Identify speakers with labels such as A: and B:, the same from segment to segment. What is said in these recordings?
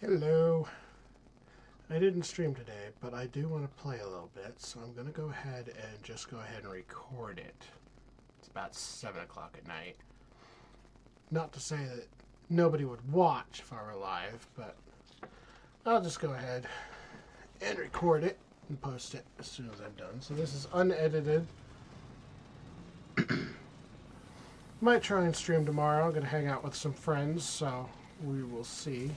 A: Hello. I didn't stream today, but I do want to play a little bit, so I'm going to go ahead and record it. It's about 7 o'clock at night. Not to say that nobody would watch if I were live, but I'll just go ahead and record it and post it as soon as I'm done. So this is unedited. Might try and stream tomorrow. I'm going to hang out with some friends, so we will see.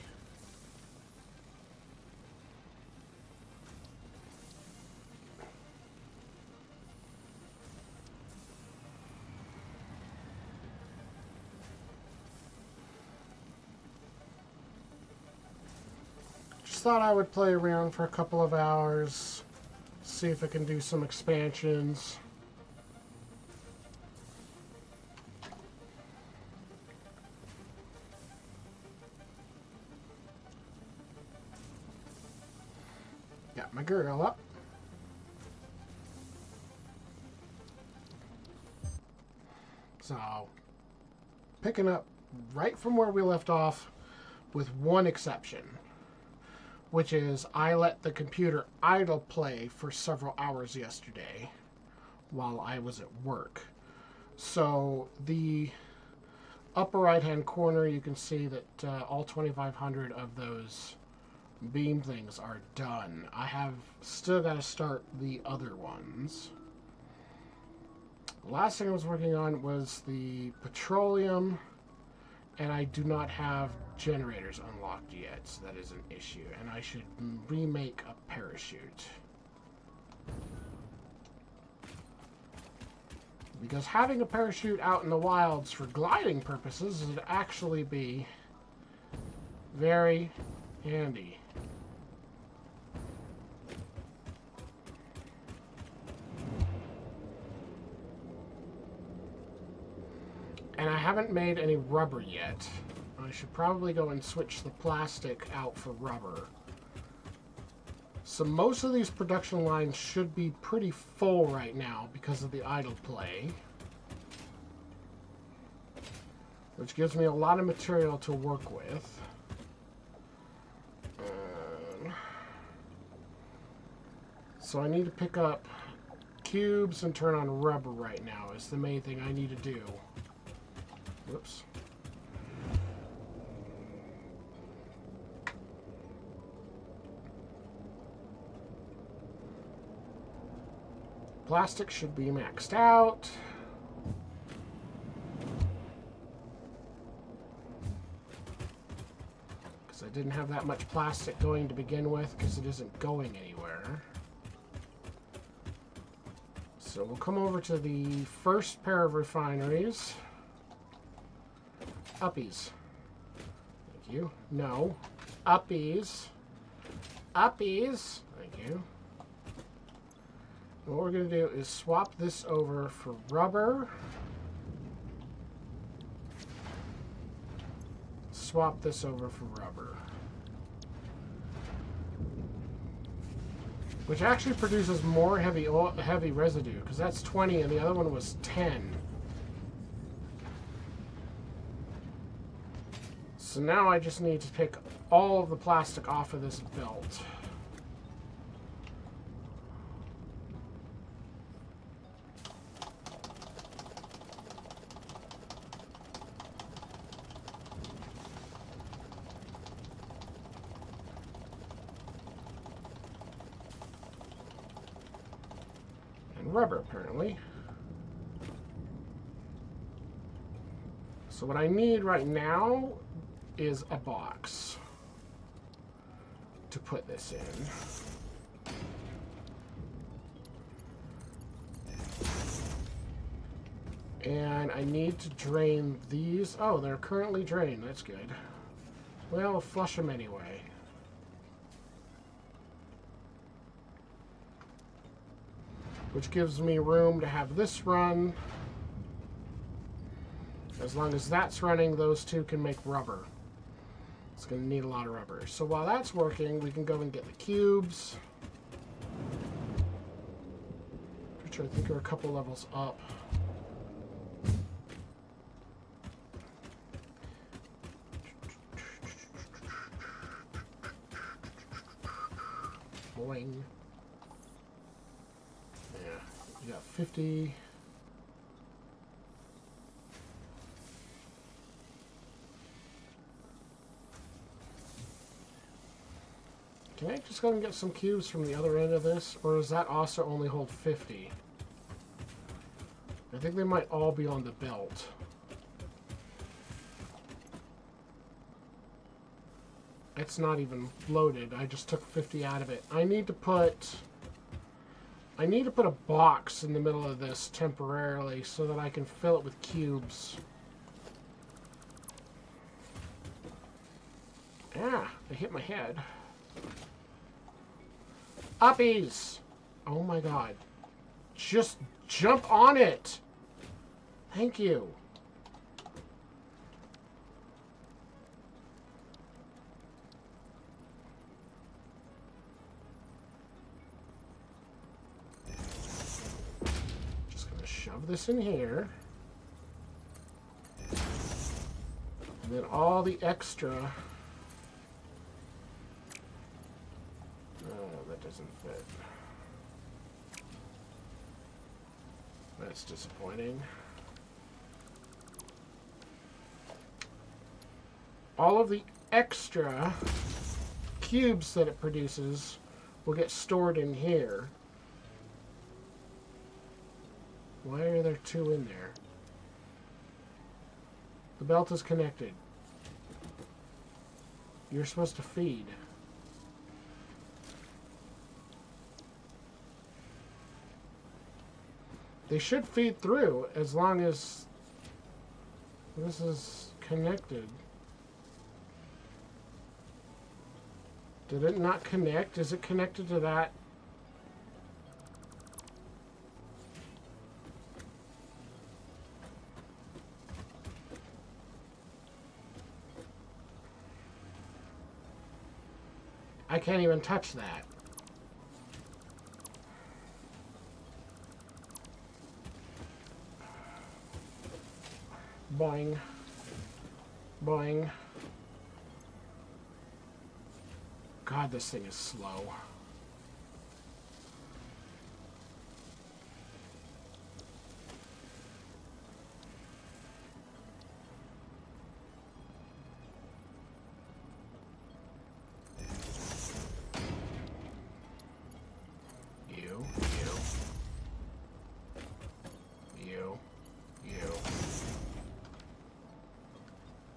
A: Thought I would play around for a couple of hours, see if I can do some expansions. Got my girl up. So, picking up right from where we left off with one exception, which is I let the computer idle play for several hours yesterday while I was at work. So the upper right hand corner, you can see that all 2,500 of those beam things are done. I have still got to start the other ones. The last thing I was working on was the petroleum, and I do not have generators unlocked yet, so that is an issue. And I should remake a parachute. Because having a parachute out in the wilds for gliding purposes would actually be very handy. And I haven't made any rubber yet. I should probably go and switch the plastic out for rubber. So most of these production lines should be pretty full right now because of the idle play, which gives me a lot of material to work with. So I need to pick up cubes and turn on rubber right now is the main thing I need to do. Whoops. Plastic should be maxed out. Because I didn't have that much plastic going to begin with, because it isn't going anywhere. So we'll come over to the first pair of refineries. Uppies. Thank you. No. Uppies. Uppies. Thank you. And what we're going to do is swap this over for rubber. Swap this over for rubber. Which actually produces more heavy residue, because that's 20 and the other one was 10. So now I just need to pick all of the plastic off of this belt. And rubber, apparently. So what I need right now is a box to put this in. And I need to drain these. Oh, they're currently drained. That's good. Well, flush them anyway. Which gives me room to have this run. As long as that's running, those two can make rubber. It's going to need a lot of rubber. So while that's working, we can go and get the cubes, which I think are a couple levels up. Boing. Yeah, you got 50. Can I just go and get some cubes from the other end of this? Or does that also only hold 50? I think they might all be on the belt. It's not even loaded. I just took 50 out of it. I need to put a box in the middle of this temporarily so that I can fill it with cubes. Ah, I hit my head. Uppies! Oh my god. Just jump on it! Thank you. Just gonna shove this in here. And then all the extra... that doesn't fit. That's disappointing. All of the extra cubes that it produces will get stored in here. Why are there two in there? The belt is connected. You're supposed to feed. They should feed through as long as this is connected. Did it not connect? Is it connected to that? I can't even touch that. Boing. Boing. God, this thing is slow.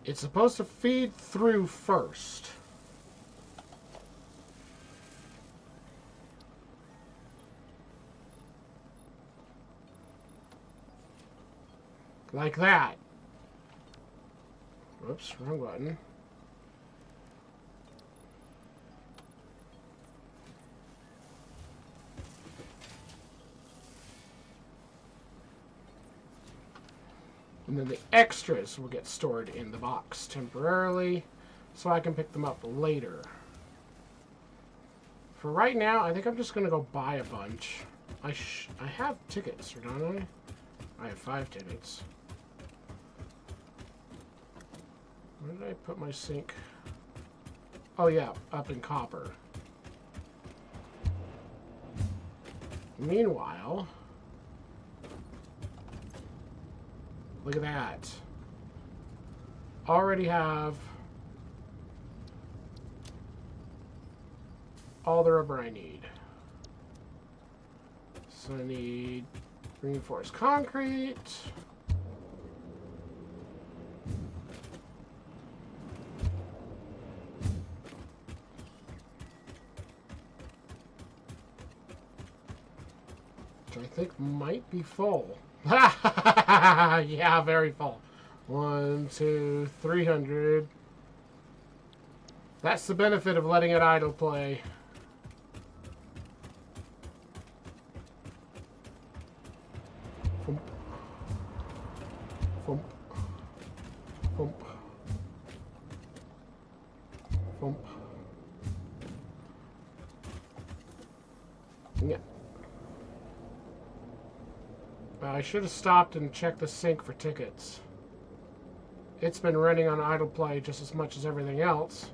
A: It's supposed to feed through first. Like that. Whoops, wrong button. And then the extras will get stored in the box temporarily, so I can pick them up later. For right now, I think I'm just going to go buy a bunch. I have tickets, don't I? I have 5 tickets. Where did I put my sink? Oh yeah, up in copper. Meanwhile... Look at that. Already have all the rubber I need. So I need reinforced concrete. Which I think might be full. Yeah, very full. 1, 2, 300. That's the benefit of letting it idle play. Thump. Thump. Thump. Thump. Yeah. I should have stopped and checked the sink for tickets. It's been running on idle play just as much as everything else.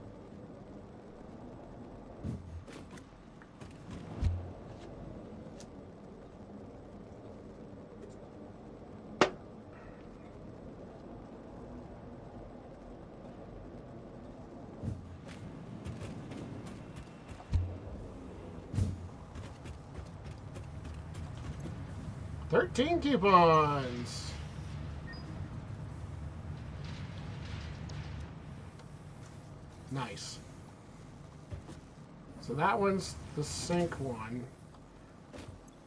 A: 13 coupons. Nice. So that one's the sink one.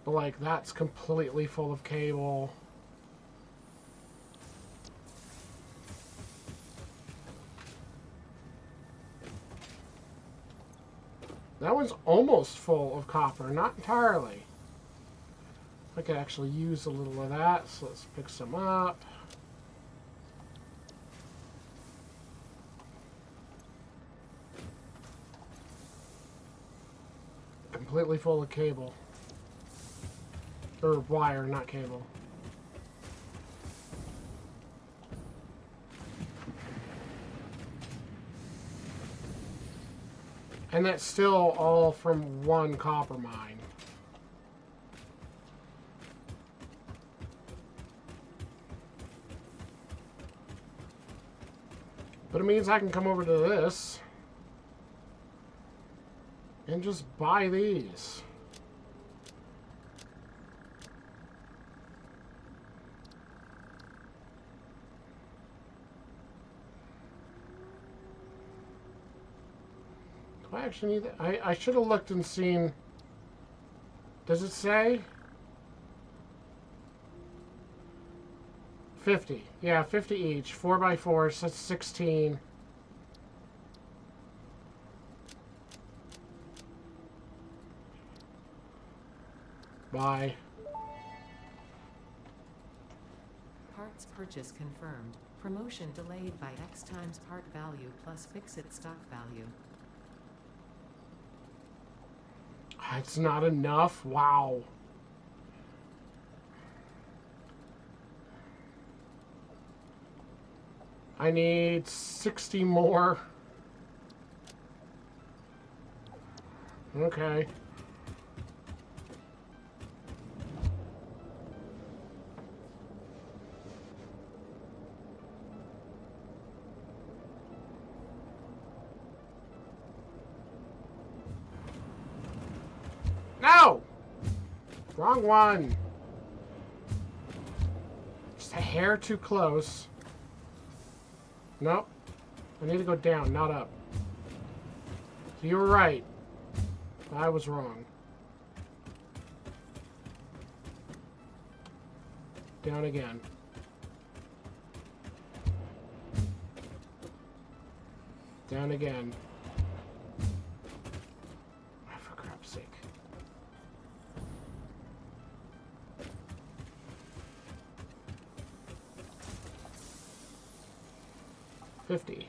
A: But, like, that's completely full of cable. That one's almost full of copper, not entirely. I could actually use a little of that, so let's pick some up. Completely full of cable. Or wire, not cable. And that's still all from one copper mine. But it means I can come over to this and just buy these. Do I actually need that? I should have looked and seen. Does it say? 50. Yeah, 50 each. 4x4, so that's 16. Bye.
B: Parts purchase confirmed. Promotion delayed by X times part value plus fix-it stock value.
A: It's not enough? Wow. I need 60 more. Okay. No! Wrong one. Just a hair too close. Nope. I need to go down, not up. You were right. I was wrong. Down again. Down again. Oh, for crap's sake. $50.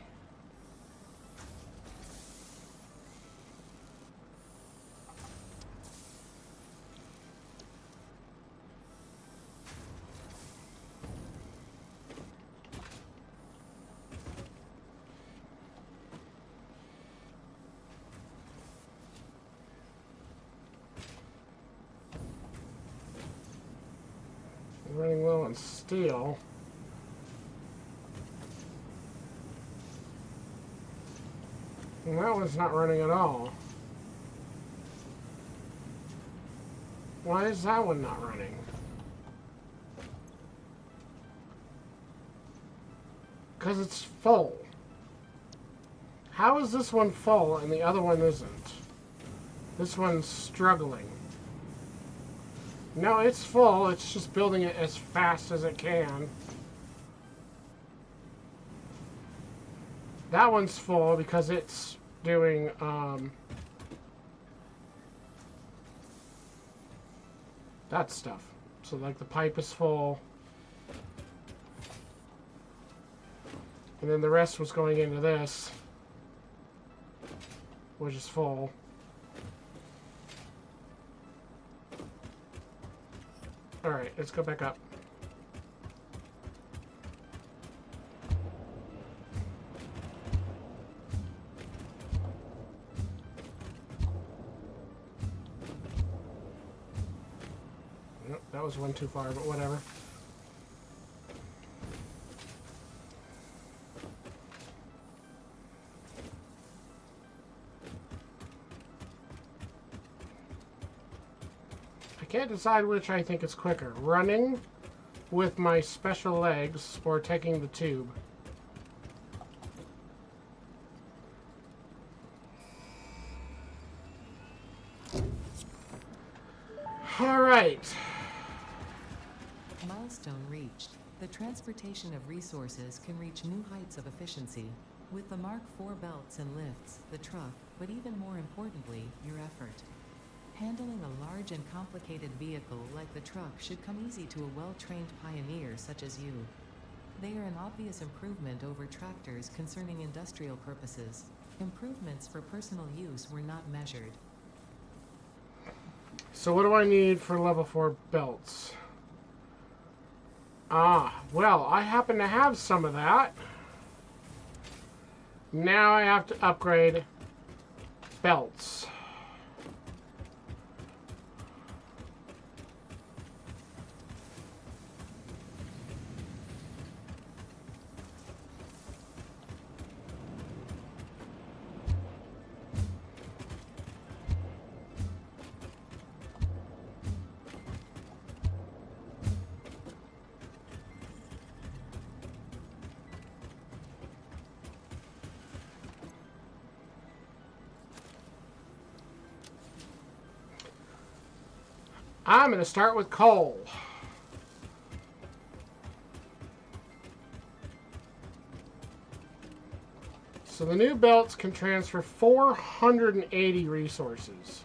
A: Running low on steel. And that one's not running at all. Why is that one not running? Because it's full. How is this one full and the other one isn't? This one's struggling. No, it's full. It's just building it as fast as it can. That one's full because it's doing, that stuff. So, like, the pipe is full. And then the rest was going into this, which is full. Alright, let's go back up. Nope, that was one too far, but whatever. I can't decide which I think is quicker. Running with my special legs or taking the tube. Alright.
B: Milestone reached. The transportation of resources can reach new heights of efficiency. With the Mark IV belts and lifts, the truck, but even more importantly, your effort. Handling a large and complicated vehicle like the truck should come easy to a well-trained pioneer such as you. They are an obvious improvement over tractors concerning industrial purposes. Improvements for personal use were not measured.
A: So what do I need for level 4 belts? Well, I happen to have some of that. Now I have to upgrade belts. I'm going to start with coal. So the new belts can transfer 480 resources.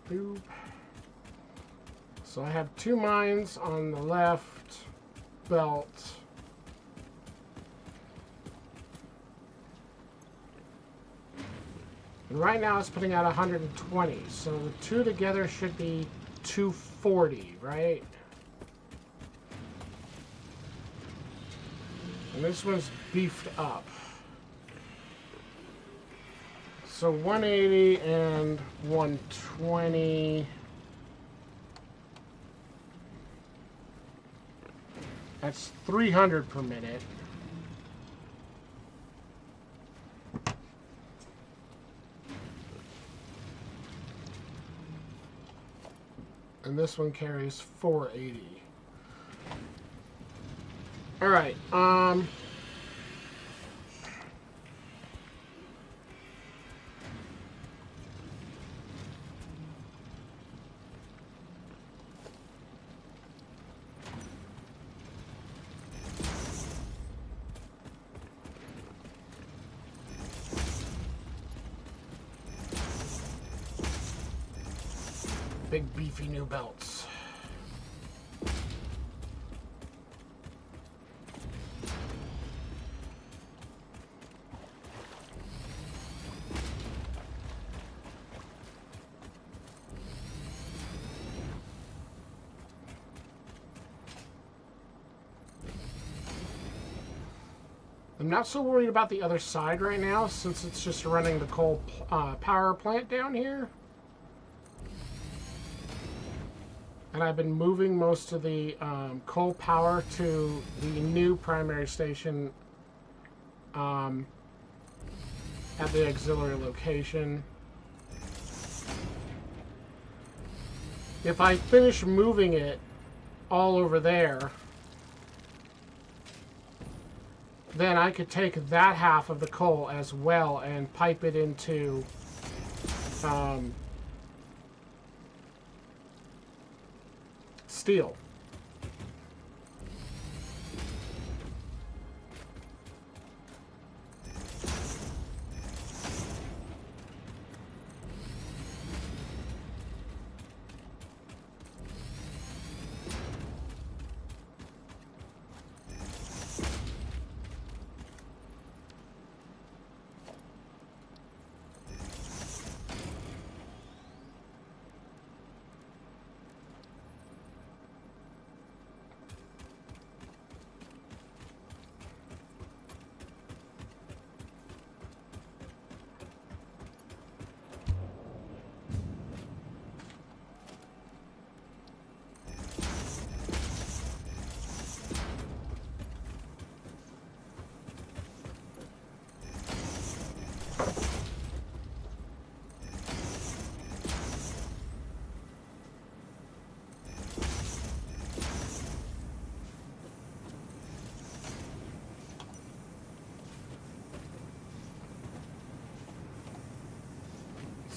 A: Boop. So I have 2 mines on the left belt. And right now it's putting out 120. So the 2 together should be 240, right? And this one's beefed up. So 180 and 120. That's 300 per minute. And this one carries 480. All right. Big beefy new belts. I'm not so worried about the other side right now since it's just running the coal power plant down here. And I've been moving most of the coal power to the new primary station at the auxiliary location. If I finish moving it all over there, then I could take that half of the coal as well and pipe it into steel.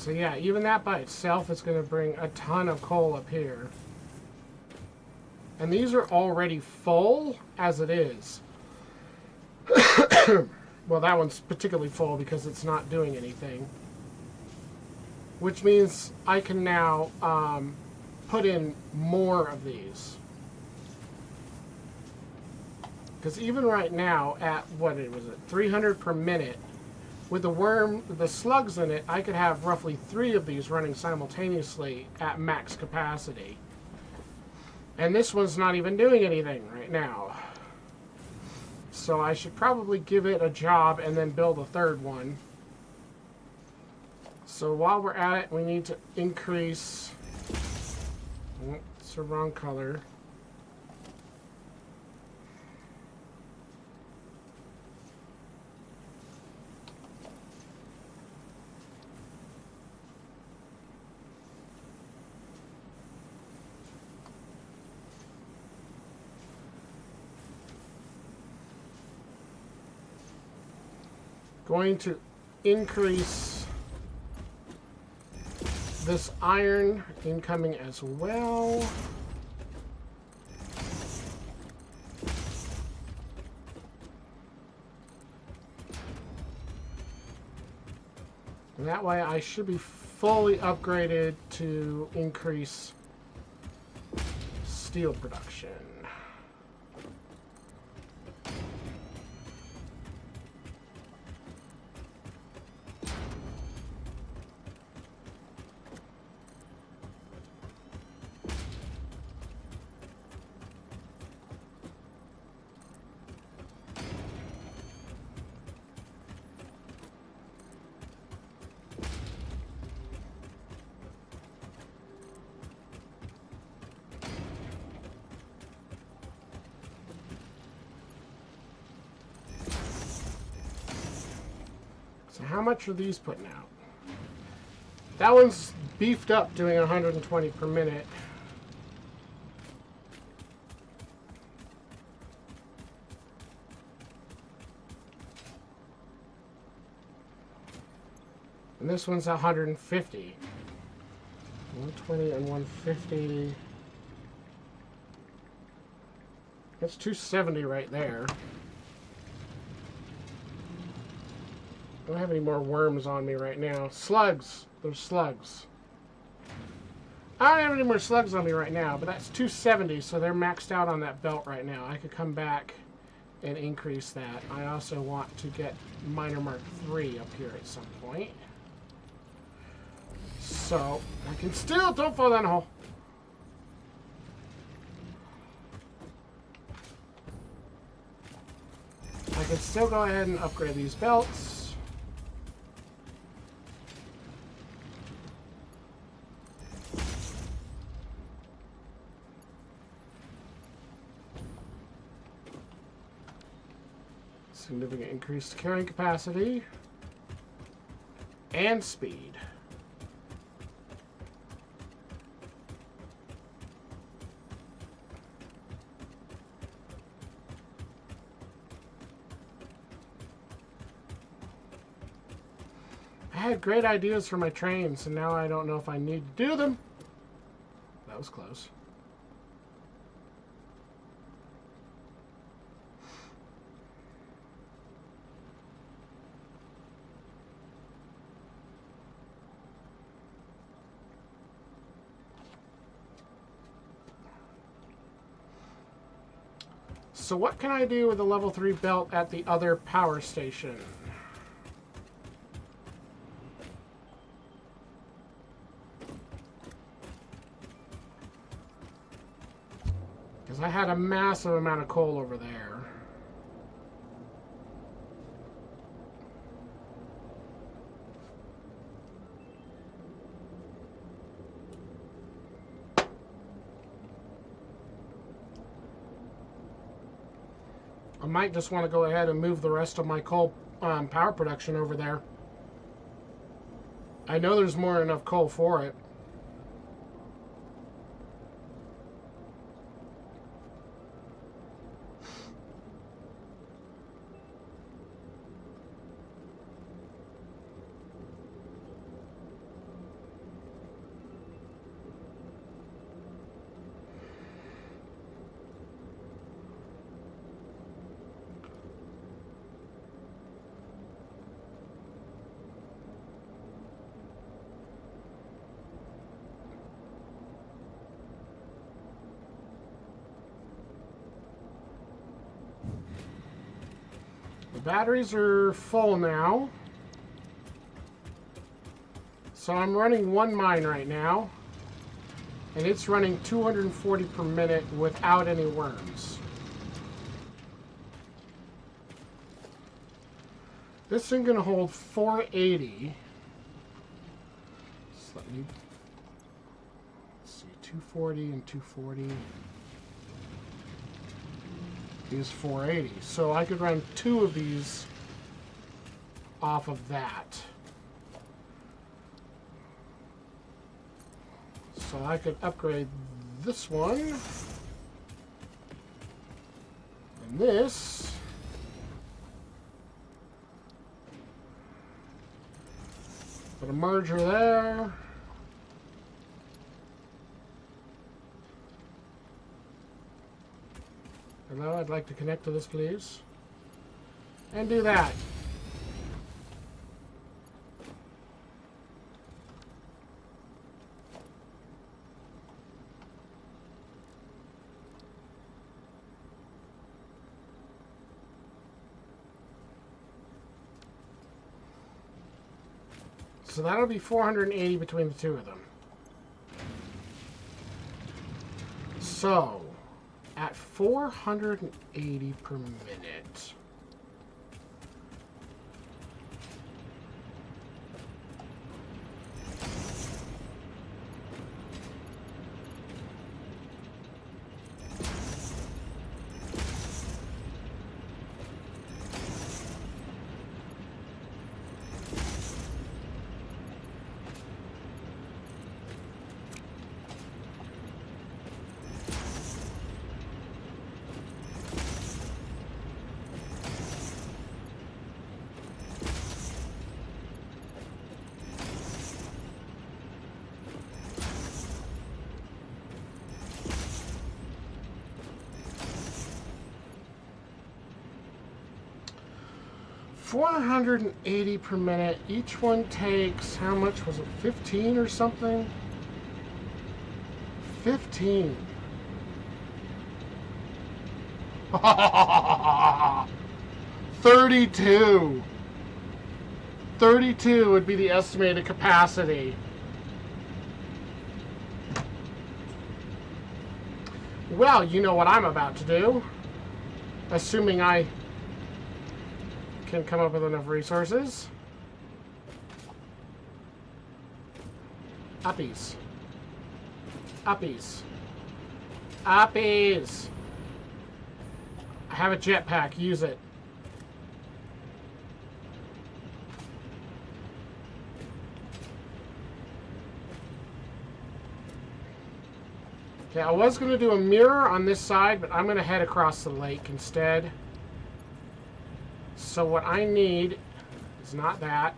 A: So yeah, even that by itself is going to bring a ton of coal up here. And these are already full as it is. Well, that one's particularly full because it's not doing anything. Which means I can now put in more of these. Because even right now, at what was it, 300 per minute, with the slugs in it, I could have roughly 3 of these running simultaneously at max capacity. And this one's not even doing anything right now. So I should probably give it a job and then build a third one. So while we're at it, we need to increase... Oh, it's the wrong color. Going to increase this iron incoming as well. And that way I should be fully upgraded to increase steel production. So how much are these putting out? That one's beefed up doing 120 per minute. And this one's 150. 120 and 150. That's 270 right there. I don't have any more worms on me right now. Slugs. There's slugs. I don't have any more slugs on me right now, but that's 270, so they're maxed out on that belt right now. I could come back and increase that. I also want to get Miner Mark III up here at some point. So, I can still... Don't fall down a hole. I can still go ahead and upgrade these belts. Significant increased carrying capacity and speed. I had great ideas for my trains, and now I don't know if I need to do them. That was close. So what can I do with the level 3 belt at the other power station? Because I had a massive amount of coal over there. I might just want to go ahead and move the rest of my coal power production over there. I know there's more than enough coal for it. batteries are full now. So I'm running one mine right now. And it's running 240 per minute without any worms. This thing gonna hold 480. So let me see, 240 and 240 is 480. So I could run 2 of these off of that. So I could upgrade this one and this. Put a merger there. Hello, I'd like to connect to this, please. And do that. So that'll be 480 between the two of them. So, at 480 per minute. $480 per minute. Each one takes, how much was it? 15 or something? 15. 32. 32 would be the estimated capacity. Well, you know what I'm about to do. Assuming I can come up with enough resources. Uppies. Uppies. Uppies. I have a jetpack. Use it. Okay, I was going to do a mirror on this side, but I'm going to head across the lake instead. So what I need is not that.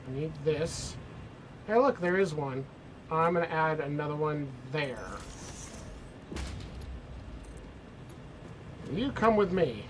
A: I need this. Hey, look, there is one. I'm going to add another one there. You come with me.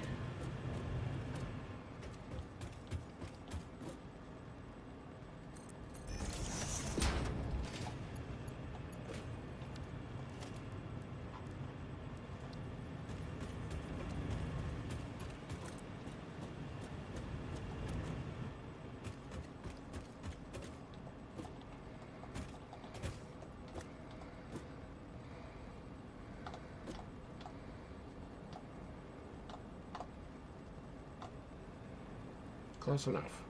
A: Close enough.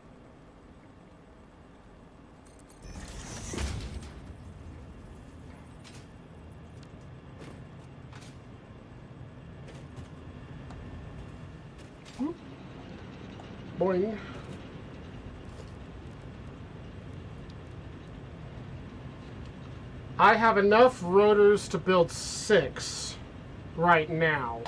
A: Whoop. Boing. I have enough rotors to build 6 right now.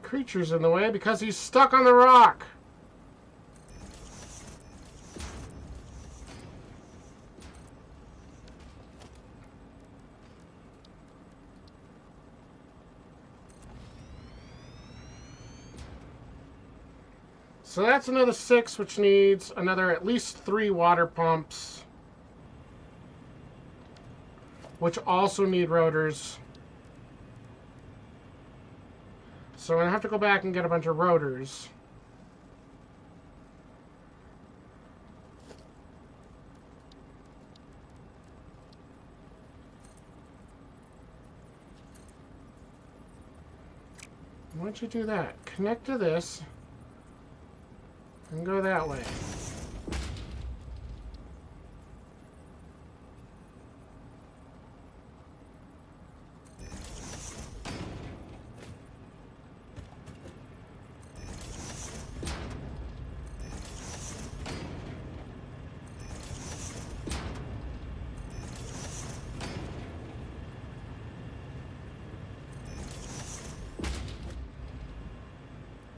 A: creature's in the way because he's stuck on the rock. So that's another 6, which needs another at least 3 water pumps, which also need rotors. So I'm going to have to go back and get a bunch of rotors. Why don't you do that? Connect to this and go that way.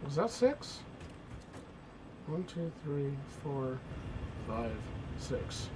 A: Was that 6? 1, 2, 3, 4, 5, 6.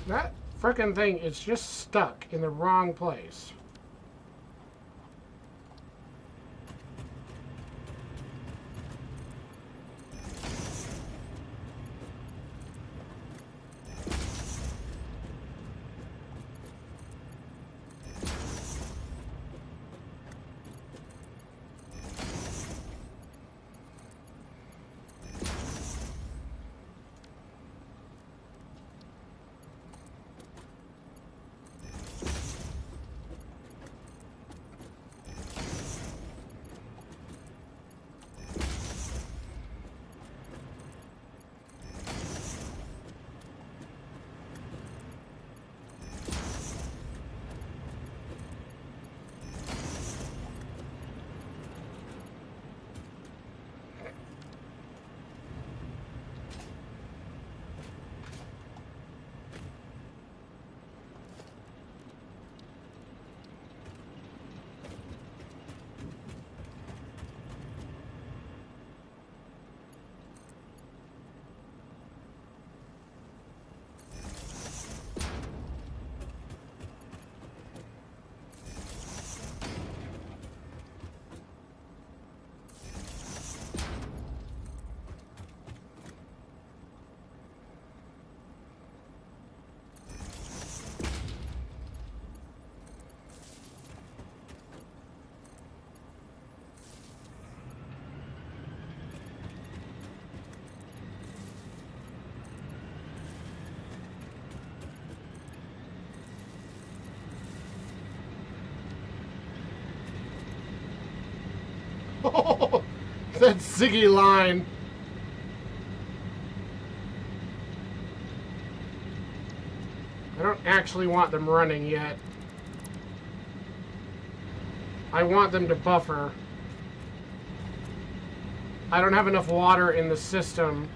A: That frickin' thing is just stuck in the wrong place. That Ziggy line. I don't actually want them running yet. I want them to buffer. I don't have enough water in the system.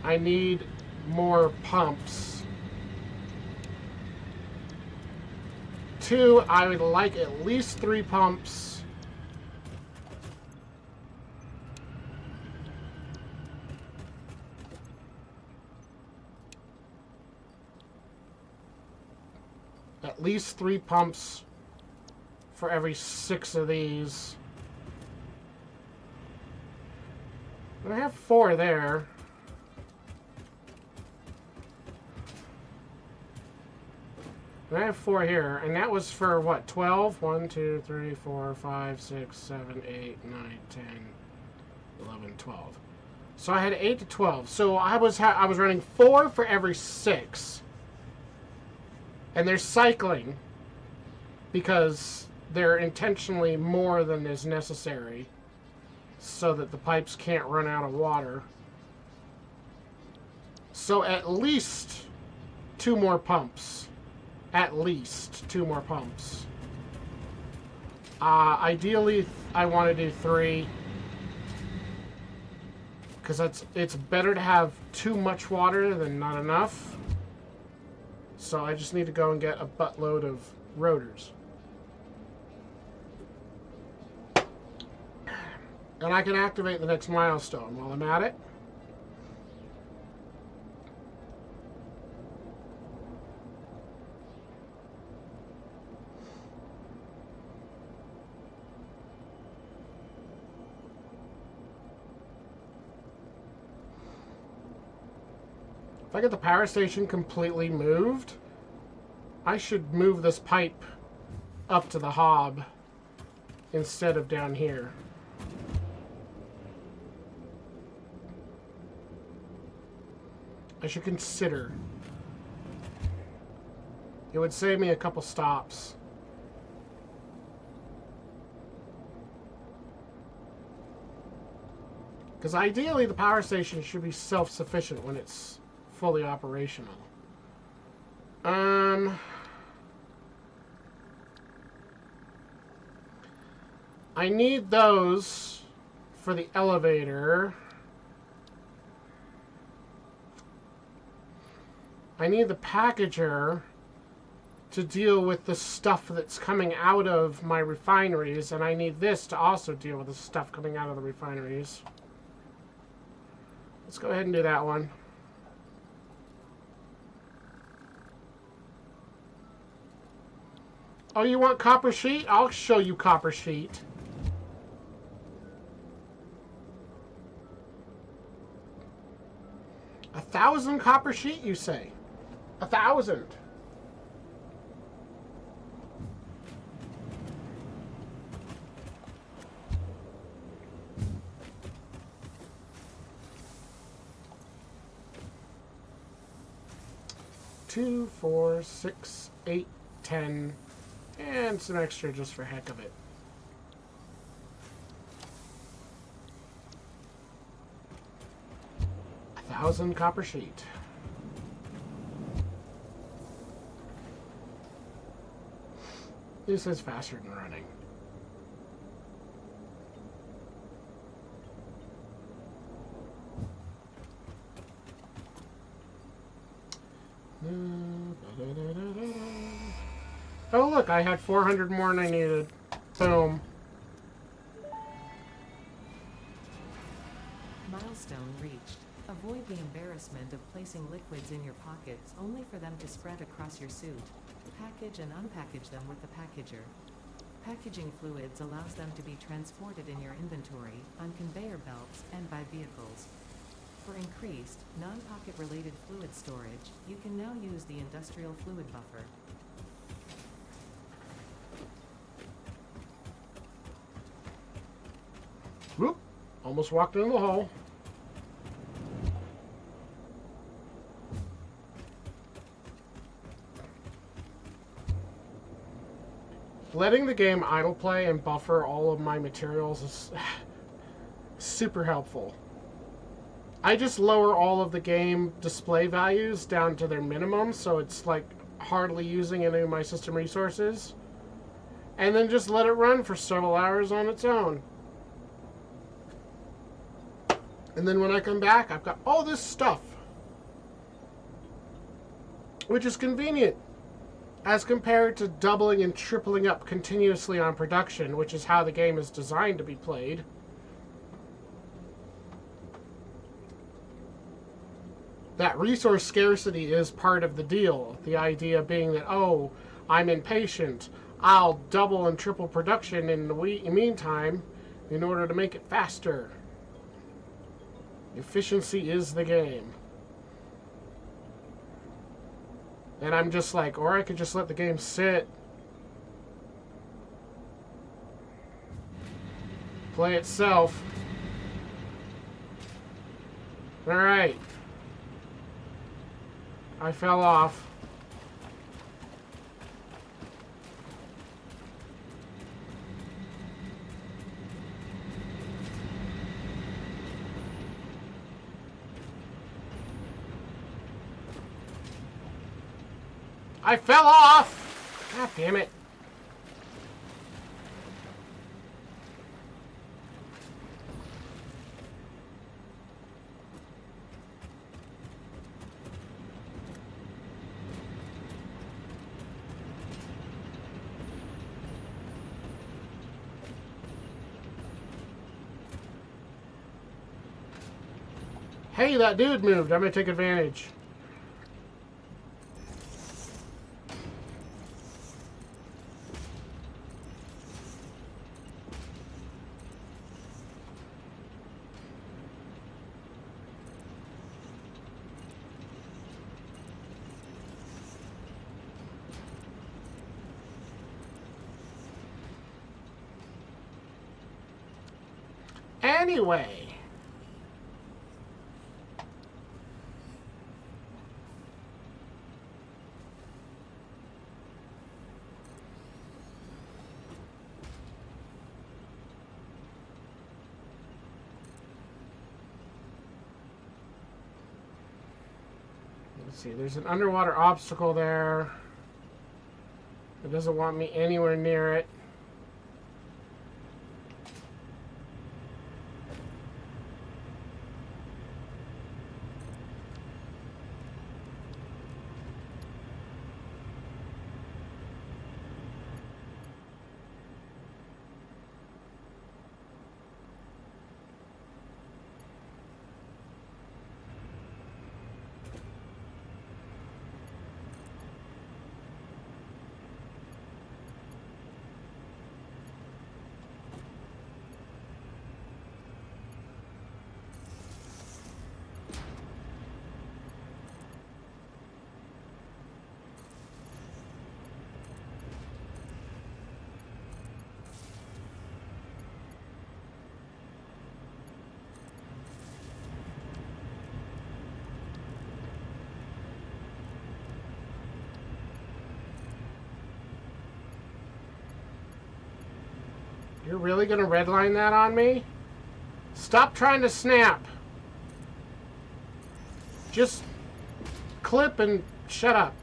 A: I need more pumps. 2, I would like at least 3 pumps. At at least 3 pumps for every 6 of these. I have 4 there. And I have 4 here, and that was for what, 12? 1, 2, 3, 4, 5, 6, 7, 8, 9, 10, 11, 12. So I had 8 to 12. So I was running 4 for every 6. And they're cycling because they're intentionally more than is necessary so that the pipes can't run out of water. So at least 2 more pumps. At least 2 more pumps. Ideally, I want to do 3. Because it's better to have too much water than not enough. So I just need to go and get a buttload of rotors. And I can activate the next milestone while I'm at it. If I get the power station completely moved, I should move this pipe up to the hob instead of down here. I should consider. It would save me a couple stops. Because ideally the power station should be self-sufficient when it's fully operational. I need those for the elevator. I need the packager to deal with the stuff that's coming out of my refineries, and I need this to also deal with the stuff coming out of the refineries. Let's go ahead and do that one. Oh, you want copper sheet? I'll show you copper sheet. A 1,000 copper sheet, you say? 1,000. Two, 4, 6, 8, 10, and some extra just for heck of it. A 1,000 copper sheet. This is faster than running. Oh look, I had 400 more than I needed. Boom.
B: Milestone reached. Avoid the embarrassment of placing liquids in your pockets only for them to spread across your suit. Package and unpackage them with the packager. Packaging fluids allows them to be transported in your inventory, on conveyor belts, and by vehicles. For increased, non-pocket related fluid storage, you can now use the industrial fluid buffer.
A: Whoop! Almost walked into the hole. Letting the game idle play and buffer all of my materials is super helpful. I just lower all of the game display values down to their minimum, so it's like hardly using any of my system resources. And then just let it run for several hours on its own. And then when I come back, I've got all this stuff. Which is convenient. As compared to doubling and tripling up continuously on production, which is how the game is designed to be played. That resource scarcity is part of the deal. The idea being that, oh, I'm impatient. I'll double and triple production in the meantime in order to make it faster. Efficiency is the game. And I'm just like, or I could just let the game sit. Play itself. Alright. I fell off. I fell off! God damn it. Hey, that dude moved. I'm gonna take advantage. Anyway. Let's see, there's an underwater obstacle there. It doesn't want me anywhere near it. You're really gonna redline that on me? Stop trying to snap. Just clip and shut up.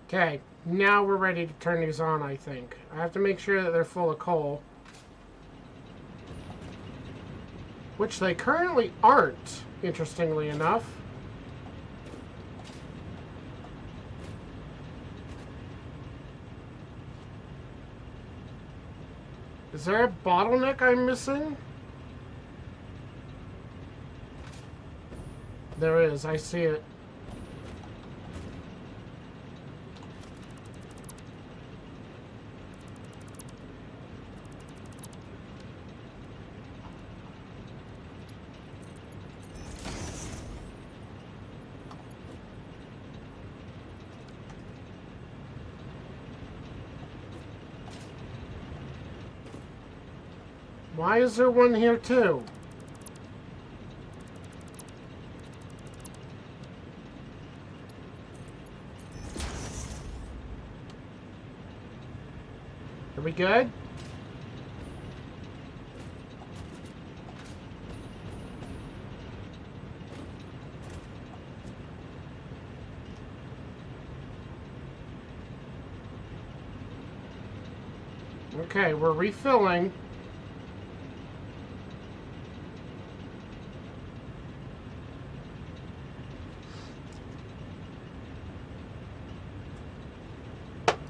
A: Okay, now we're ready to turn these on, I think. I have to make sure that they're full of coal. Which they currently aren't, interestingly enough. Is there a bottleneck I'm missing? There is, I see it. Why is there one here too? Are we good? Okay, we're refilling.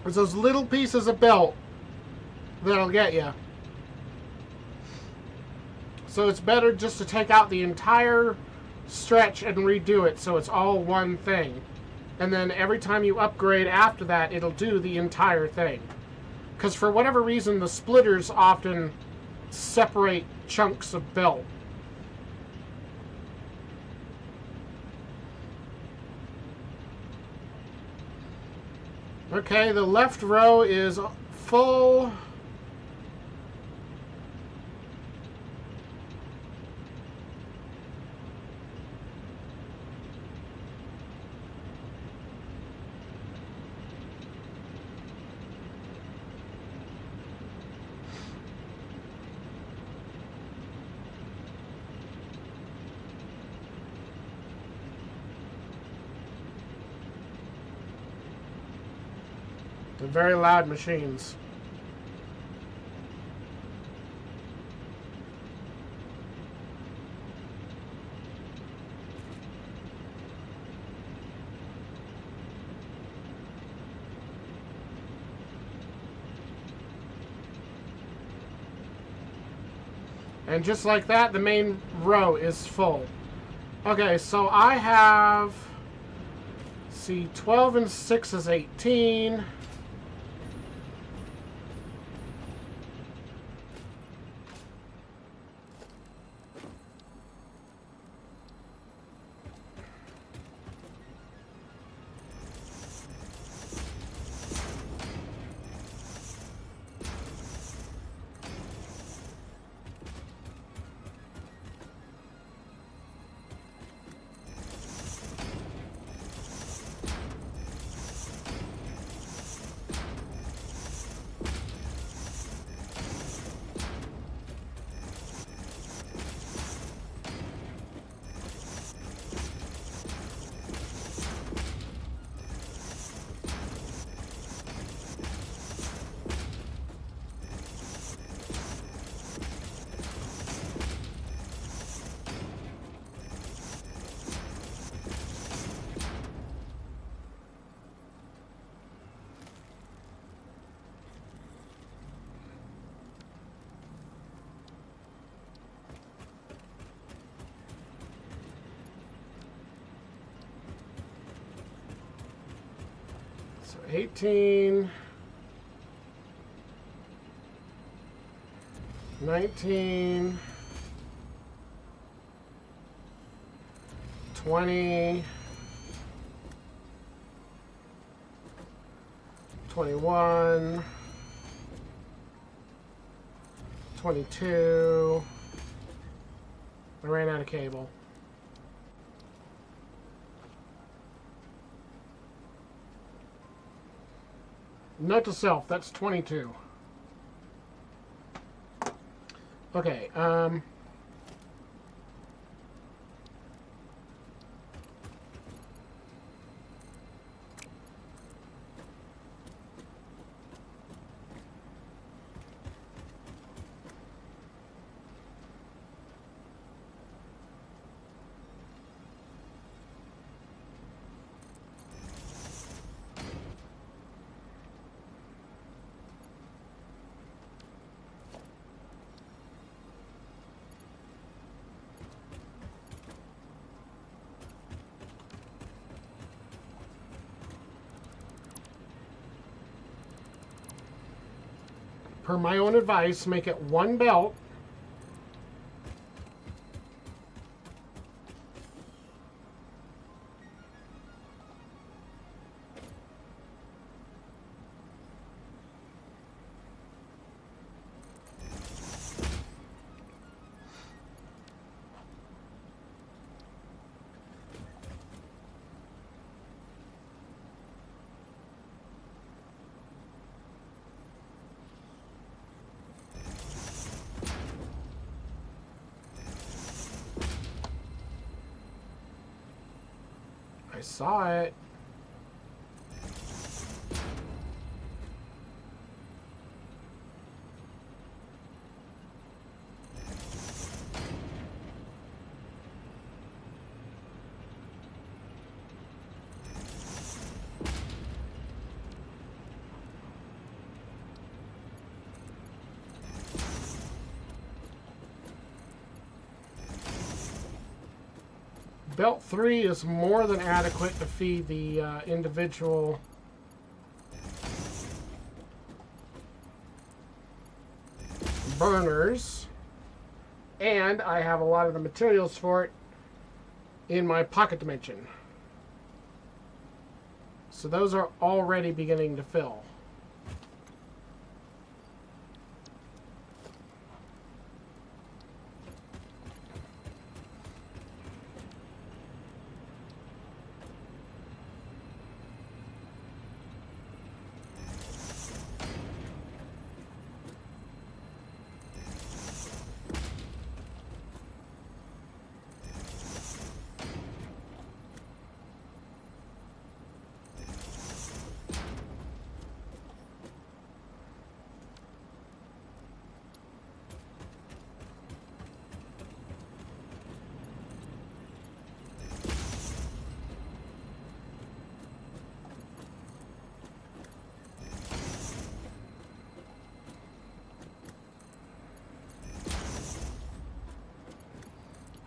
A: There's those little pieces of belt that'll get you. So it's better just to take out the entire stretch and redo it so it's all one thing. And then every time you upgrade after that, it'll do the entire thing. Because for whatever reason, the splitters often separate chunks of belt. Okay, the left row is full. They're very loud machines. And just like that, the main row is full. Okay, so I have, see, 12 and 6 is 18. So 18, 19, 20, 21, 22. I ran out of cable. Note to self, that's 22. Okay, per my own advice, make it one belt. saw it. Belt 3 is more than adequate to feed the individual burners, and I have a lot of the materials for it in my pocket dimension. So those are already beginning to fill.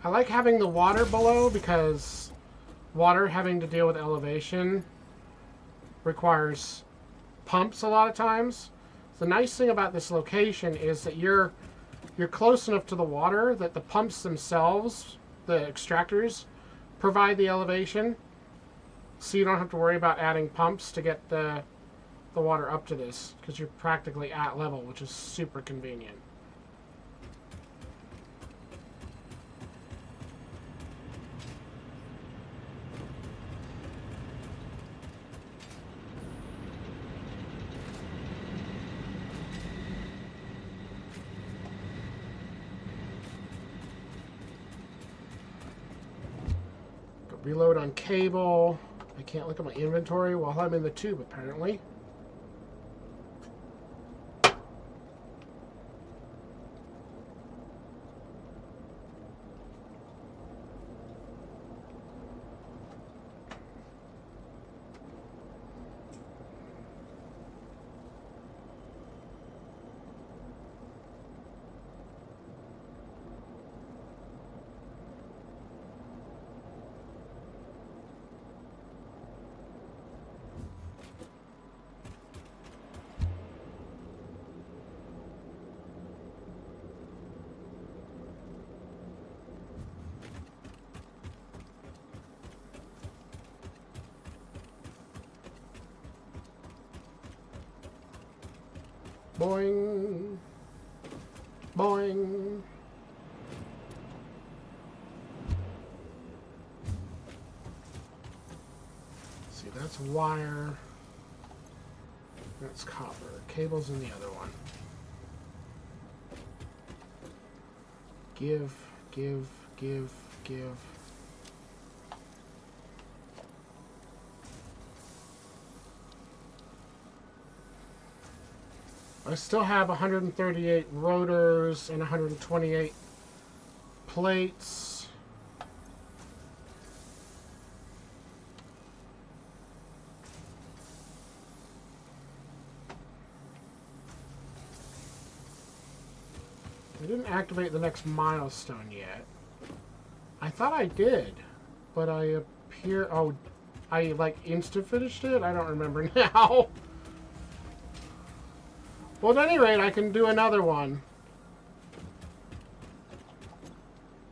A: I like having the water below because water having to deal with elevation requires pumps a lot of times. The nice thing about this location is that you're close enough to the water that the pumps themselves, the extractors, provide the elevation, so you don't have to worry about adding pumps to get the water up to this, because you're practically at level, which is super convenient. Reload on cable. I can't look at my inventory while I'm in the tube, apparently. Boing. Boing. See, that's wire. That's copper. Cable's in the other one. Give, give, give, give. I still have 138 rotors and 128 plates. I didn't activate the next milestone yet. I thought I did, but I appear... Oh, I like insta-finished it? I don't remember now. Well, at any rate, I can do another one.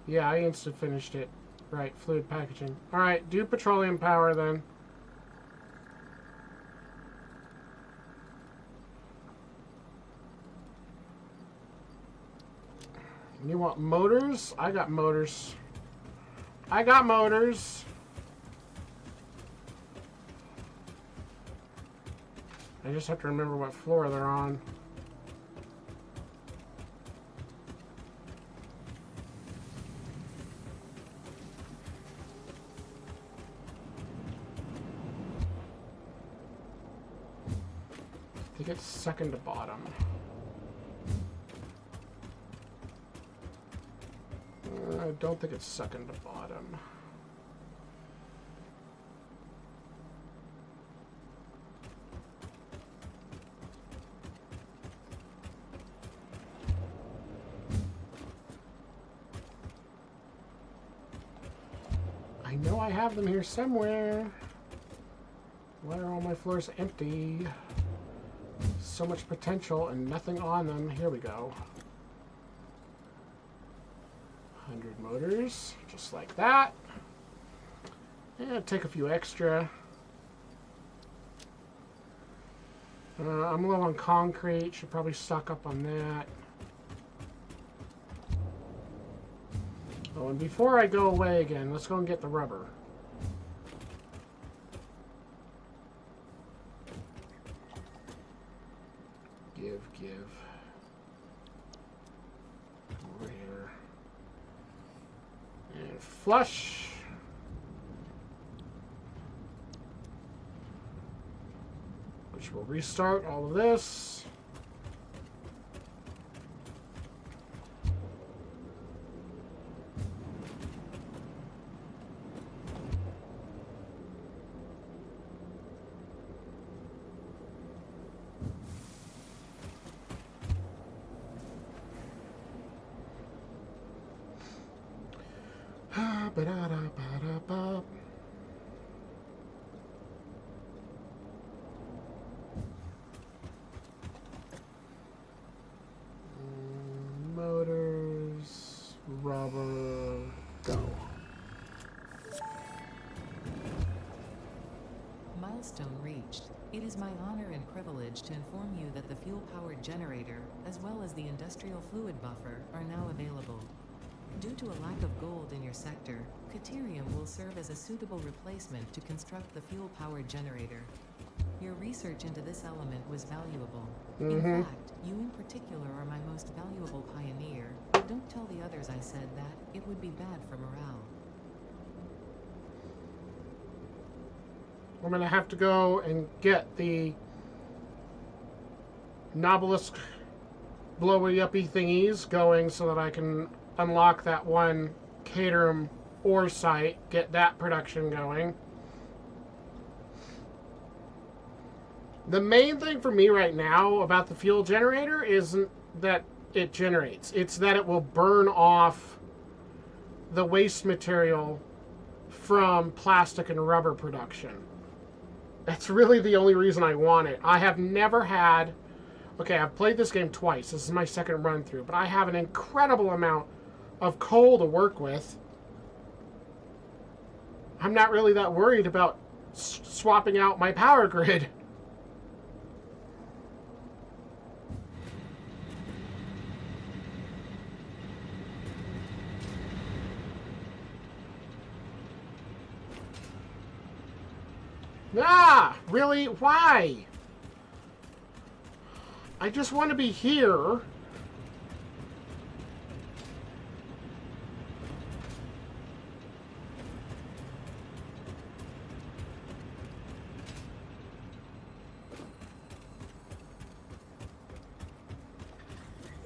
A: Yeah, I insta-finished it. Right, fluid packaging. Alright, do petroleum power then. You want motors? I got motors. I got motors. I just have to remember what floor they're on. think it's second to bottom. I don't think it's second to bottom. I know I have them here somewhere. Why are all my floors empty? So much potential and nothing on them. Here we go. 100 motors, just like that. Yeah, take a few extra. I'm low on concrete. Should probably stock up on that. Oh, and before I go away again, let's go and get the rubber. Give. Over here. And flush. Which will restart all of this. Ba-da-da-ba-da-ba. Motors, rubber, go.
B: Milestone reached. It is my honor and privilege to inform you that the fuel-powered generator, as well as the industrial fluid buffer, are now available. Due to a lack of gold in your sector, Caterium will serve as a suitable replacement to construct the fuel-powered generator. Your research into this element was valuable. In fact, you in particular are my most valuable pioneer. Don't tell the others I said that. It would be bad for morale.
A: I'm going to have to go and get the Nobilis blowy-uppy thingies going so that I can unlock that one Caterham ore site, get that production going. The main thing for me right now about the fuel generator isn't that it generates. It's that it will burn off the waste material from plastic and rubber production. That's really the only reason I want it. I have never had... Okay, I've played this game twice. This is my second run through. But I have an incredible amount of coal to work with. I'm not really that worried about swapping out my power grid. Ah, really? Why? I just want to be here.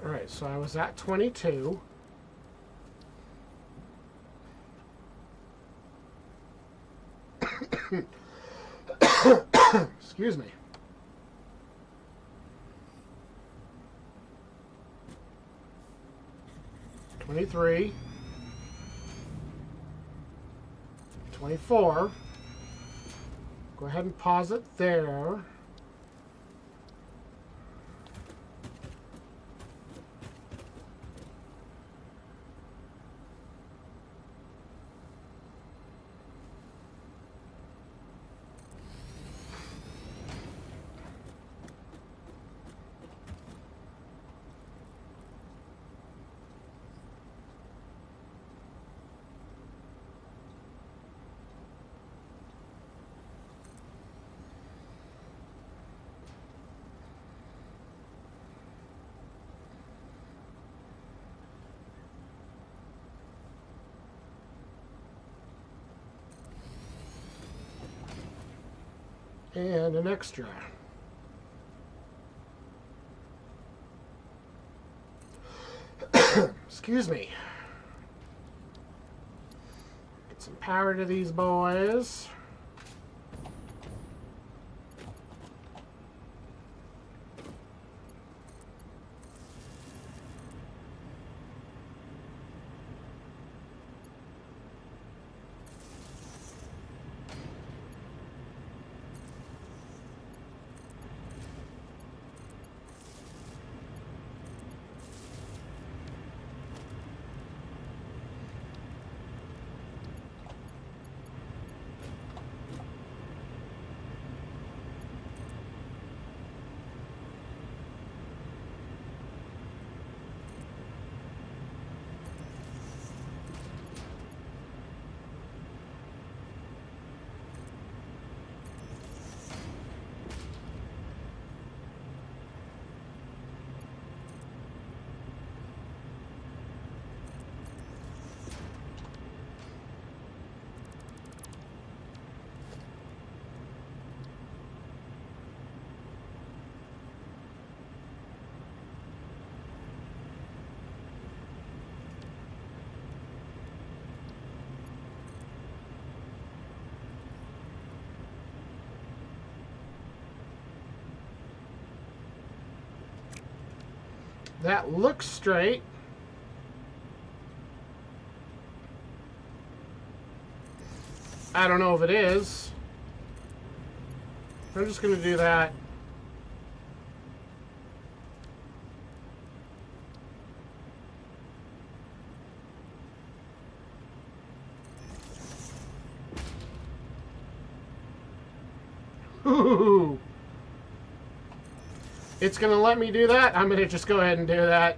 A: All right, so I was at 22. Excuse me. $23, $24. Go ahead and pause it there. And an extra. Excuse me. Get some power to these boys. That looks straight. I don't know if it is. I'm just going to do that. Ooh. It's going to let me do that. I'm going to just go ahead and do that.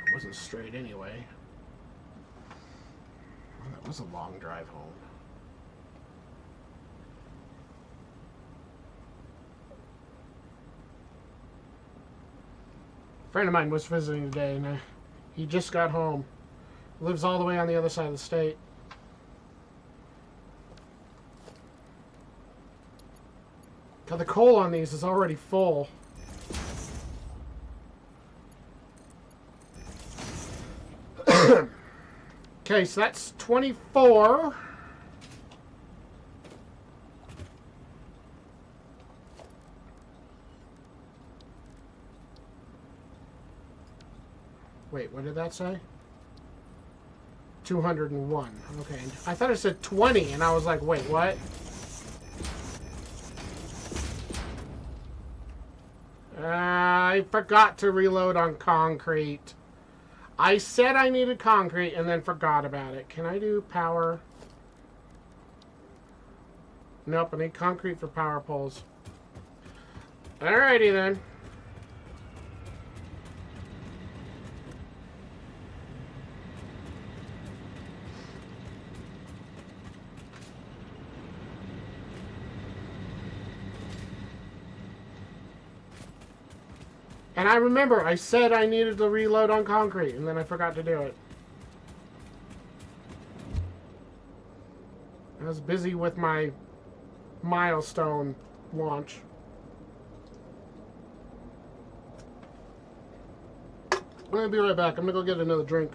A: It wasn't straight anyway. Well, that was a long drive home. A friend of mine was visiting today, and he just got home. Lives all the way on the other side of the state. God, the coal on these is already full. Okay, so that's 24. Wait, what did that say? 201. Okay. I thought it said 20, and I was like, wait, what? I forgot to reload on concrete. I said I needed concrete and then forgot about it. Can I do power? Nope, I need concrete for power poles. Alrighty then. And I remember I said I needed to reload on concrete, and then I forgot to do it. I was busy with my milestone launch. I'm gonna be right back. I'm gonna go get another drink.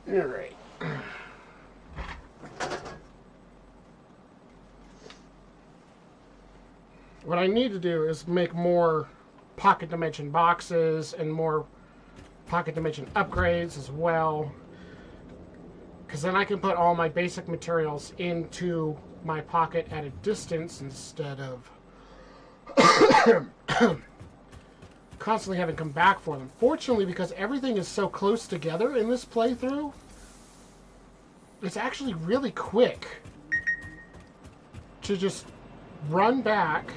A: All right. What I need to do is make more pocket dimension boxes and more pocket dimension upgrades as well. Because then I can put all my basic materials into my pocket at a distance instead of constantly having to come back for them. Fortunately, because everything is so close together in this playthrough, it's actually really quick to just run back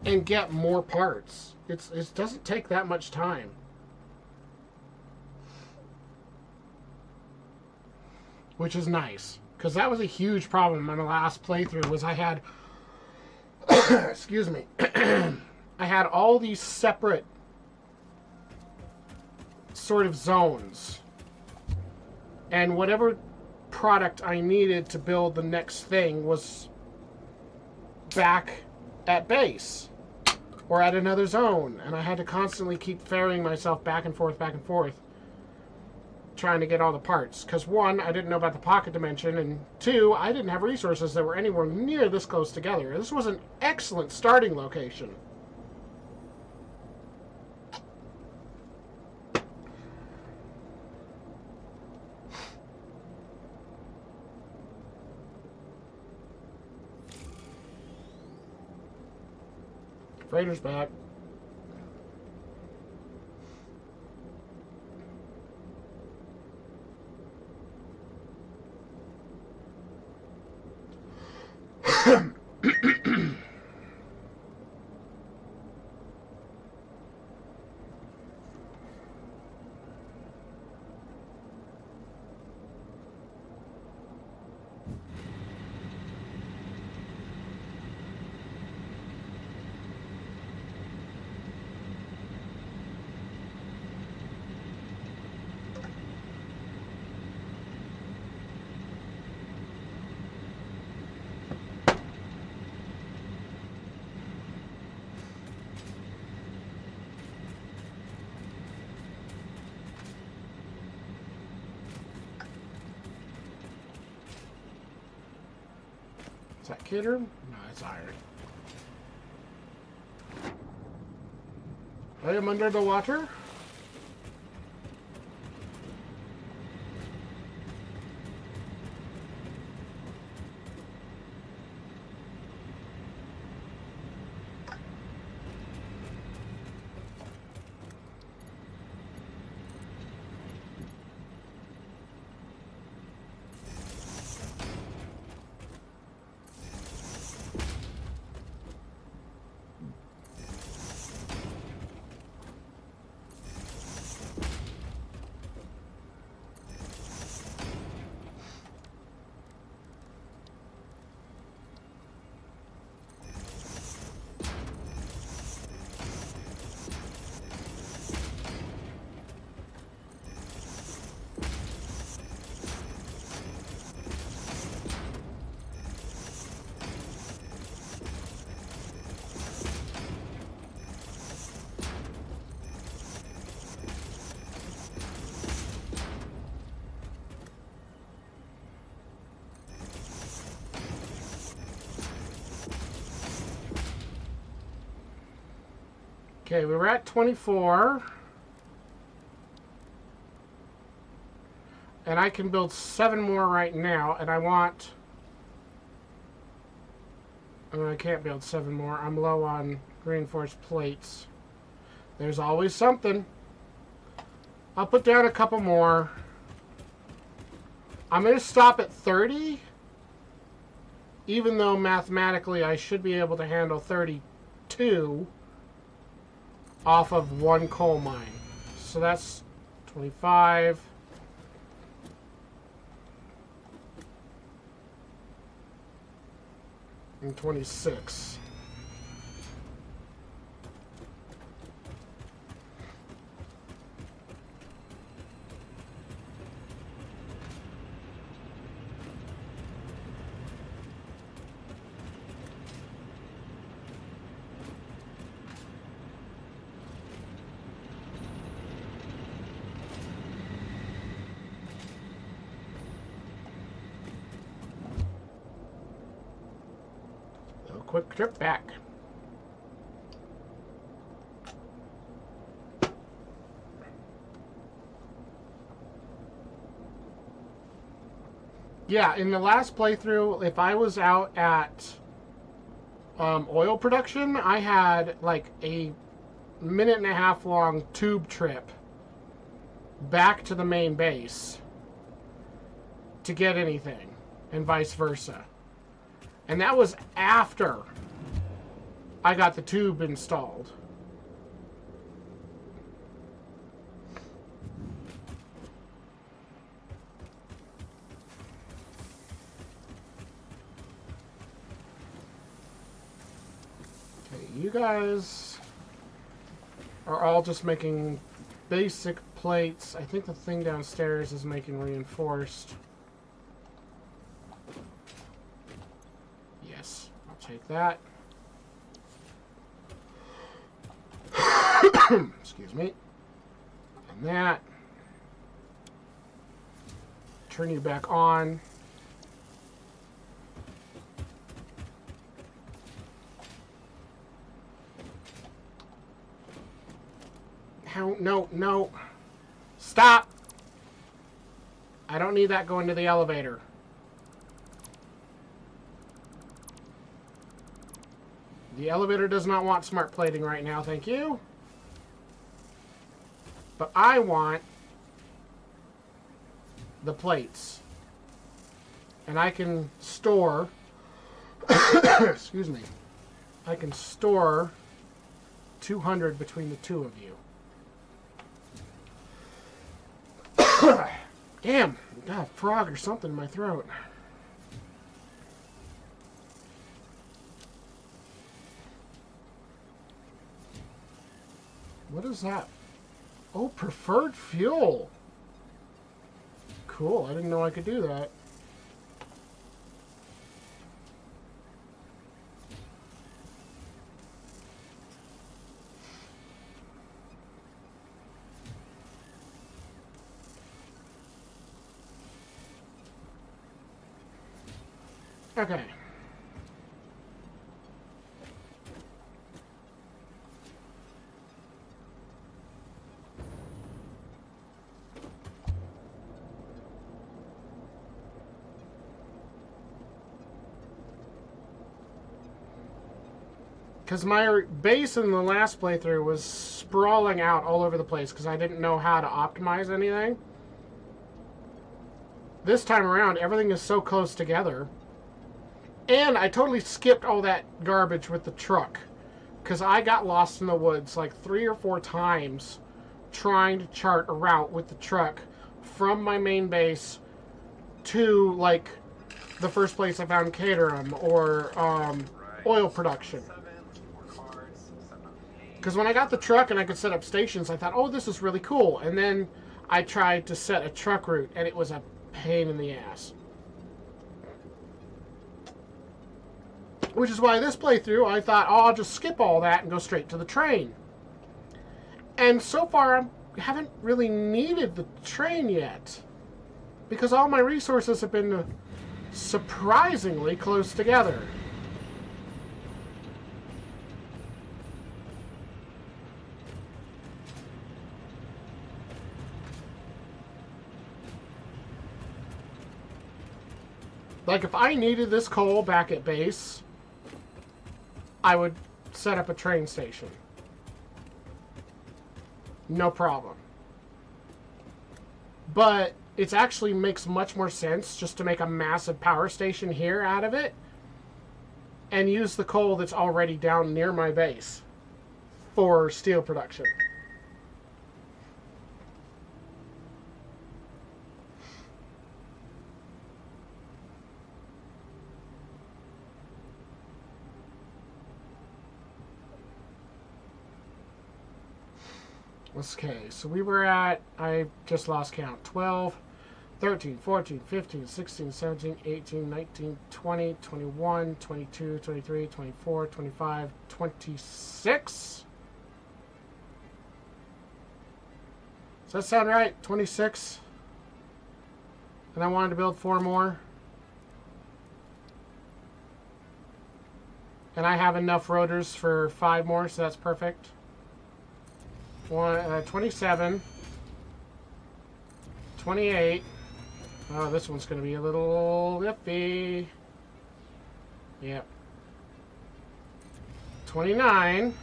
A: and get more parts. It doesn't take that much time. Which is nice. Because that was a huge problem in the last playthrough, was I had excuse me, I had all these separate sort of zones. And whatever product I needed to build the next thing was back at base or at another zone. And I had to constantly keep ferrying myself back and forth, trying to get all the parts. Because one, I didn't know about the pocket dimension, and two, I didn't have resources that were anywhere near this close together. This was an excellent starting location. Freighter's back. Is that Kidder? No, it's iron. I am under the water. Okay, we were at 24. And I can build 7 more right now, and I want... Oh, I can't build 7 more. I'm low on reinforced plates. There's always something. I'll put down a couple more. I'm going to stop at 30. Even though mathematically I should be able to handle 32 off of 1 coal mine. So that's 25. And 26. quick trip back. Yeah, in the last playthrough, if I was out at oil production, I had like a minute and a half long tube trip back to the main base to get anything, and vice versa. And that was after I got the tube installed. Okay, you guys are all just making basic plates. I think the thing downstairs is making reinforced. Yes, I'll take that. Excuse me. And that. Turn you back on. No, no. Stop! I don't need that going to the elevator. The elevator does not want smart plating right now, thank you. But I want the plates. And I can store... excuse me. I can store 200 between the two of you. Damn, got a frog or something in my throat. What is that? Oh, preferred fuel. Cool, I didn't know I could do that. Okay. Because my base in the last playthrough was sprawling out all over the place because I didn't know how to optimize anything. This time around, everything is so close together. And I totally skipped all that garbage with the truck. Because I got lost in the woods like 3 or 4 times trying to chart a route with the truck from my main base to, like, the first place I found Caterham or oil production. Because when I got the truck and I could set up stations, I thought, oh, this is really cool. And then I tried to set a truck route, and it was a pain in the ass. Which is why this playthrough, I thought, oh, I'll just skip all that and go straight to the train. And so far, I haven't really needed the train yet. Because all my resources have been surprisingly close together. Like, if I needed this coal back at base, I would set up a train station. No problem. But it actually makes much more sense just to make a massive power station here out of it and use the coal that's already down near my base for steel production. Okay, so we were at, I just lost count, 12, 13, 14, 15, 16, 17, 18, 19, 20, 21, 22, 23, 24, 25, 26. Does that sound right? 26. And I wanted to build 4 more. And I have enough rotors for 5 more, so that's perfect. 27. 28. Oh, this one's going to be a little iffy. Yep. 29.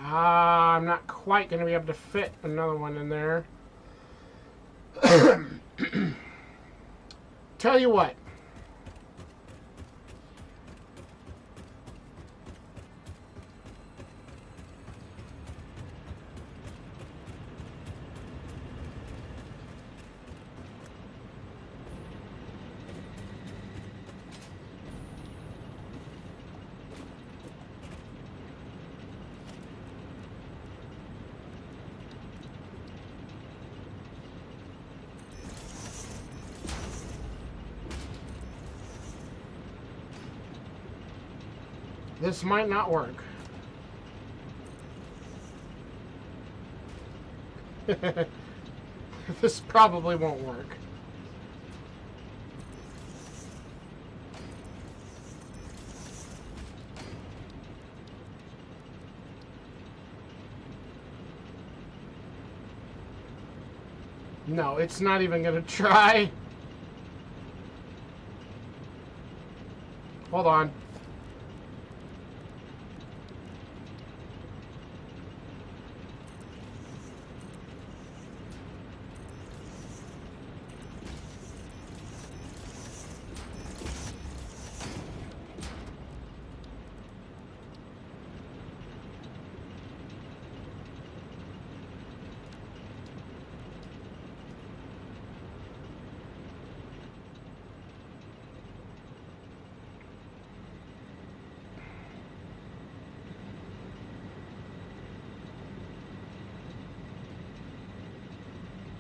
A: I'm not quite going to be able to fit another one in there. Tell you what. This might not work. This probably won't work. No, it's not even gonna try. Hold on.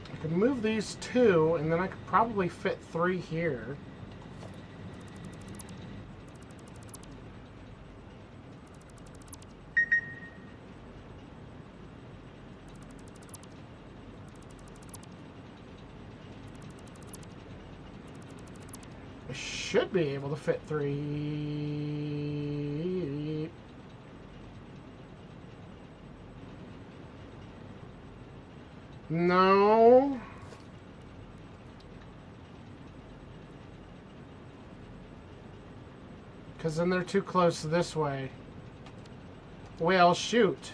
A: I could move these 2, and then I could probably fit 3 here. I should be able to fit 3. No. Because then they're too close this way. Well, shoot.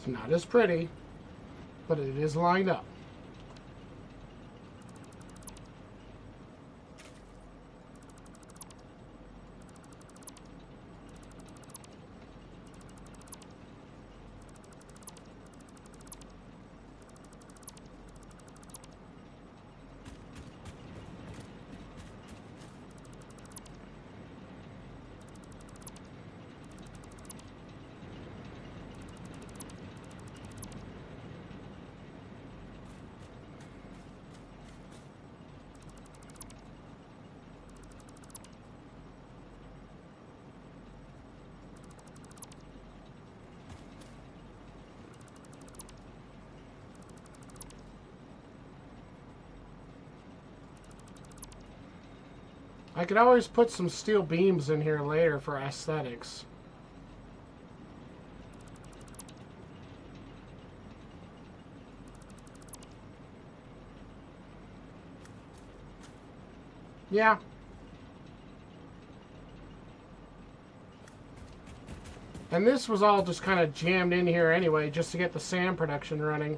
A: It's not as pretty, but it is lined up. I could always put some steel beams in here later for aesthetics. Yeah. And this was all just kind of jammed in here anyway, just to get the sand production running.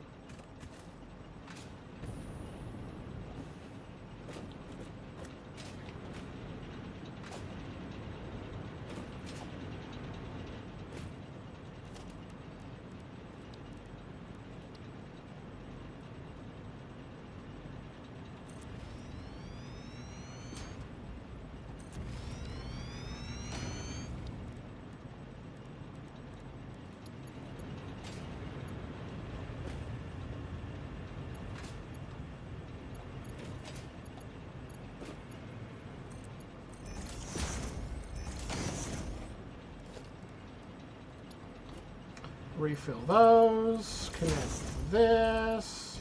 A: Refill those, connect this,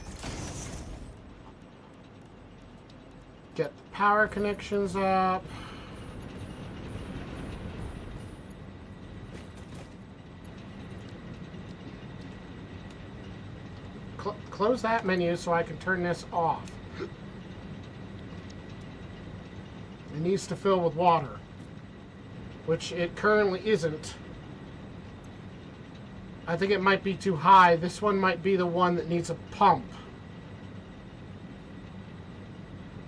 A: get the power connections up. Close that menu so I can turn this off. It needs to fill with water, which it currently isn't. I think it might be too high. This one might be the one that needs a pump,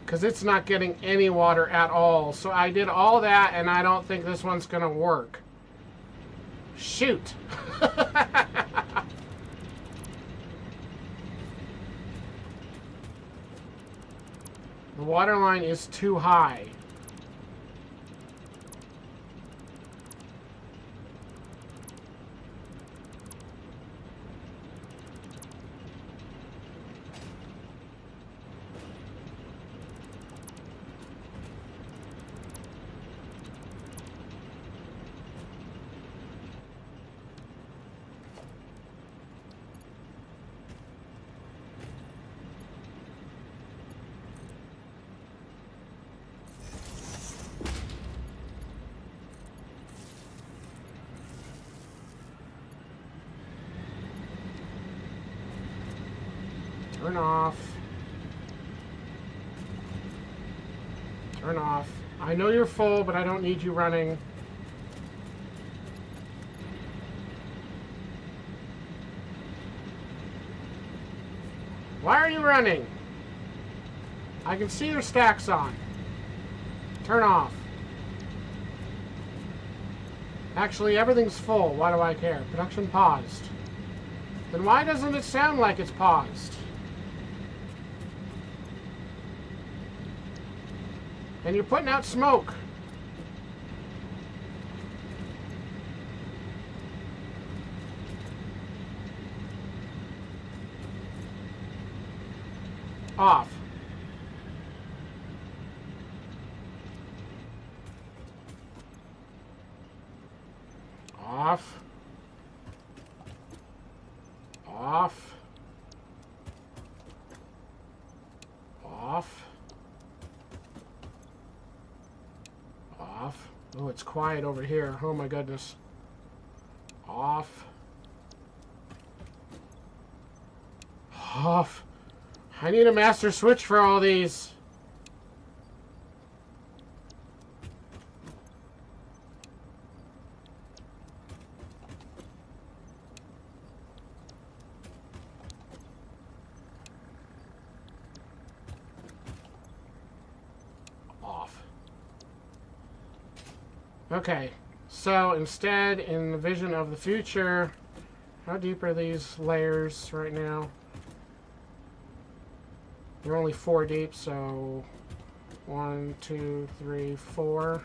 A: because it's not getting any water at all. So I did all that, and I don't think this one's going to work. Shoot. The water line is too high. Turn off. Turn off. I know you're full, but I don't need you running. Why are you running? I can see your stacks on. Turn off. Actually, everything's full. Why do I care? Production paused. Then why doesn't it sound like it's paused? And you're putting out smoke. Off. Off. Off. Off. Off. Oh, it's quiet over here. Oh my goodness. Off. Off. I need a master switch for all these. Okay, so instead, in the vision of the future, how deep are these layers right now? They're only 4 deep, so 1, 2, 3, 4.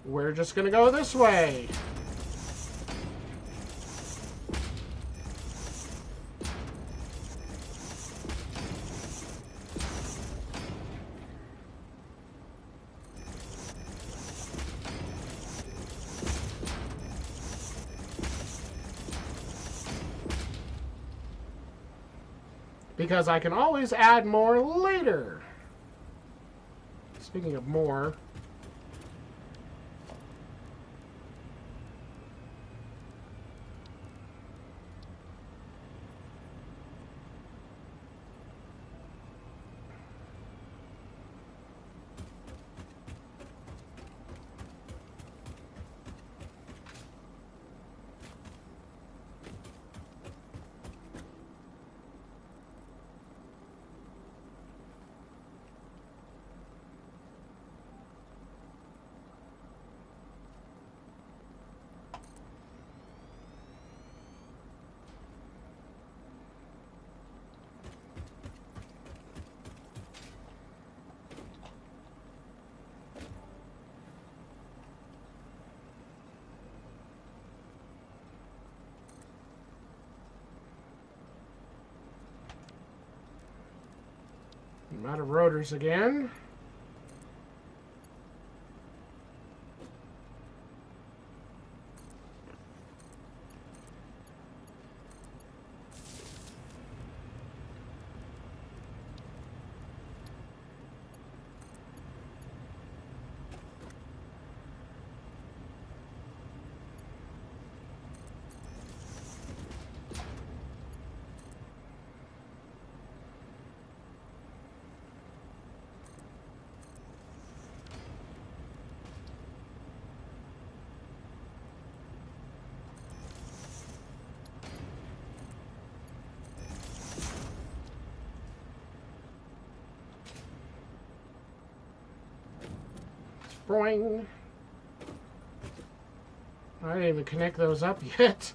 A: We're just gonna go this way. Because I can always add more later. Speaking of more, I'm out of rotors again. Boing. I didn't even connect those up yet.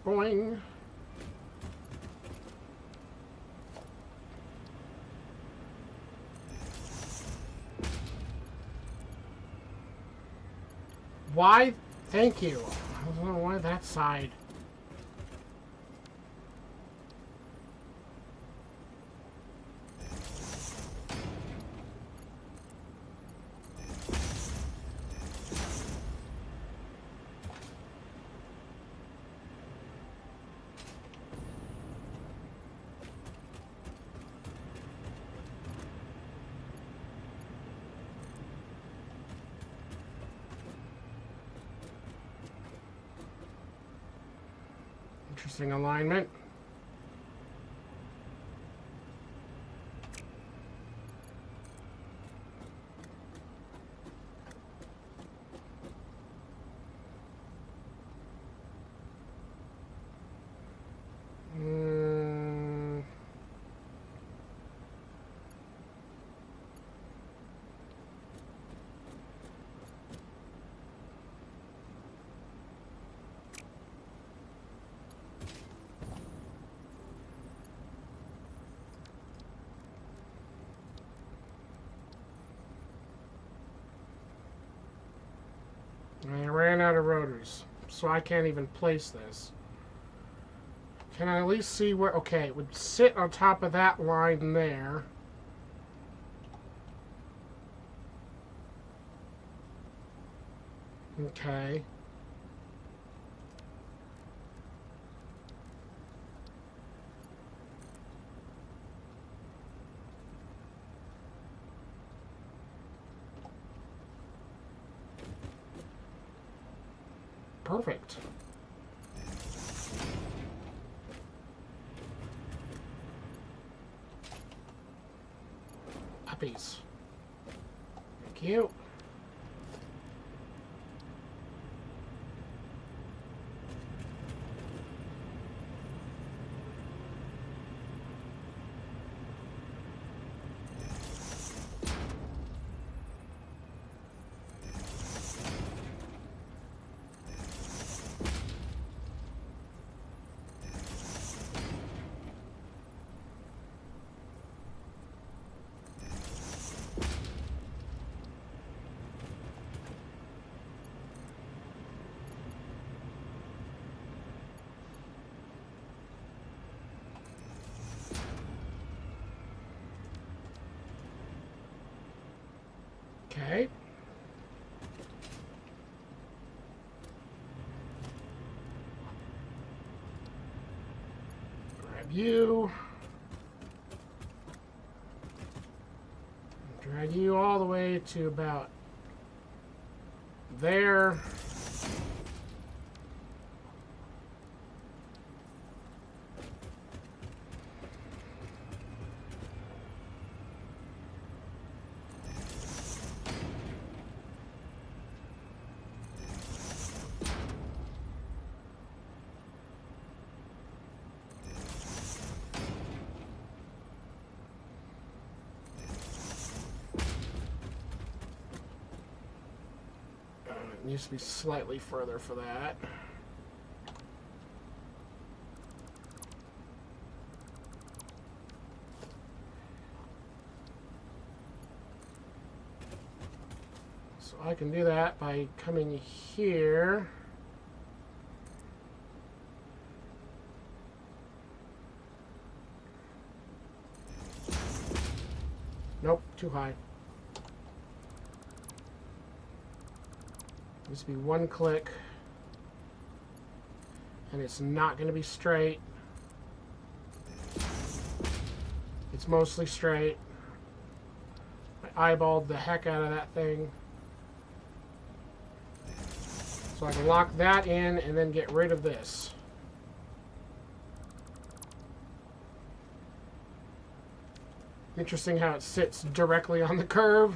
A: Boing. Why? Thank you. I don't know why that side. Interesting alignment. I ran out of rotors, so I can't even place this. Can I at least see where... Okay, it would sit on top of that line there. Okay. Perfect. Puppies. Thank you. Okay. Grab you. Drag you all the way to about there. It needs to be slightly further for that. So I can do that by coming here. Nope, too high. Needs to be one click. And it's not going to be straight. It's mostly straight. I eyeballed the heck out of that thing. So I can lock that in and then get rid of this. Interesting how it sits directly on the curve.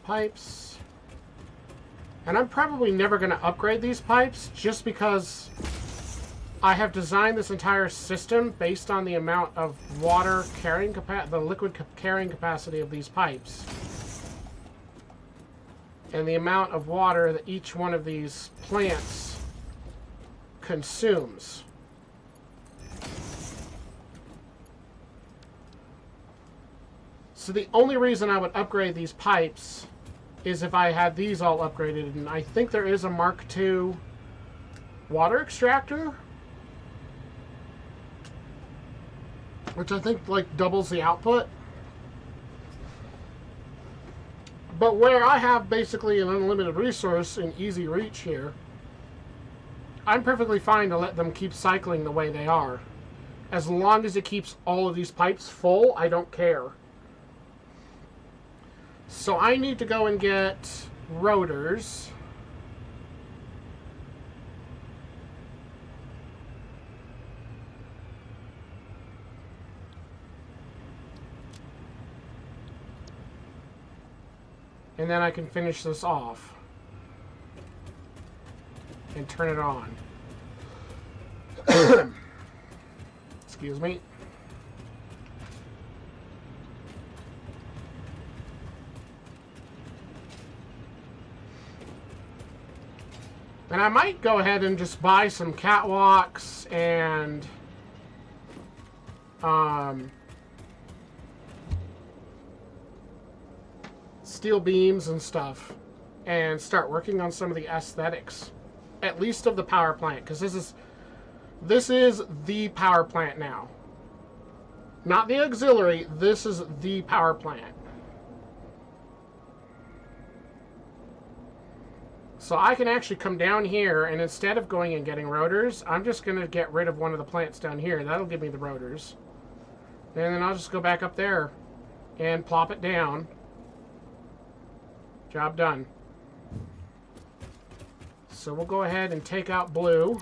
A: Pipes. And I'm probably never going to upgrade these pipes just because I have designed this entire system based on the amount of water carrying capacity, the liquid carrying capacity of these pipes, and the amount of water that each one of these plants consumes. So the only reason I would upgrade these pipes is if I had these all upgraded, and I think there is a Mark II water extractor, which I think like doubles the output. But where I have basically an unlimited resource in easy reach here, I'm perfectly fine to let them keep cycling the way they are. As long as it keeps all of these pipes full, I don't care. So I need to go and get rotors. And then I can finish this off and turn it on. Excuse me. And I might go ahead and just buy some catwalks and steel beams and stuff and start working on some of the aesthetics, at least of the power plant, because this is the power plant now. Not the auxiliary, this is the power plant. So I can actually come down here, and instead of going and getting rotors, I'm just going to get rid of one of the plants down here. That'll give me the rotors. And then I'll just go back up there and plop it down. Job done. So we'll go ahead and take out blue.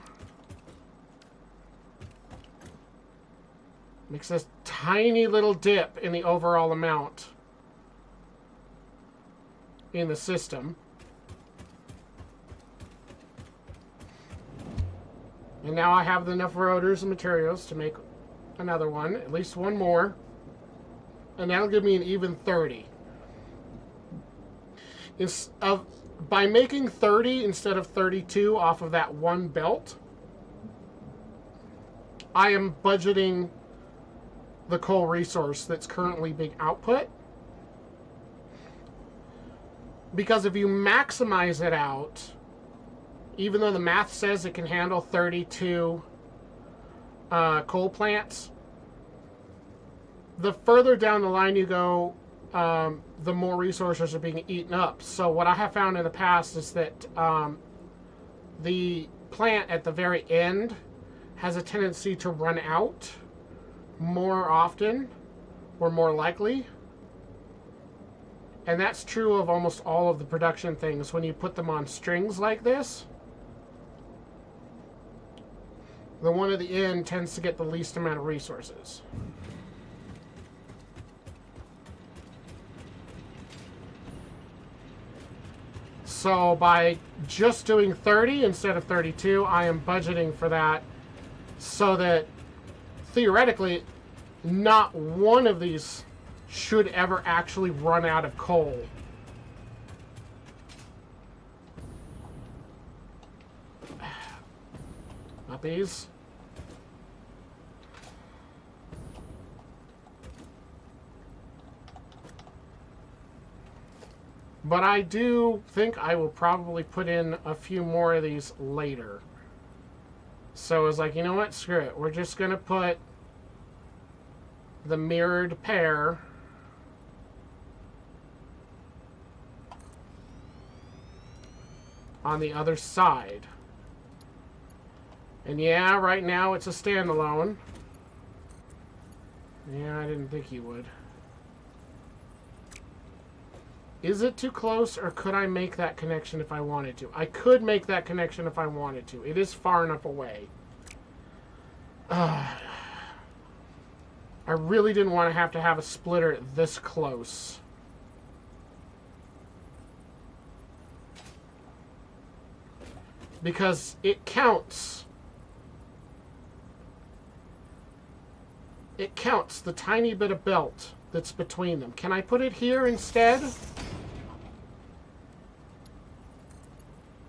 A: Makes this tiny little dip in the overall amount in the system. And now I have enough rotors and materials to make another one, at least one more. And that'll give me an even 30. by making 30 instead of 32 off of that one belt, I am budgeting the coal resource that's currently being output. Because if you maximize it out, even though the math says it can handle 32 coal plants, the further down the line you go, the more resources are being eaten up. So what I have found in the past is that the plant at the very end has a tendency to run out more often or more likely. And that's true of almost all of the production things when you put them on strings like this. The one at the end tends to get the least amount of resources. So by just doing 30 instead of 32, I am budgeting for that so that theoretically not one of these should ever actually run out of coal. Not these. But I do think I will probably put in a few more of these later. So it's like, you know what? Screw it. We're just going to put the mirrored pair on the other side. And yeah, right now it's a standalone. Yeah, I didn't think you would. Is it too close, or could I make that connection if I wanted to? I could make that connection if I wanted to. It is far enough away. I really didn't want to have a splitter this close. Because it counts. It counts the tiny bit of belt that's between them. Can I put it here instead?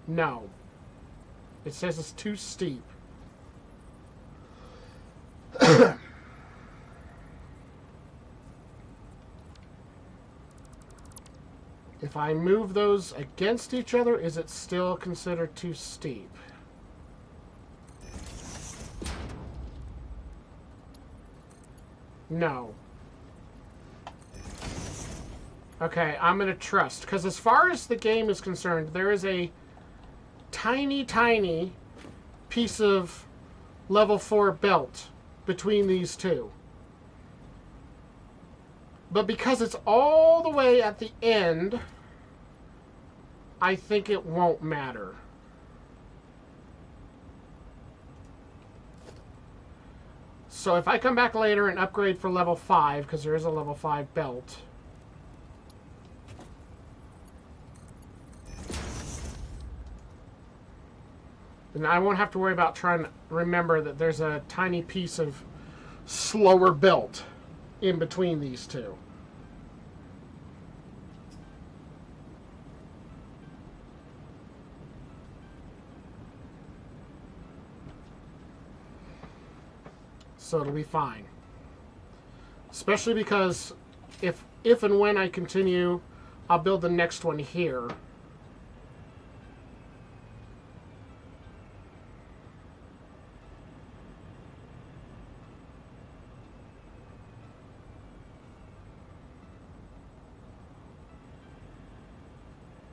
A: No. It says it's too steep. If I move those against each other, is it still considered too steep? No. Okay, I'm going to trust. Because as far as the game is concerned, there is a tiny, tiny piece of level 4 belt between these two. But because it's all the way at the end, I think it won't matter. So if I come back later and upgrade for level 5, because there is a level 5 belt, then I won't have to worry about trying to remember that there's a tiny piece of slower belt in between these two. So it'll be fine. Especially because if and when I continue, I'll build the next one here.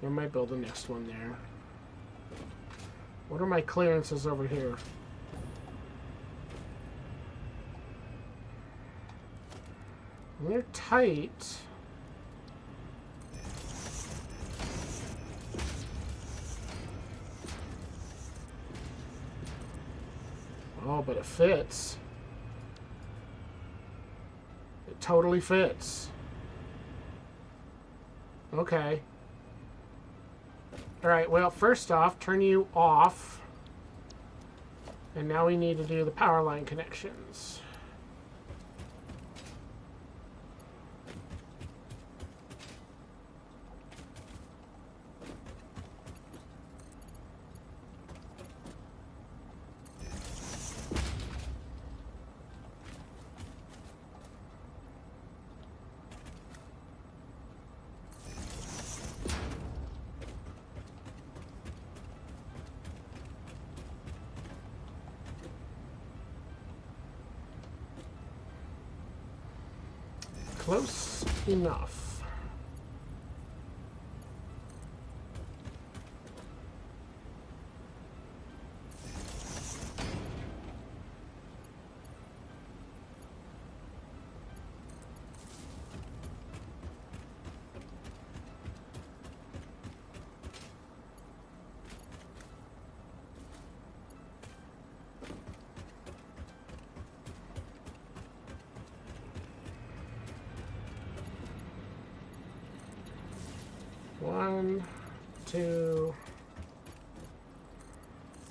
A: I might build the next one there. What are my clearances over here? They're tight. Oh, but it fits. It totally fits. Okay. Alright, well, first off, turn you off. And now we need to do the power line connections. close enough. One, two,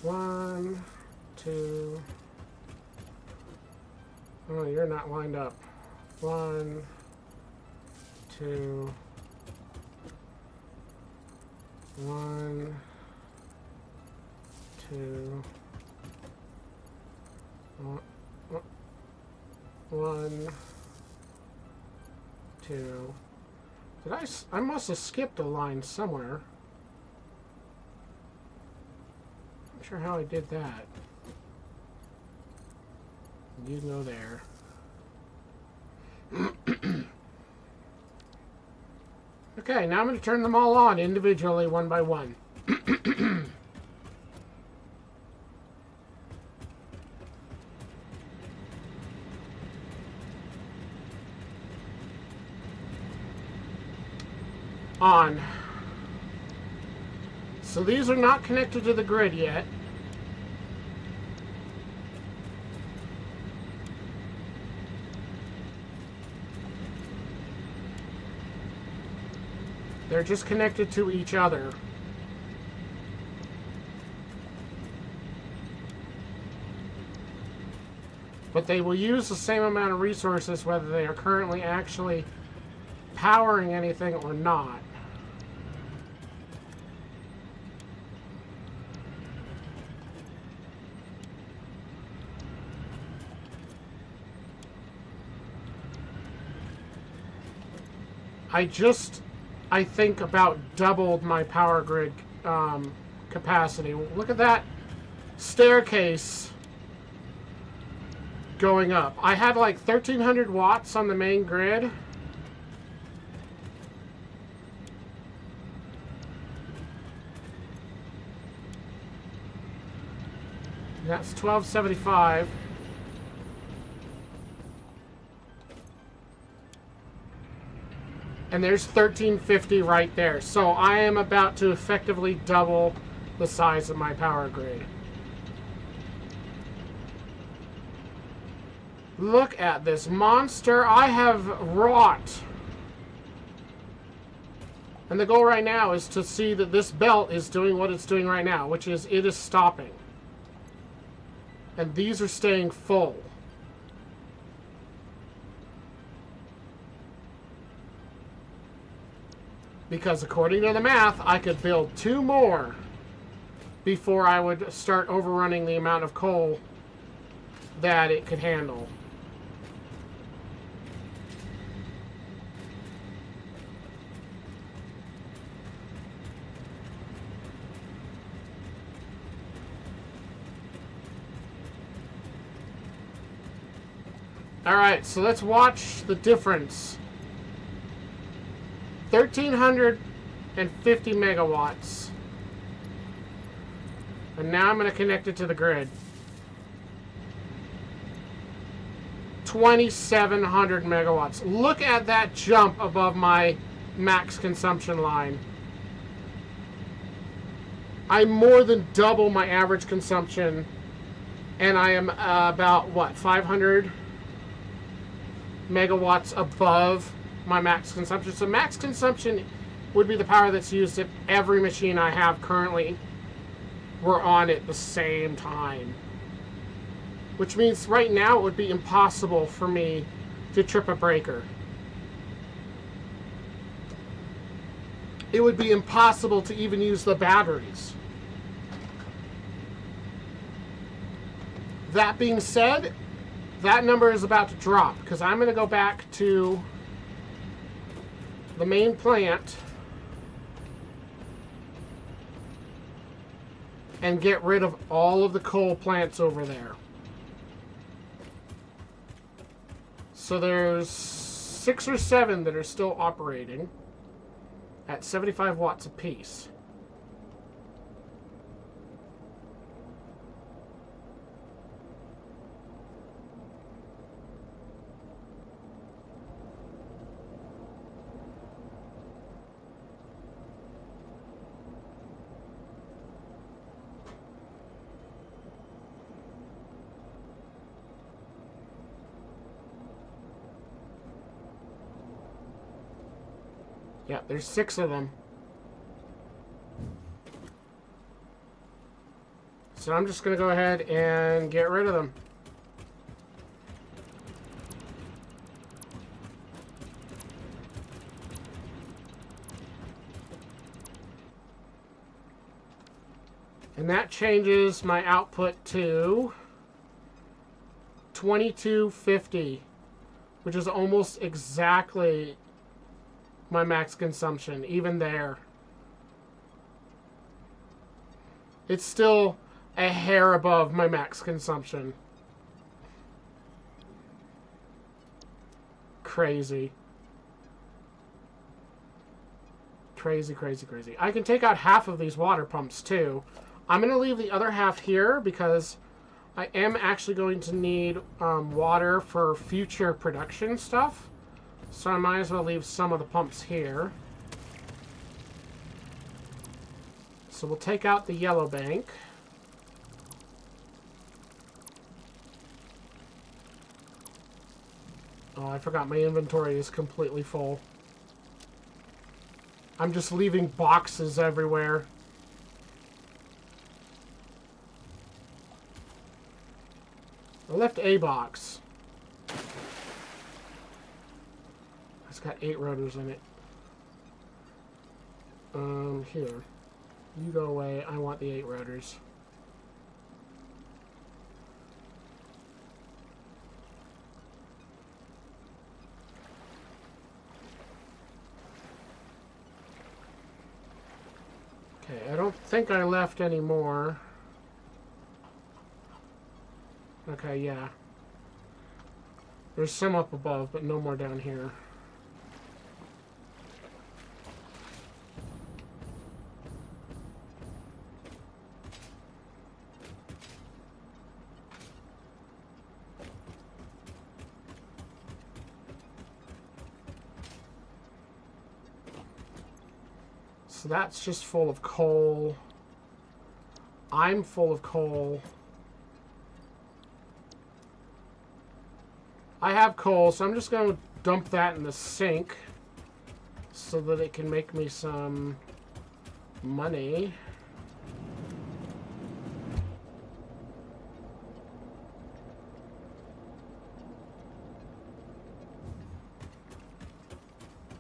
A: one, two. Oh, you're not lined up. One, two, one, two, one, two. I must have skipped a line somewhere. I'm not sure how I did that. You go there. Okay, now I'm going to turn them all on individually, one by one. On. So these are not connected to the grid yet. They're just connected to each other. But they will use the same amount of resources whether they are currently actually powering anything or not. I think about doubled my power grid capacity. Look at that staircase going up. I had like 1,300 watts on the main grid. That's 1275. And there's 1350 right there. So I am about to effectively double the size of my power grid. Look at this monster I have wrought. And the goal right now is to see that this belt is doing what it's doing right now, which is it is stopping. And these are staying full. Because according to the math, I could build 2 more before I would start overrunning the amount of coal that it could handle. Alright, so let's watch the difference. 1,350 megawatts. And now I'm going to connect it to the grid. 2,700 megawatts. Look at that jump above my max consumption line. I more than double my average consumption. And I am about, what, 500 megawatts above my max consumption. So max consumption would be the power that's used if every machine I have currently were on at the same time. Which means right now it would be impossible for me to trip a breaker. It would be impossible to even use the batteries. That being said, that number is about to drop because I'm going to go back to the main plant and get rid of all of the coal plants over there. So there's 6 or 7 that are still operating at 75 watts apiece. Yeah, there's 6 of them. So I'm just going to go ahead and get rid of them. And that changes my output to 2250, which is almost exactly my max consumption, even there. It's still a hair above my max consumption. Crazy. Crazy, crazy, crazy. I can take out half of these water pumps too. I'm going to leave the other half here because I am actually going to need water for future production stuff. So I might as well leave some of the pumps here. So we'll take out the yellow bank. Oh, I forgot my inventory is completely full. I'm just leaving boxes everywhere. I left a box. It's got 8 rotors in it. Here. You go away. I want the 8 rotors. Okay, I don't think I left any more. Okay, yeah. There's some up above, but no more down here. So that's just full of coal. I'm full of coal. I have coal, so I'm just going to dump that in the sink so that it can make me some money.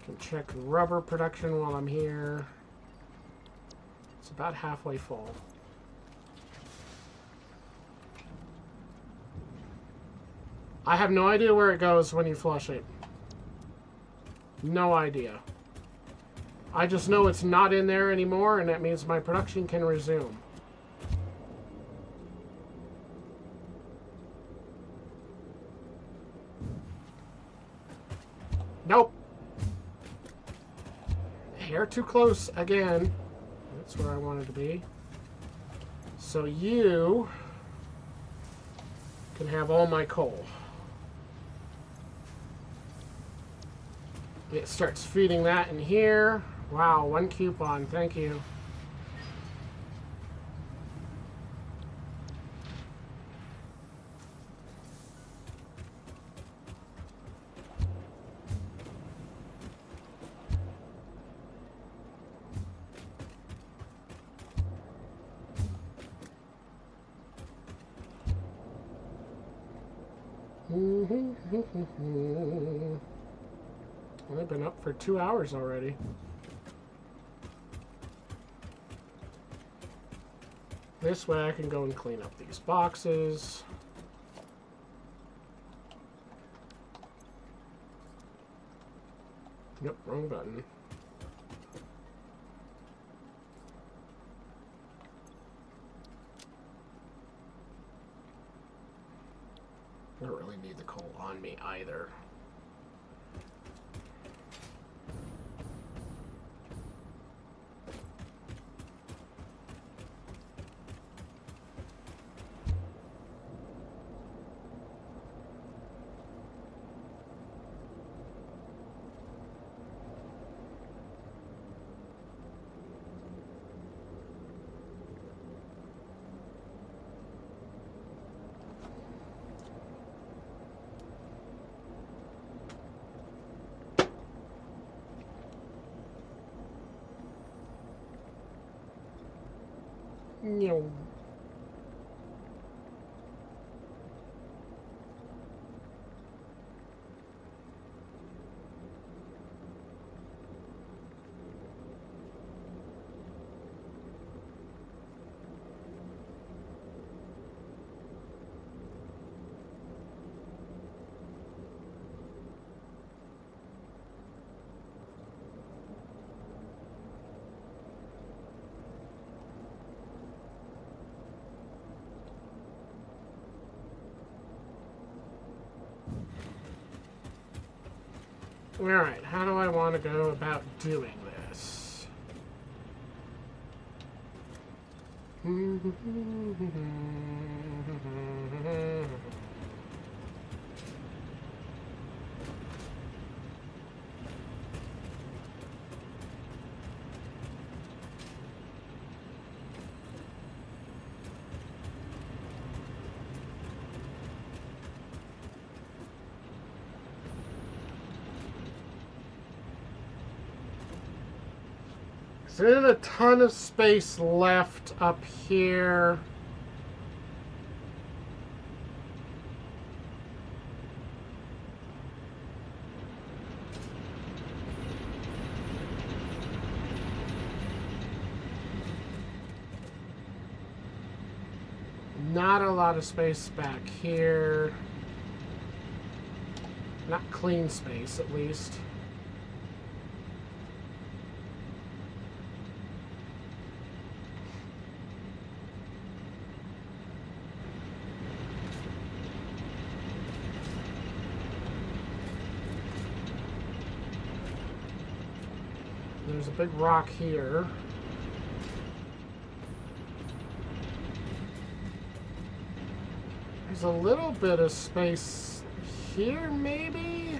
A: Can check rubber production while I'm here. It's about halfway full. I have no idea where it goes when you flush it. No idea. I just know it's not in there anymore, and that means my production can resume. Nope. Hair too close again. That's where I wanted to be. So you can have all my coal. It starts feeding that in here. Wow, 1 coupon. Thank you. Well, I've been up for 2 hours already. This way I can go and clean up these boxes. Nope, wrong button. I don't really need the coal on me either. You know. Alright, how do I want to go about doing this? There's a ton of space left up here. Not a lot of space back here. Not clean space, at least. There's a big rock here. There's a little bit of space here, maybe?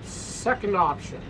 A: Second option.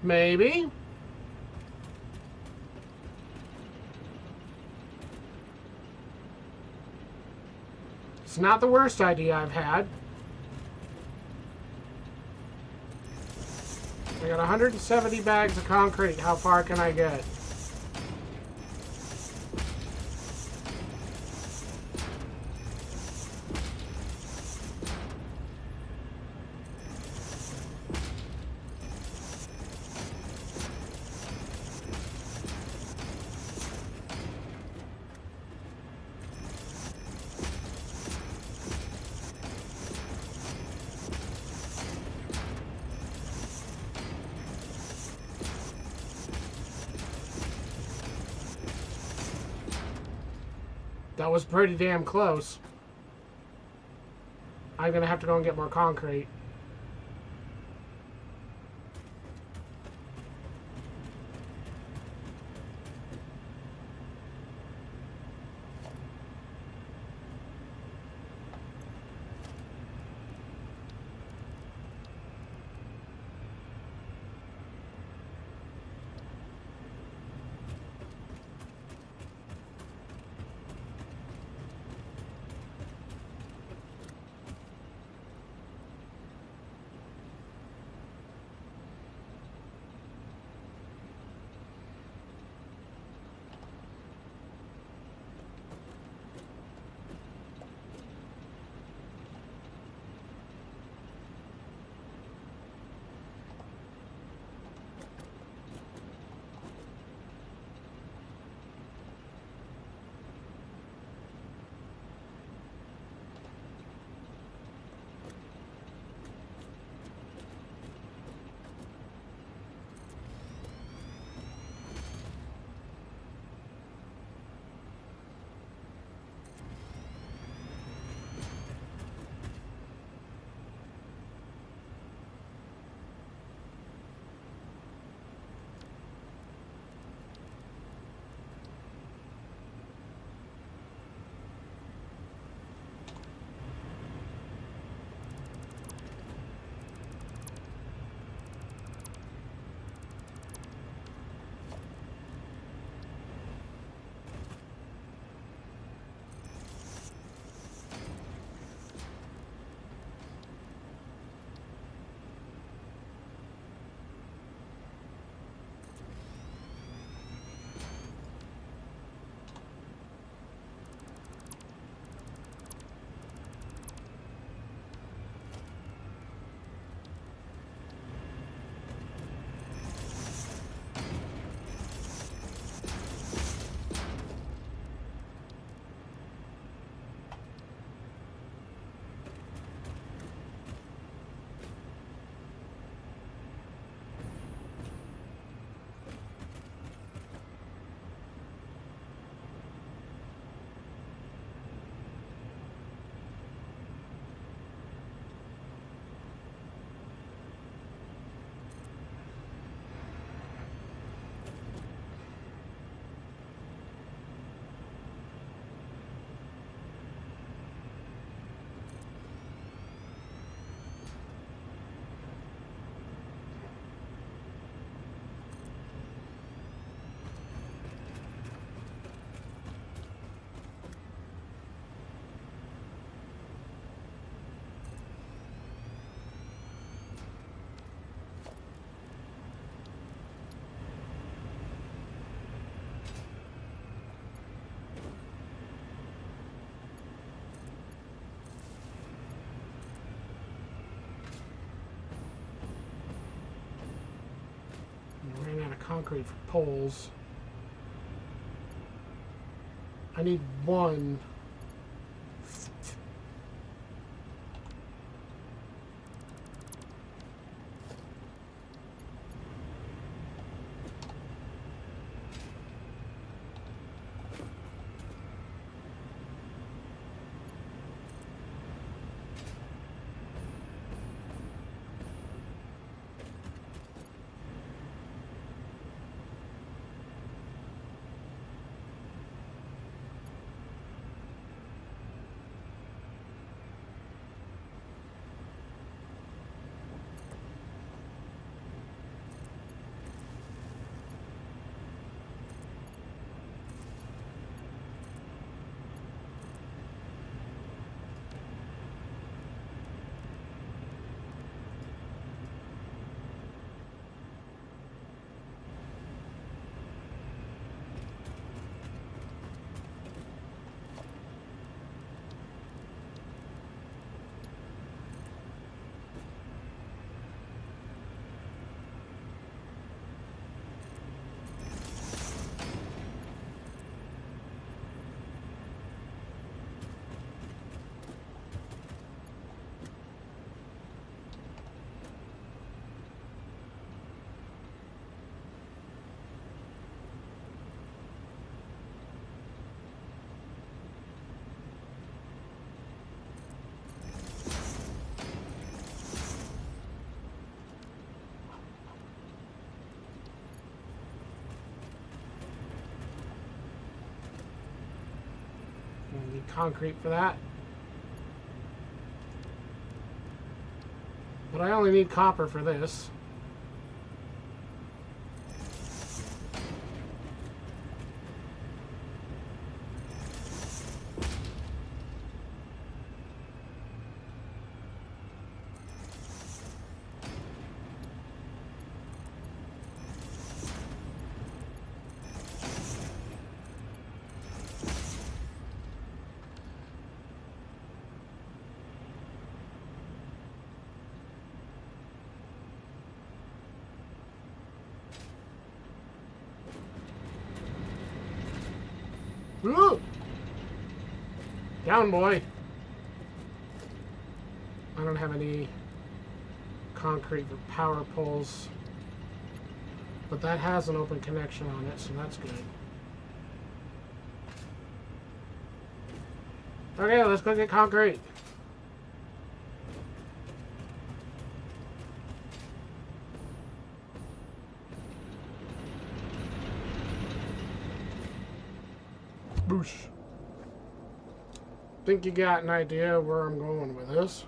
A: Maybe. It's not the worst idea I've had. I got 170 bags of concrete. How far can I get? That was pretty damn close. I'm gonna have to go and get more concrete. concrete for poles. I need one. I need concrete for that. But I only need copper for this. Ooh! Down, boy. I don't have any concrete for power poles, but that has an open connection on it, so that's good. Okay, let's go get concrete. Boosh. Think you got an idea where I'm going with this?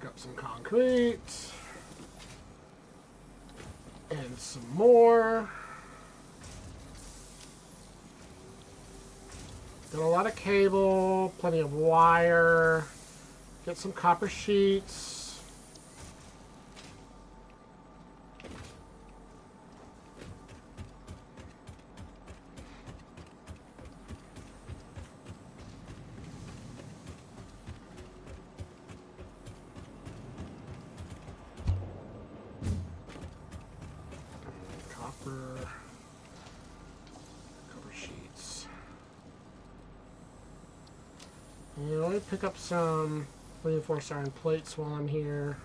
A: Pick up some concrete and some more. Got a lot of cable, plenty of wire. Get some copper sheets. Copper sheets. And let me pick up some reinforced iron plates while I'm here.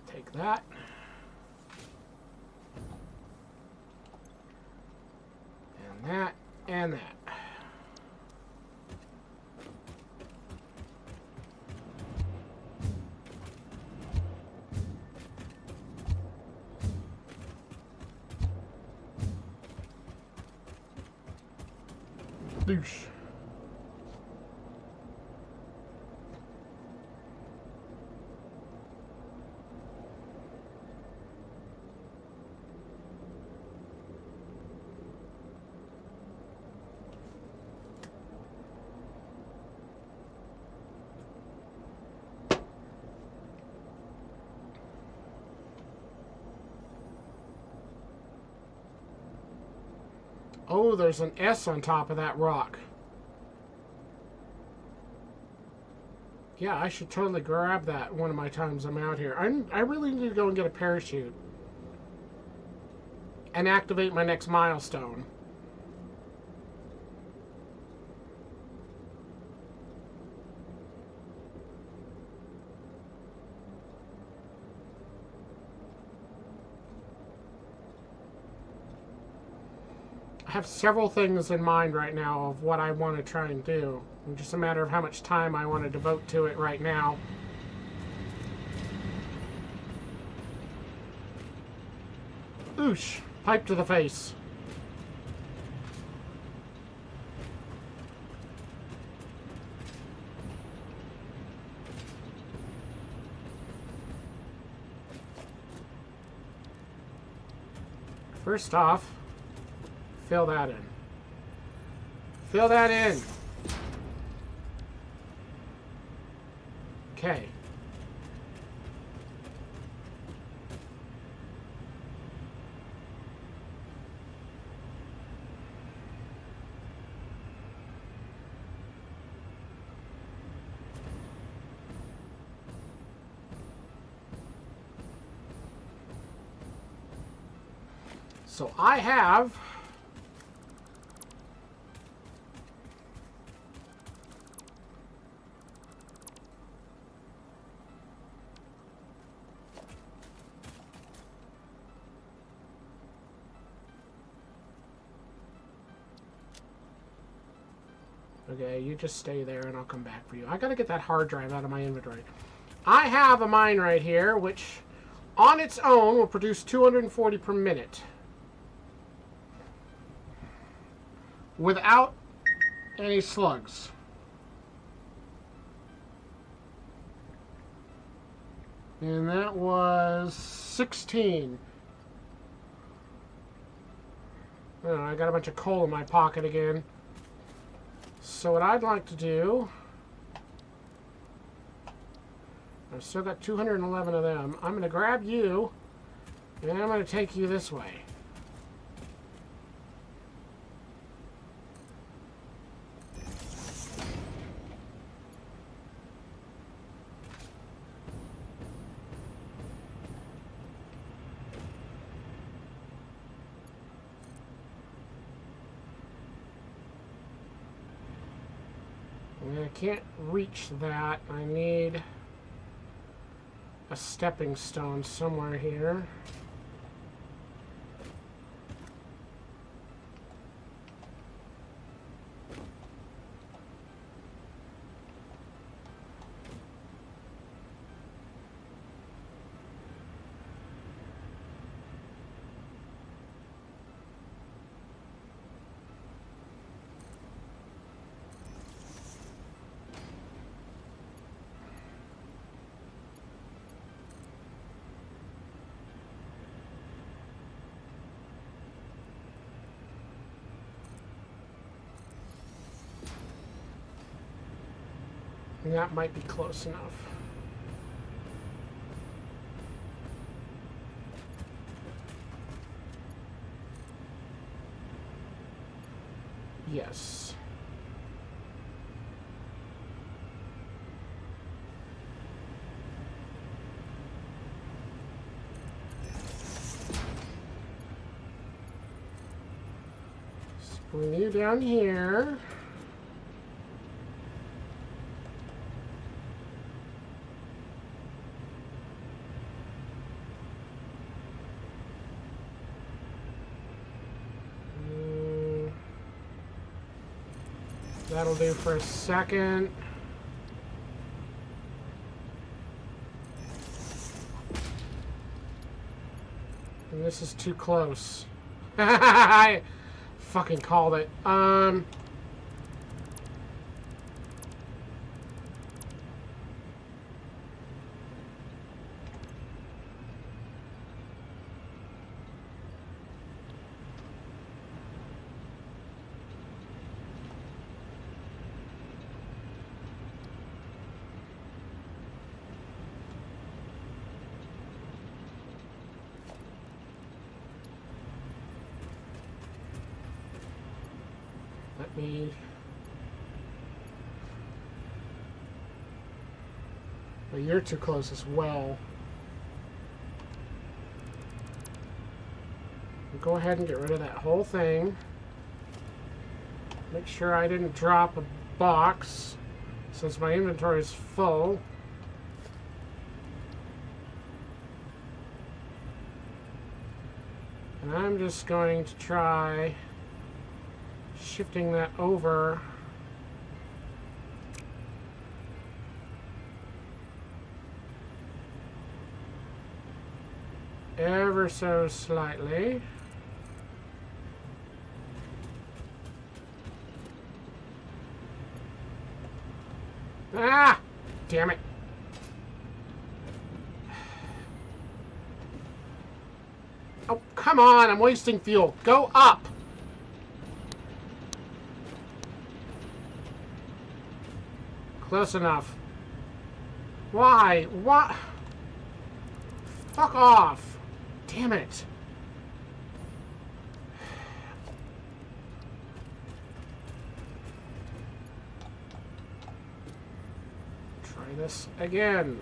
A: Take that. And that, and that. Douche. Oh, there's an S on top of that rock. Yeah, I should totally grab that one of my times I'm out here. I really need to go and get a parachute. And activate my next milestone. I have several things in mind right now of what I want to try and do. It's just a matter of how much time I want to devote to it right now. Oosh! Pipe to the face. First off, fill that in. Fill that in. Okay. So I have okay, you just stay there and I'll come back for you. I gotta get that hard drive out of my inventory. I have a mine right here, which on its own will produce 240 per minute. Without any slugs. And that was 16. Oh, I got a bunch of coal in my pocket again. So what I'd like to do, I've still got 211 of them. I'm going to grab you, and I'm going to take you this way. I can't reach that. I need a stepping stone somewhere here. That might be close enough. Yes. Bring you down here. That'll do for a second. And this is too close. I fucking called it. me. But you're too close as well. Go ahead and get rid of that whole thing. Make sure I didn't drop a box since my inventory is full. And I'm just going to try shifting that over. Ever so slightly. Ah! Damn it. Oh, come on, I'm wasting fuel. Go up! Close enough. Why? What? Fuck off. Damn it. Try this again.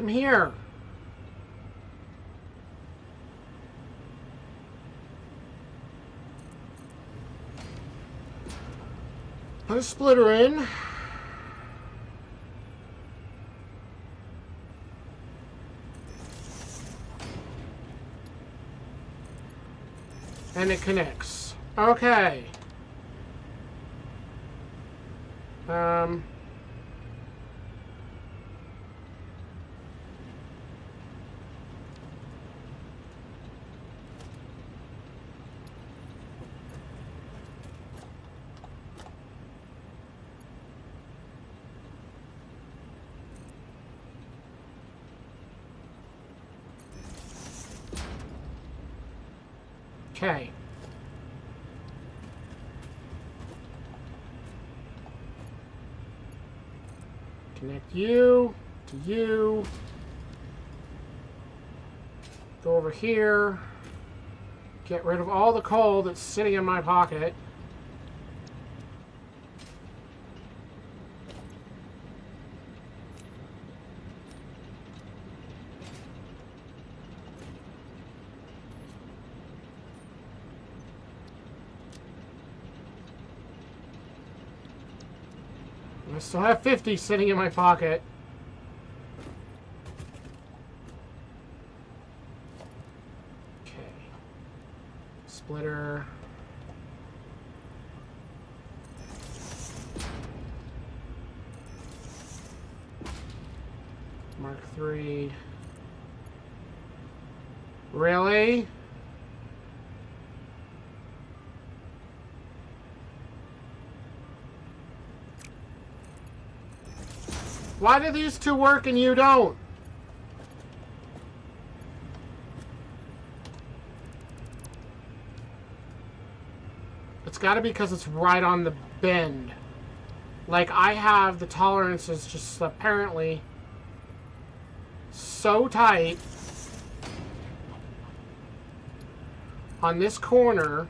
A: Come here. Put a splitter in. And it connects. Okay. Okay. Connect you to you. Go over here. Get rid of all the coal that's sitting in my pocket. I still have 50 sitting in my pocket. Okay. Splitter. Mark III. Really? Why do these two work and you don't? It's got to be because it's right on the bend. Like, I have the tolerances just apparently so tight on this corner.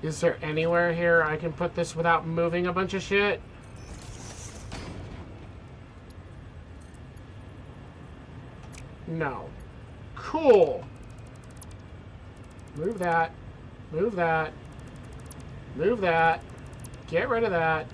A: Is there anywhere here I can put this without moving a bunch of shit? No. Cool. Move that. Move that. Move that. Get rid of that.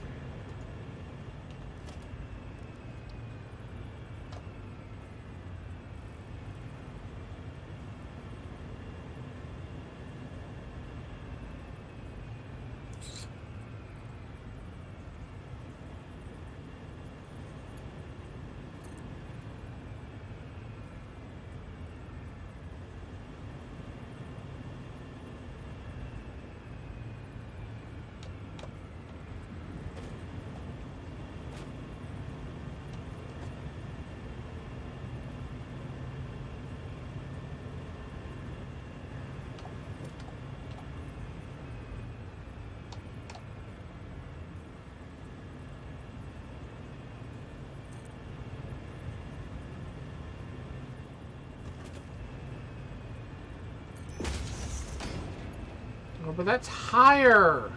A: Oh, but that's higher.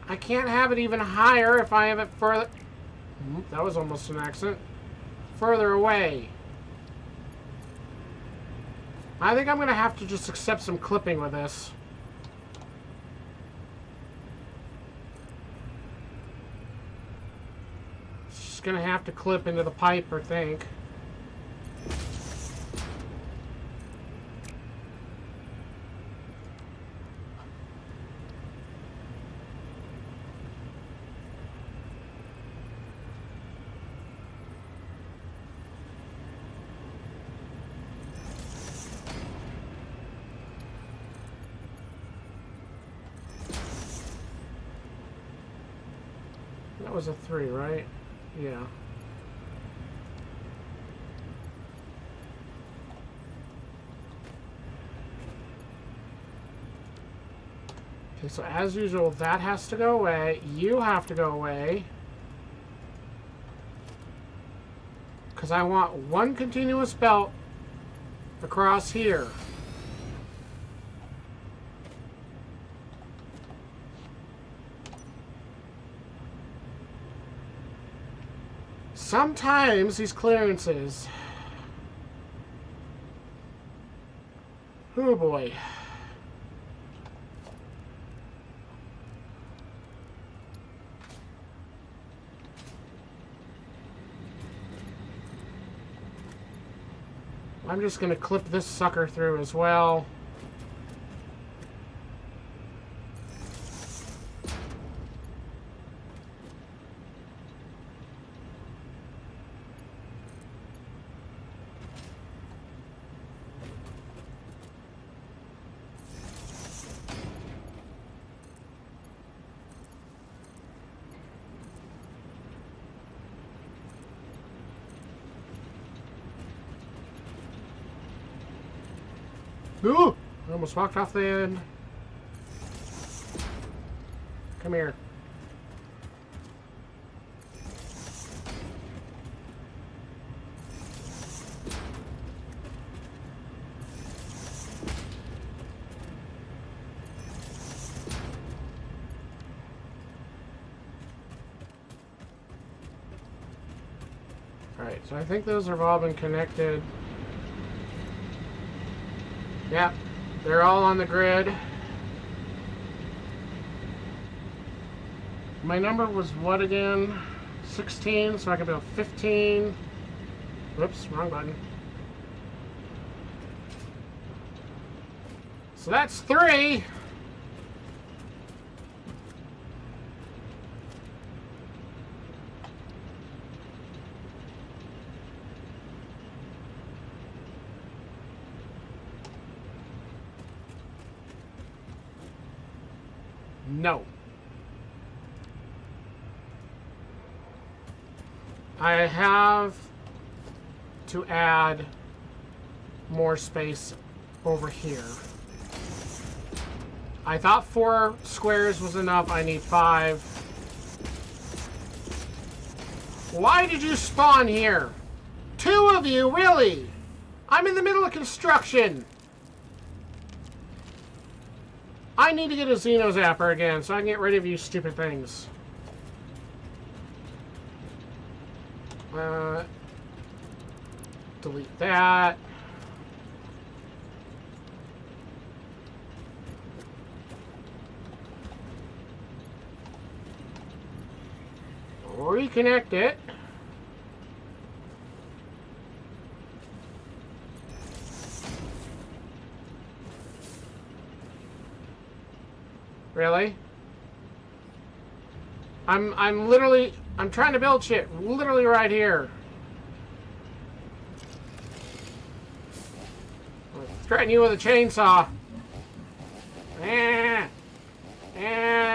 A: I can't have it even higher if I have it further. That was almost an accident. Further away. I think I'm going to have to just accept some clipping with this. Just going to have to clip into the pipe, I think. That was a 3, right? Yeah. Okay, so as usual, that has to go away. You have to go away. Because I want one continuous belt across here. Sometimes these clearances... Oh boy. I'm just going to clip this sucker through as well. Ooh! I almost walked off the end. Come here. Alright, so I think those have all been connected. Yep, they're all on the grid. My number was what again? 16, so I can build 15. Whoops, wrong button. So that's 3. No. I have to add more space over here. I thought 4 squares was enough. I need 5. Why did you spawn here? 2 of you, really? I'm in the middle of construction. I need to get a Xeno Zapper again so I can get rid of you stupid things. Delete that. Reconnect it. Really? I'm literally trying to build shit literally right here. I'll threaten you with a chainsaw. Eh. Eh.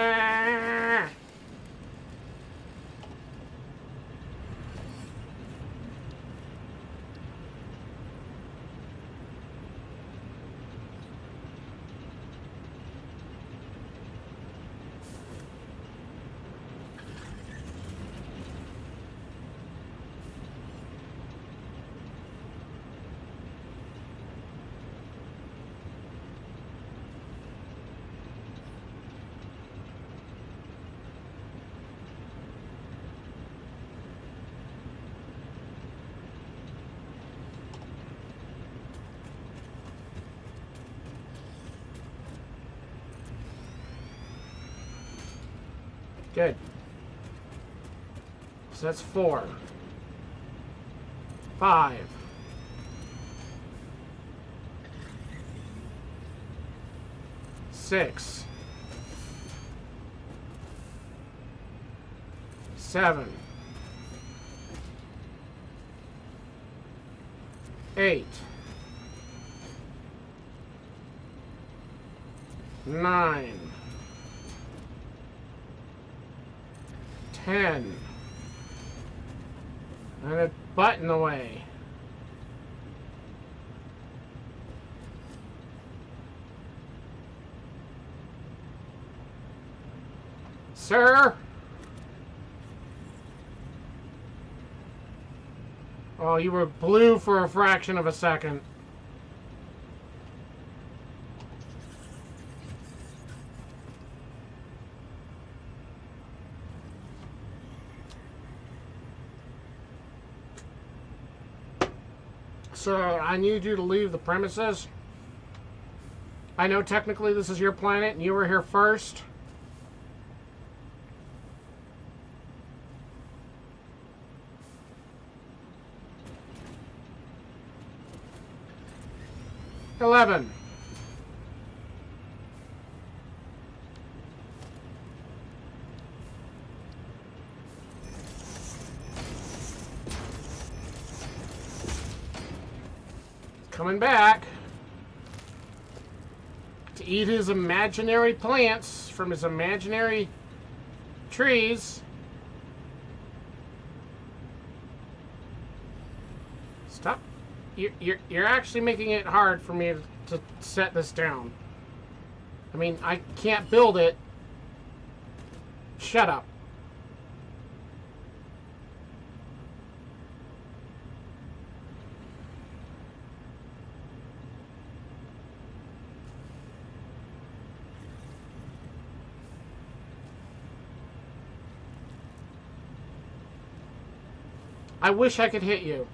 A: Good. So that's 4. 5. 6. 7. 8. 9. 10. And a button away. Sir? Oh, you were blue for a fraction of a second. Sir, I need you to leave the premises. I know technically this is your planet and you were here first. $11. Coming back to eat his imaginary plants from his imaginary trees. Stop. You're actually making it hard for me to set this down. I mean, I can't build it. Shut up. I wish I could hit you.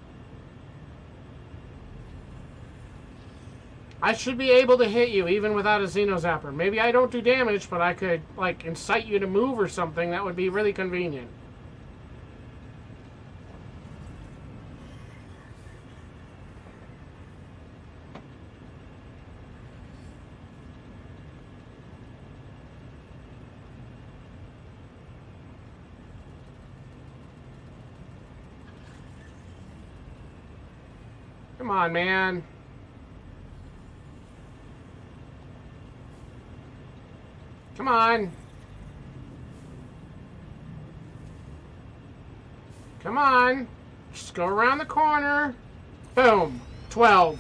A: I should be able to hit you even without a Xenozapper. Maybe I don't do damage, but I could, like, incite you to move or something. That would be really convenient. Come on, man. Come on. Come on. Just go around the corner. Boom. 12.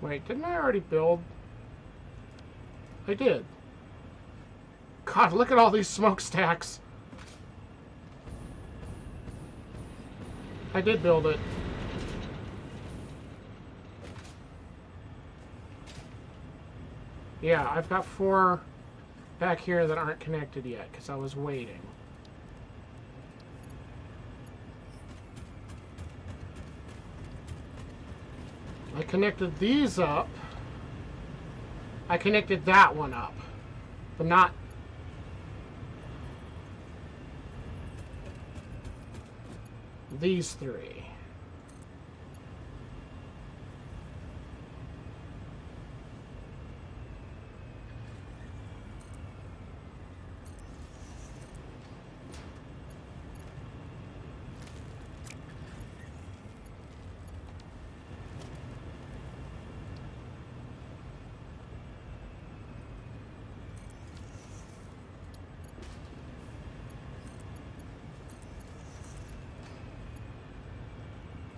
A: Wait, didn't I already build? I did. God, look at all these smokestacks. I did build it. Yeah, I've got 4 back here that aren't connected yet because I was waiting. I connected these up. I connected that one up, but not these 3.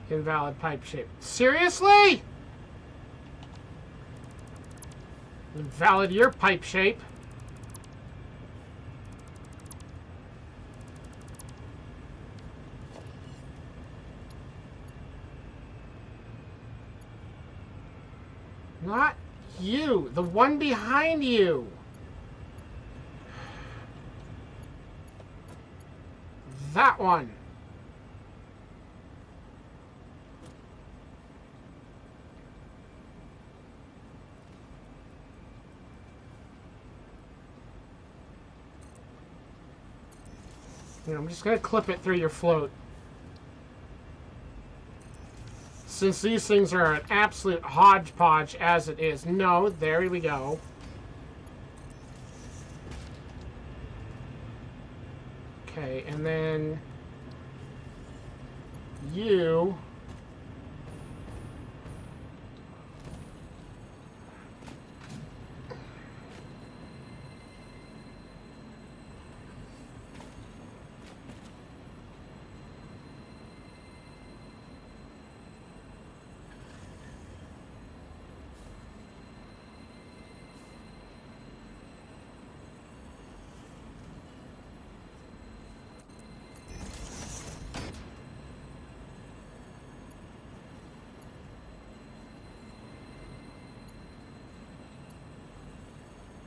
A: Invalid pipe shape. Seriously? Invalid your pipe shape. Not you. The one behind you. That one. Here, I'm just going to clip it through your float. Since these things are an absolute hodgepodge as it is. No, there we go. Okay, and then you.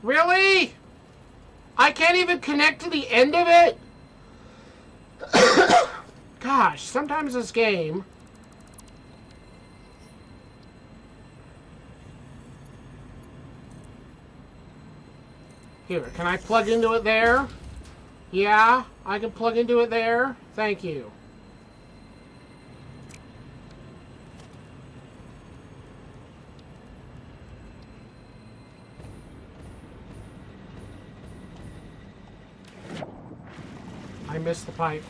A: Really? I can't even connect to the end of it? Gosh, sometimes this game... Here, can I plug into it there? Yeah, I can plug into it there. Thank you. I missed the pipe.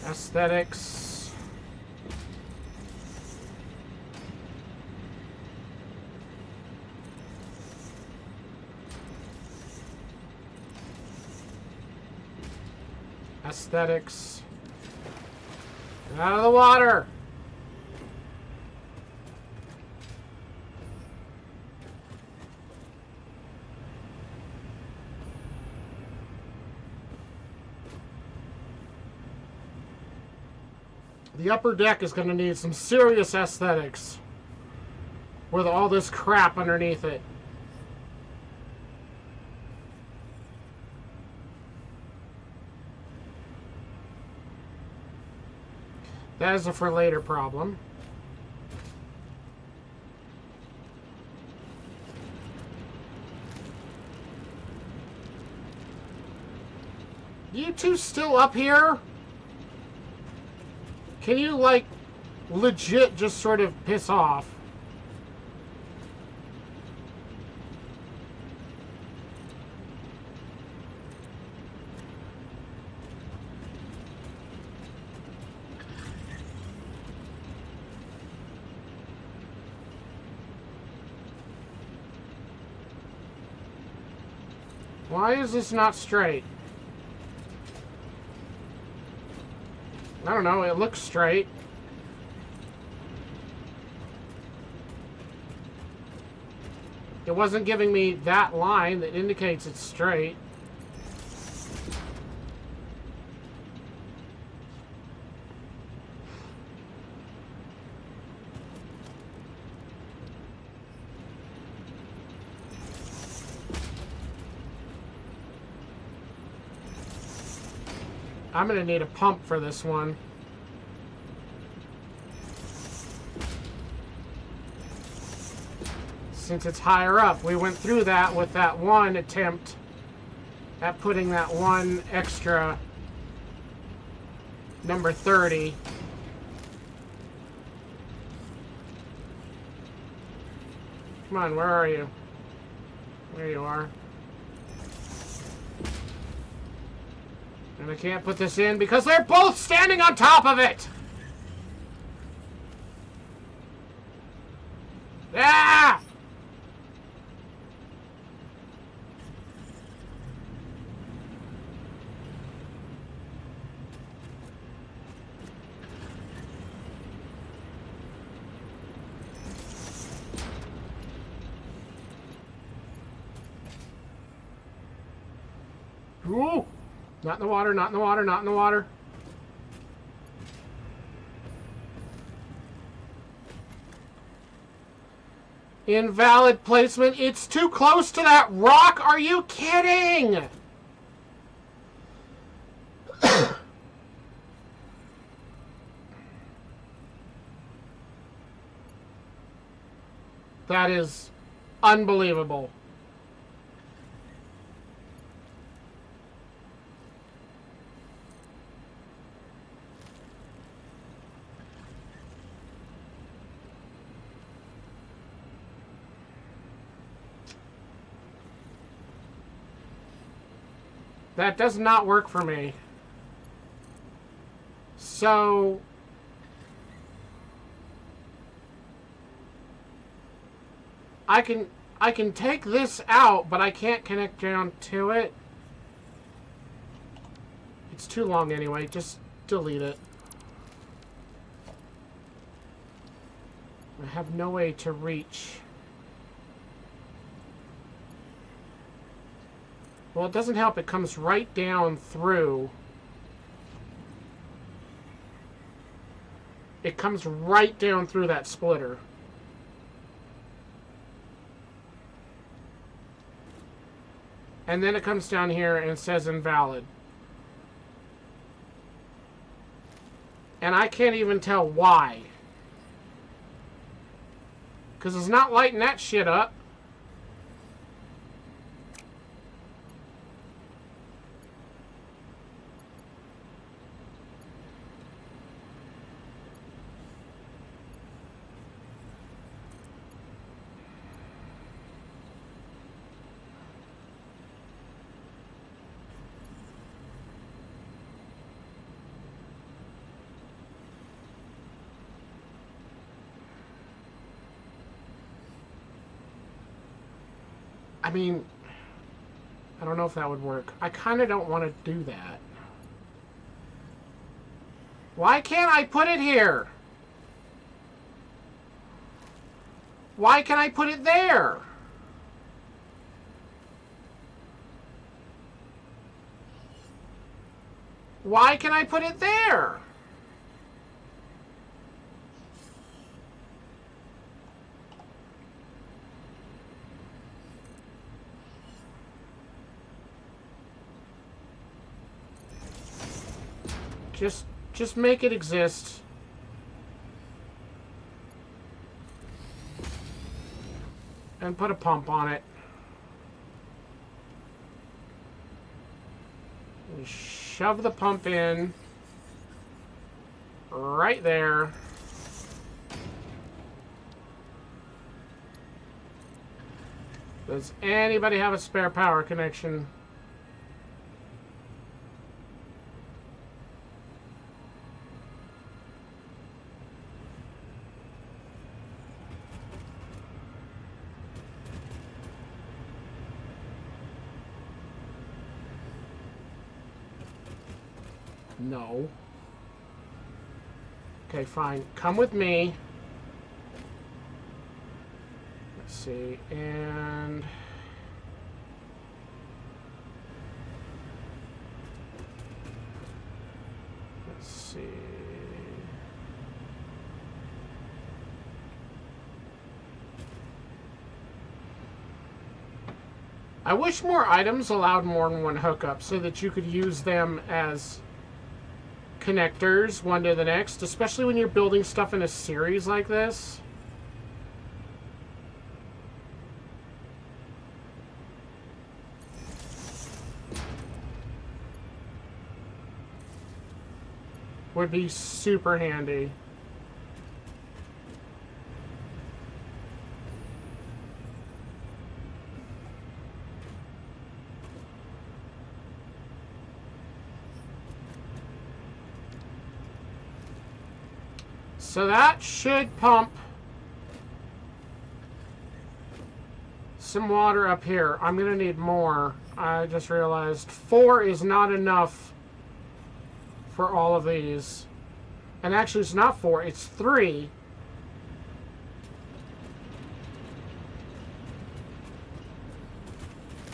A: Aesthetics. Aesthetics. Get out of the water. The upper deck is going to need some serious aesthetics with all this crap underneath it. That is a for later problem. You two still up here? Can you, like, legit just sort of piss off? Why is this not straight? I don't know, it looks straight. It wasn't giving me that line that indicates it's straight. I'm gonna need a pump for this one. Since it's higher up, we went through that with that one attempt at putting that one extra number 30. Come on, where are you? There you are. And I can't put this in because they're both standing on top of it! Ah! Ooh! Not in the water, not in the water, not in the water. Invalid placement. It's too close to that rock. Are you kidding? That is unbelievable. That does not work for me. So I can take this out, but I can't connect down to it. It's too long anyway. Just delete it. I have no way to reach. Well, it doesn't help. It comes right down through. It comes right down through that splitter. And then it comes down here and it says invalid. And I can't even tell why. Because it's not lighting that shit up. I mean, I don't know if that would work. I kind of don't want to do that. Why can't I put it here? Why can I put it there? Why can I put it there? Just make it exist. And put a pump on it. And shove the pump in. Right there. Does anybody have a spare power connection? No. Okay, fine. Come with me. Let's see. And let's see. I wish more items allowed more than one hookup so that you could use them as connectors one to the next, especially when you're building stuff in a series like this. Would be super handy. So that should pump some water up here. I'm going to need more. I just realized 4 is not enough for all of these. And actually it's not 4, it's 3.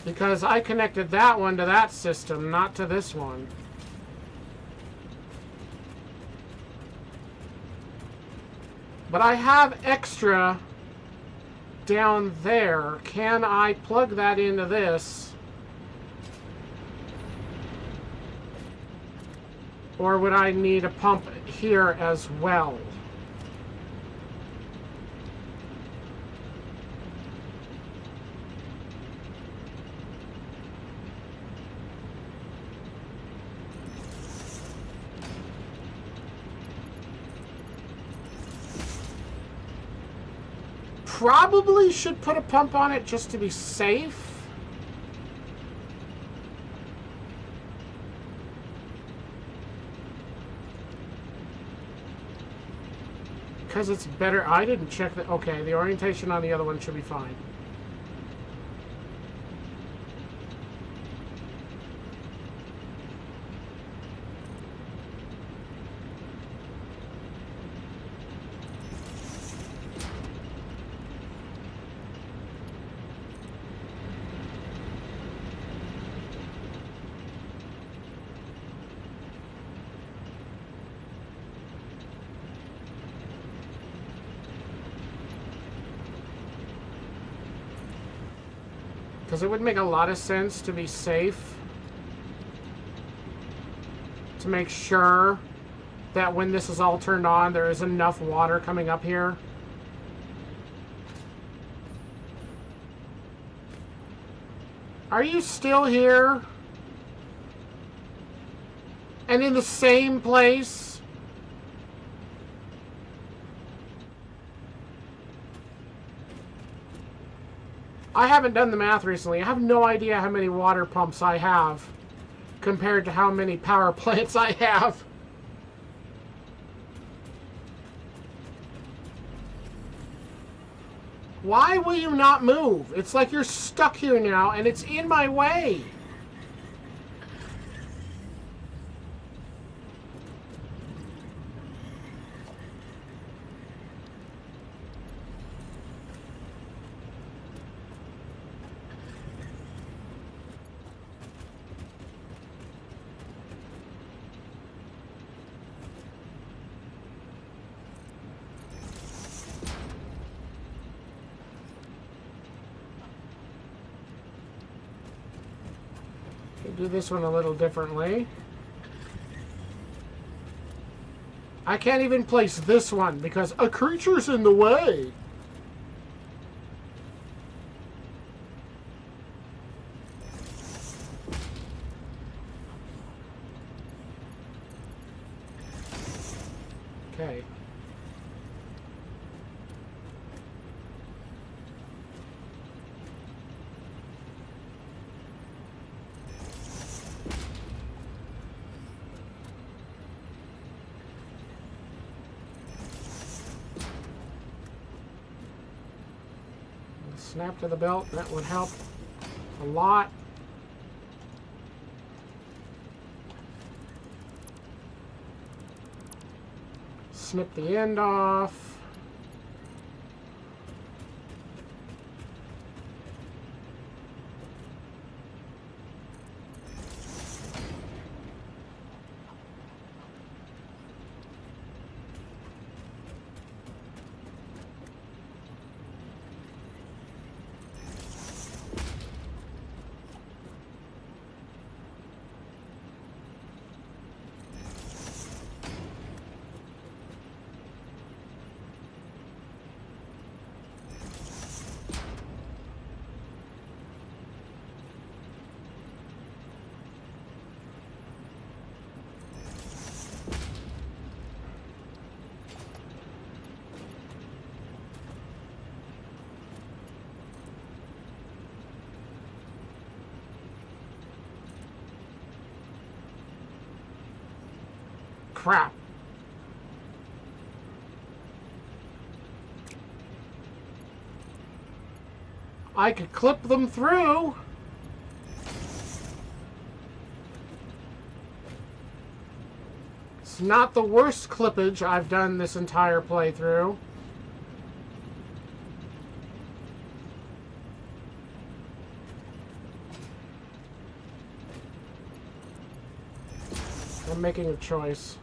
A: Because I connected that one to that system, not to this one. But I have extra down there. Can I plug that into this? Or would I need a pump here as well? Probably should put a pump on it just to be safe. Because it's better. I didn't check the... Okay, the orientation on the other one should be fine. Because it would make a lot of sense to be safe. To make sure that when this is all turned on, there is enough water coming up here. Are you still here? And in the same place? I haven't done the math recently. I have no idea how many water pumps I have compared to how many power plants I have. Why will you not move? It's like you're stuck here now and it's in my way. Do this one a little differently. I can't even place this one because a creature's in the way. Okay. Snap to the belt, that would help a lot. Snip the end off. Crap. I could clip them through. It's not the worst clippage I've done this entire playthrough. I'm making a choice.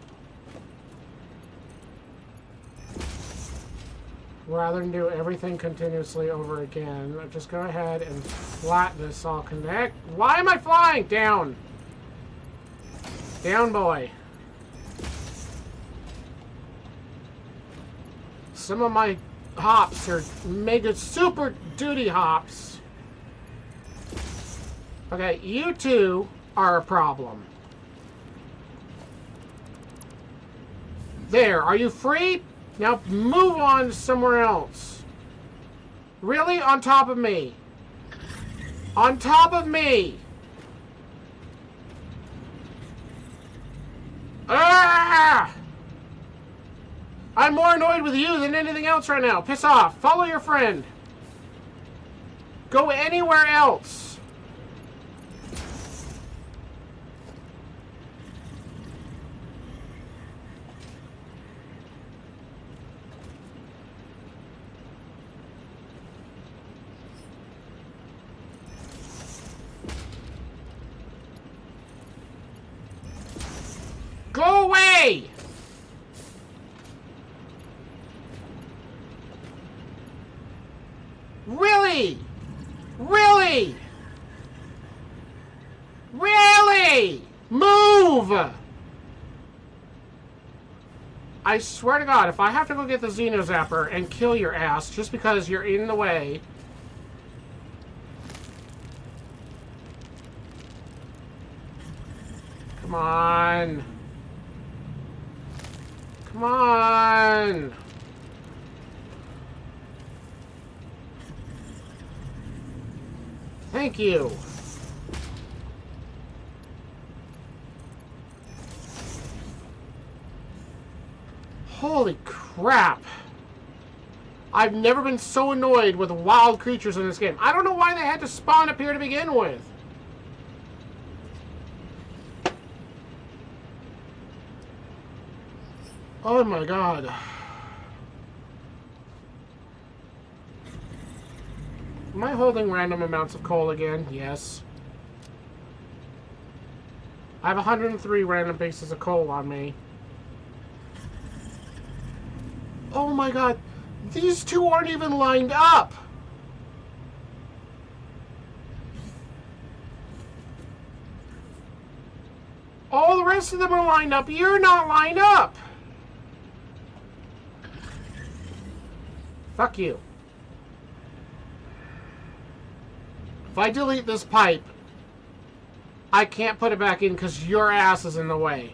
A: Rather than do everything continuously over again, just go ahead and flat this all connect. Why am I flying? Down. Down, boy. Some of my hops are mega super duty hops. Okay, you two are a problem. There, are you free? Now move on somewhere else. Really? On top of me? On top of me! Ah! I'm more annoyed with you than anything else right now. Piss off. Follow your friend. Go anywhere else. Go away! Really? Really? Really? Move! I swear to God, if I have to go get the Xeno Zapper and kill your ass just because you're in the way... Come on. Come on. Thank you. Holy crap. I've never been so annoyed with wild creatures in this game. I don't know why they had to spawn up here to begin with. Oh my God. Am I holding random amounts of coal again? Yes. I have 103 random pieces of coal on me. Oh my God. These two aren't even lined up. All the rest of them are lined up. You're not lined up. Fuck you. If I delete this pipe, I can't put it back in because your ass is in the way.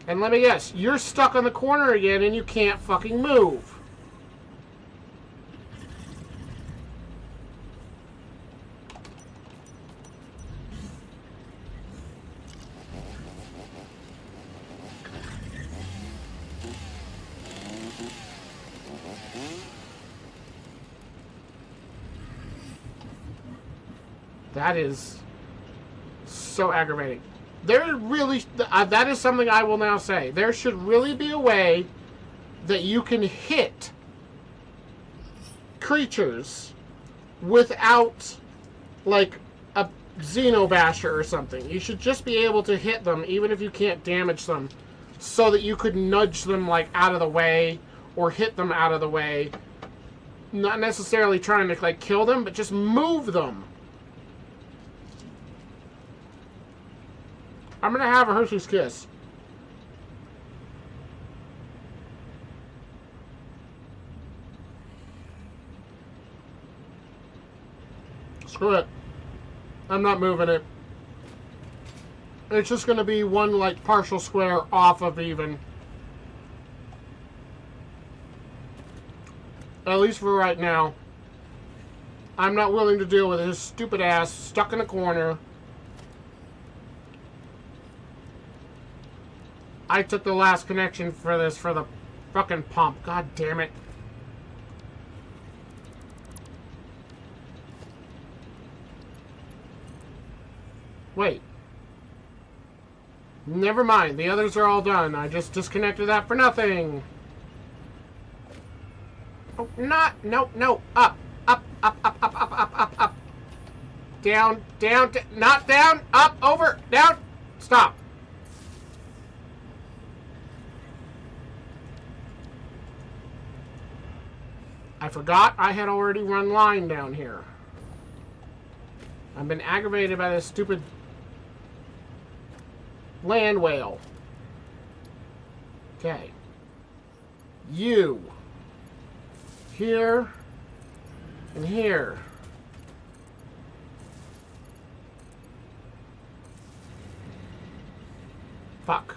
A: And let me guess, you're stuck on the corner again and you can't fucking move. That is so aggravating. There really, that is something I will now say. There should really be a way that you can hit creatures without, like, a Xenobasher or something. You should just be able to hit them, even if you can't damage them, so that you could nudge them, like, out of the way, or hit them out of the way. Not necessarily trying to, like, kill them, but just move them. I'm gonna have a Hershey's Kiss. Screw it. I'm not moving it. It's just gonna be one, like, partial square off of even. At least for right now. I'm not willing to deal with his stupid ass stuck in a corner. I took the last connection for this for the fucking pump. God damn it. Wait. Never mind. The others are all done. I just disconnected that for nothing. Oh, not. No, no. Up. Up, up, up, up, up, up, up, up. Down, down, not down, up, over, down, stop. I forgot I had already run line down here. I've been aggravated by this stupid land whale. Okay. You. Here. And here. Fuck.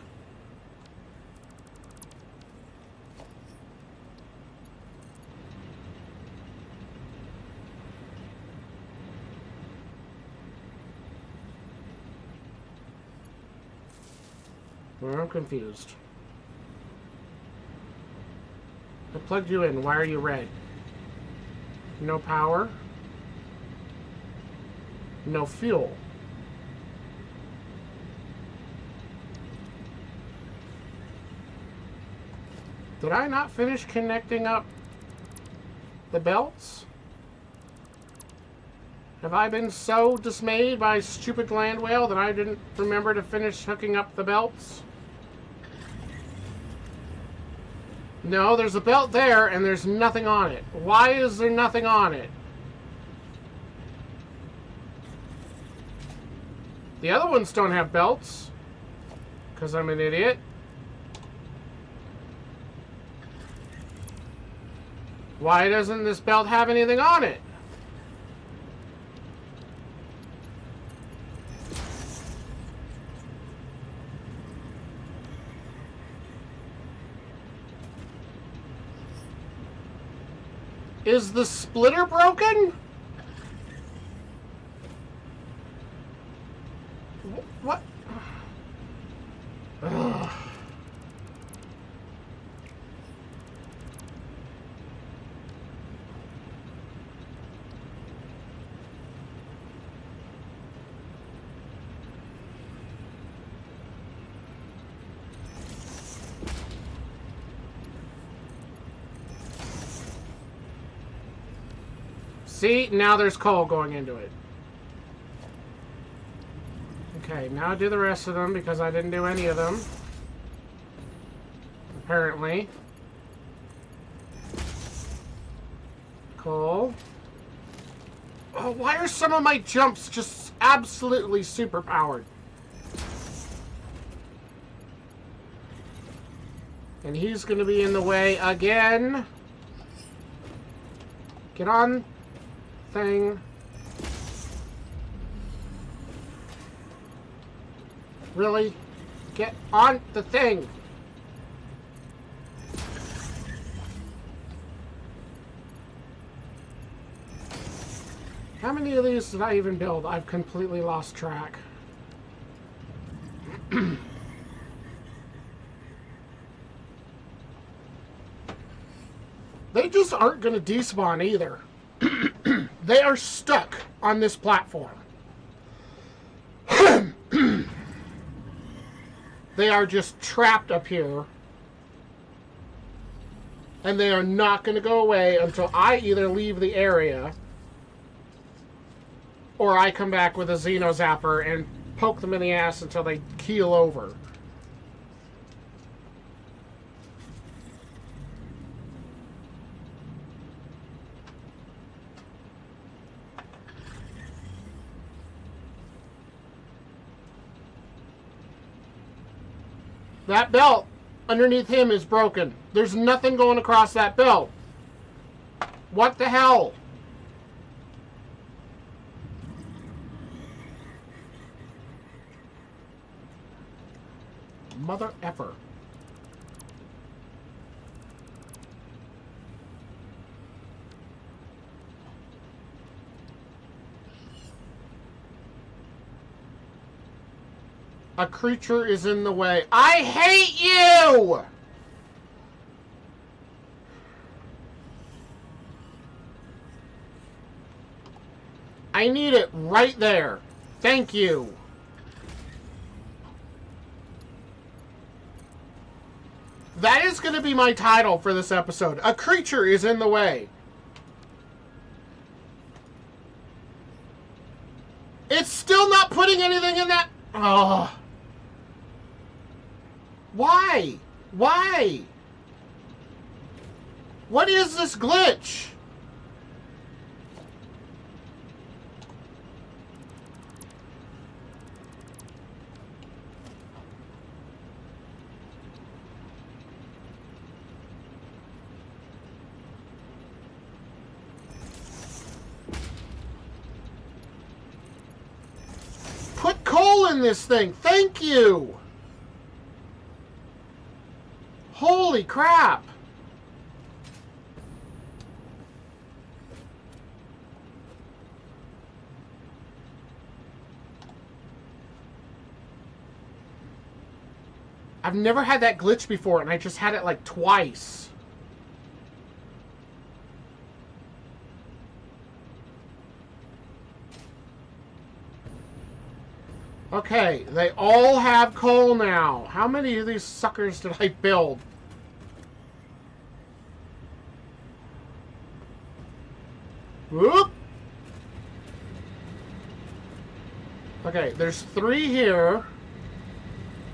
A: Well, I'm confused. I plugged you in. Why are you red? No power. No fuel. Did I not finish connecting up the belts? Have I been so dismayed by stupid land whale that I didn't remember to finish hooking up the belts? No, there's a belt there and there's nothing on it. Why is there nothing on it? The other ones don't have belts. Because I'm an idiot. Why doesn't this belt have anything on it? Is the splitter broken? What? Ugh. See, now there's coal going into it. Okay, now do the rest of them because I didn't do any of them. Apparently. Coal. Oh, why are some of my jumps just absolutely super powered? And he's going to be in the way again. Get on. Thing. Really? Get on the thing. How many of these did I even build? I've completely lost track. They just aren't going to despawn either. They are stuck on this platform. They are just trapped up here. And they are not going to go away until I either leave the area or I come back with a Xeno Zapper and poke them in the ass until they keel over. That belt underneath him is broken. There's nothing going across that belt. What the hell? Mother effer. A creature is in the way. I hate you! I need it right there. Thank you. That is going to be my title for this episode. A creature is in the way. It's still not putting anything in that. Oh. Why? Why? What is this glitch? Put coal in this thing. Thank you. Holy crap. I've never had that glitch before, and I just had it like twice. Okay, they all have coal now. How many of these suckers did I build? Whoop! Okay, there's 3 here.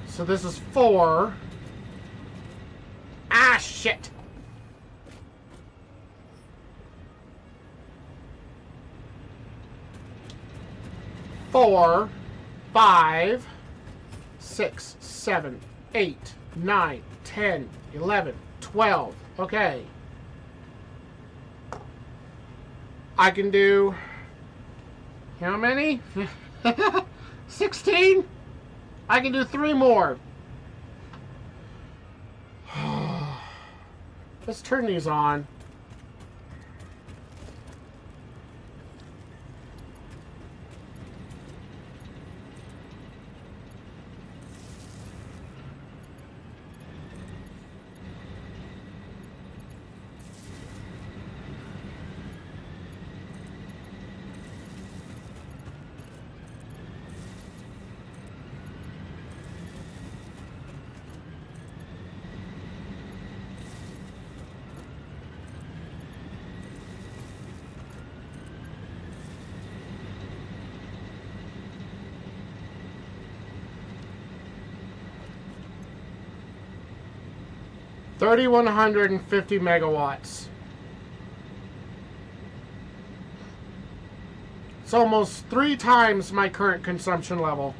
A: So this is 4. Ah, shit! Four, 5, 6, 7, 8, 9, 10, 11, 12. Okay. I can do... how many? 16? I can do 3 more. Let's turn these on. $3,150 megawatts. It's almost 3 times my current consumption level.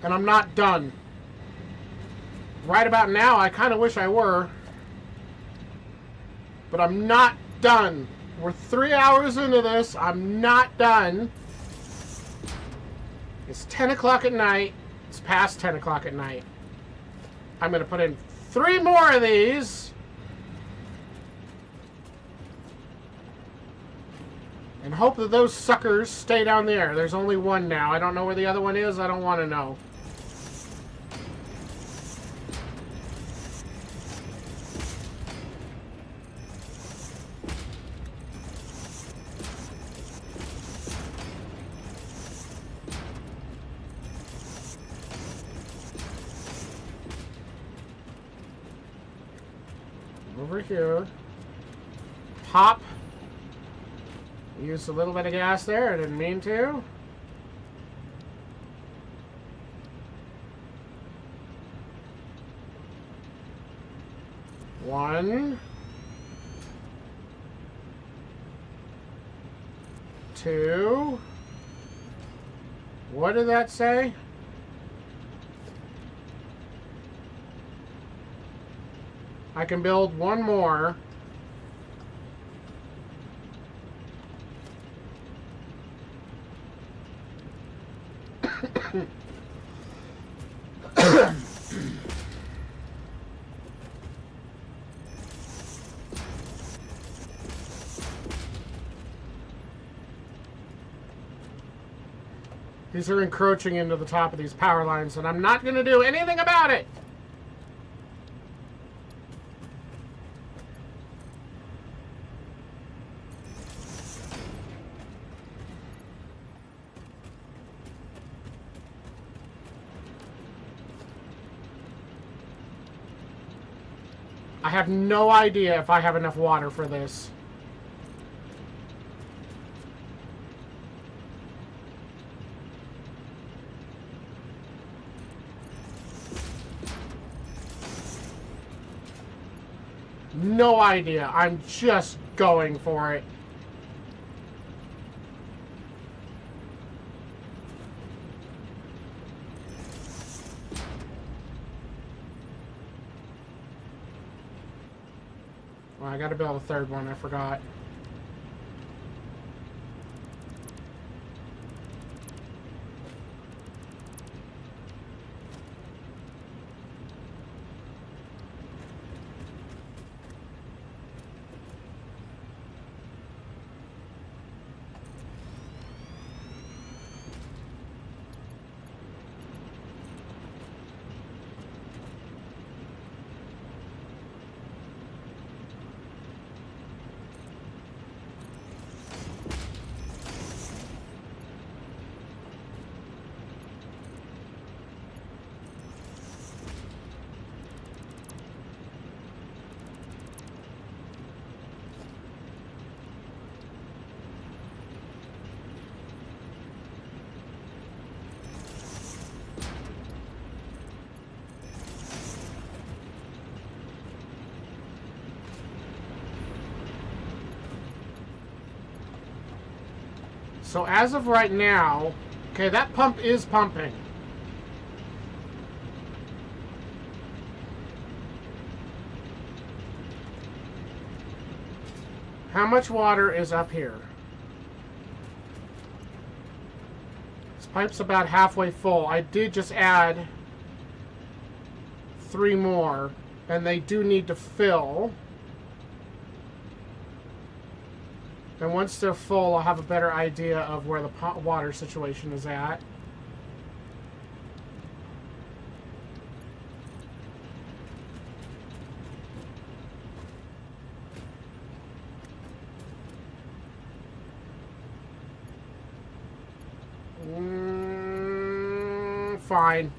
A: And I'm not done. Right about now, I kind of wish I were. But I'm not done. We're 3 hours into this. I'm not done. It's 10 o'clock at night. It's past 10 o'clock at night. I'm going to put in 3 more of these. And hope that those suckers stay down there. There's only 1 now. I don't know where the other one is. I don't want to know. Over here. Pop. Used a little bit of gas there. I didn't mean to. One. 2. What did that say? I can build 1 more. These are encroaching into the top of these power lines, and I'm not going to do anything about it. I have no idea if I have enough water for this. No idea. I'm just going for it. Well, I gotta build a third one. I forgot. So as of right now, okay, that pump is pumping. How much water is up here? This pipe's about halfway full. I did just add 3 more, and they do need to fill. And once they're full, I'll have a better idea of where the water situation is at. Fine.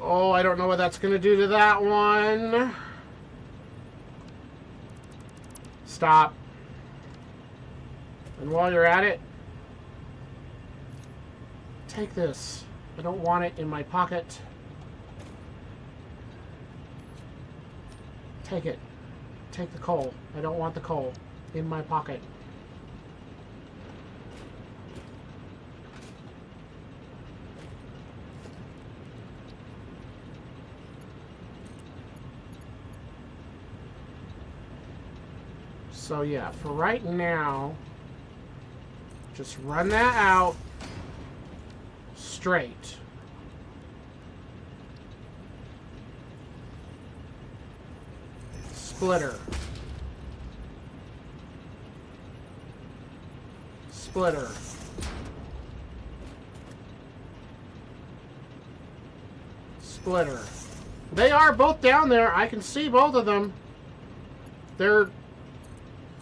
A: Oh, I don't know what that's going to do to that one. Stop. And while you're at it, take this. I don't want it in my pocket. Take it. Take the coal. I don't want the coal in my pocket. So yeah, for right now, just run that out straight. Splitter. Splitter. Splitter. They are both down there. I can see both of them. They're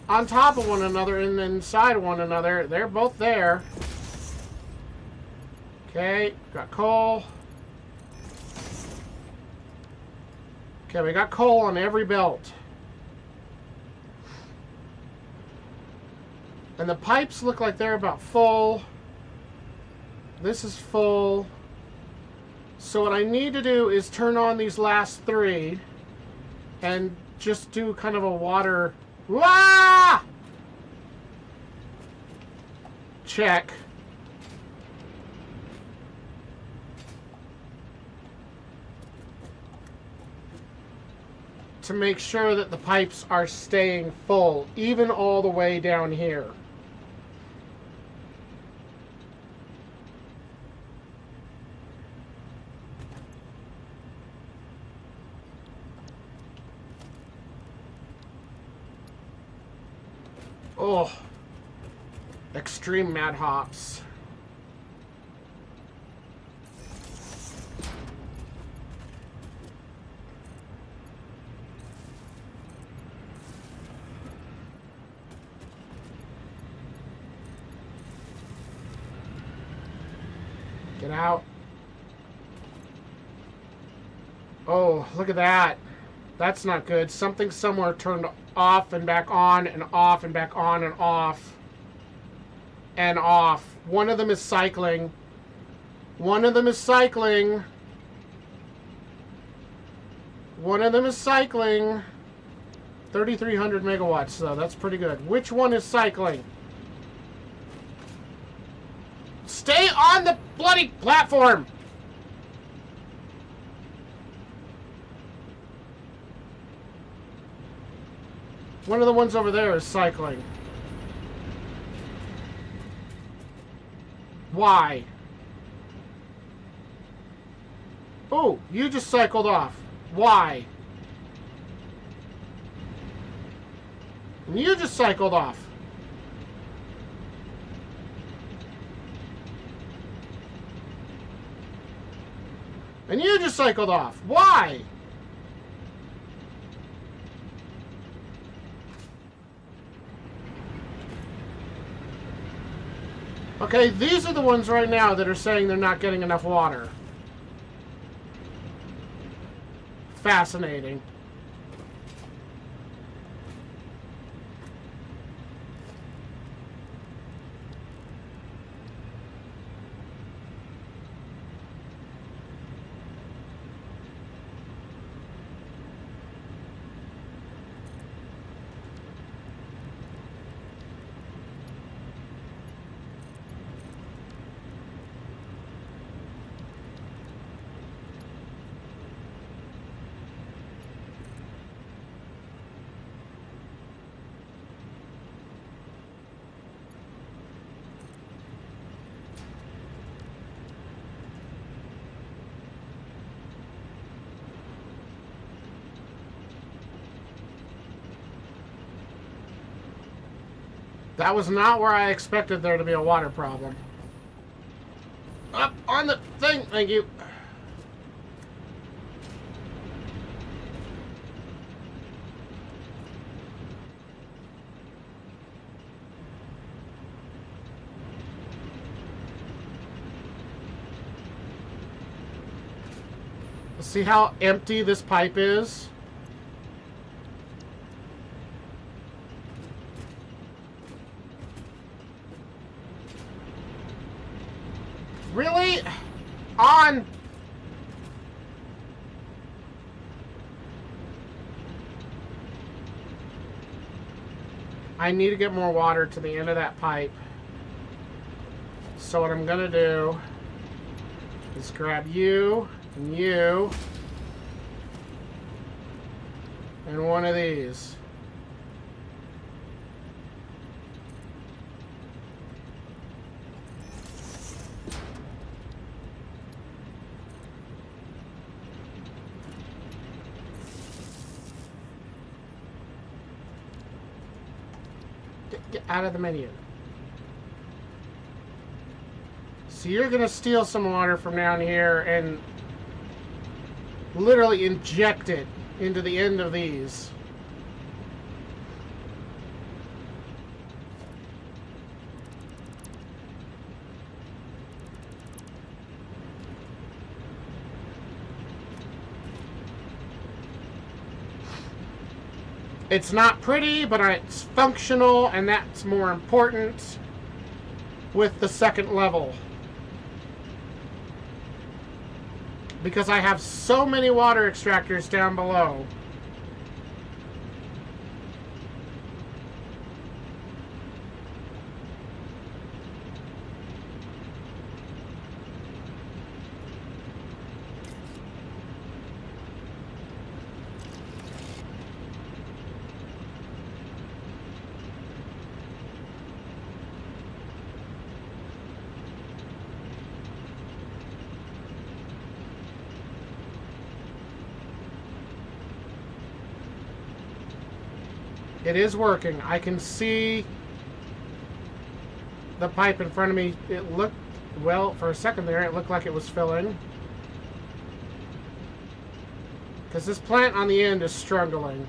A: on top of one another and inside of one another. They're both there. Okay, got coal. Okay, we got coal on every belt. And the pipes look like they're about full. This is full. So what I need to do is turn on these last 3 and just do kind of a water check. To make sure that the pipes are staying full, even all the way down here. Oh, extreme mad hops. Get out. Oh, look at that. That's not good. Something somewhere turned off and back on and off and back on and off and off. One of them is cycling. One of them is cycling. One of them is cycling. 3,300 megawatts, though. That's pretty good. Which one is cycling? Stay on the bloody platform! One of the ones over there is cycling. Why? Oh, you just cycled off. Why? And you just cycled off. And you just cycled off. Why? Okay, these are the ones right now that are saying they're not getting enough water. Fascinating. That was not where I expected there to be a water problem. Up on the thing, thank you. See how empty this pipe is? Really? On! I need to get more water to the end of that pipe. So what I'm gonna do is grab you and you and one of these. Get out of the menu. So you're gonna steal some water from down here and literally inject it into the end of these. It's not pretty, but it's functional, and that's more important with the second level. Because I have so many water extractors down below. It is working. I can see the pipe in front of me. It looked, well, for a second there, it looked like it was filling. Because this plant on the end is struggling.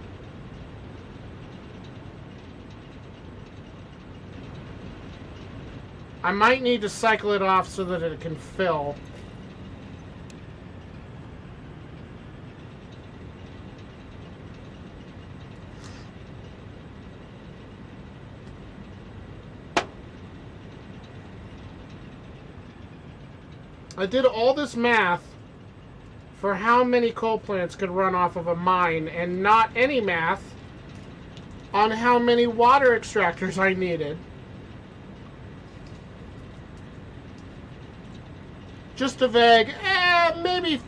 A: I might need to cycle it off so that it can fill. I did all this math for how many coal plants could run off of a mine, and not any math on how many water extractors I needed. Just a vague, maybe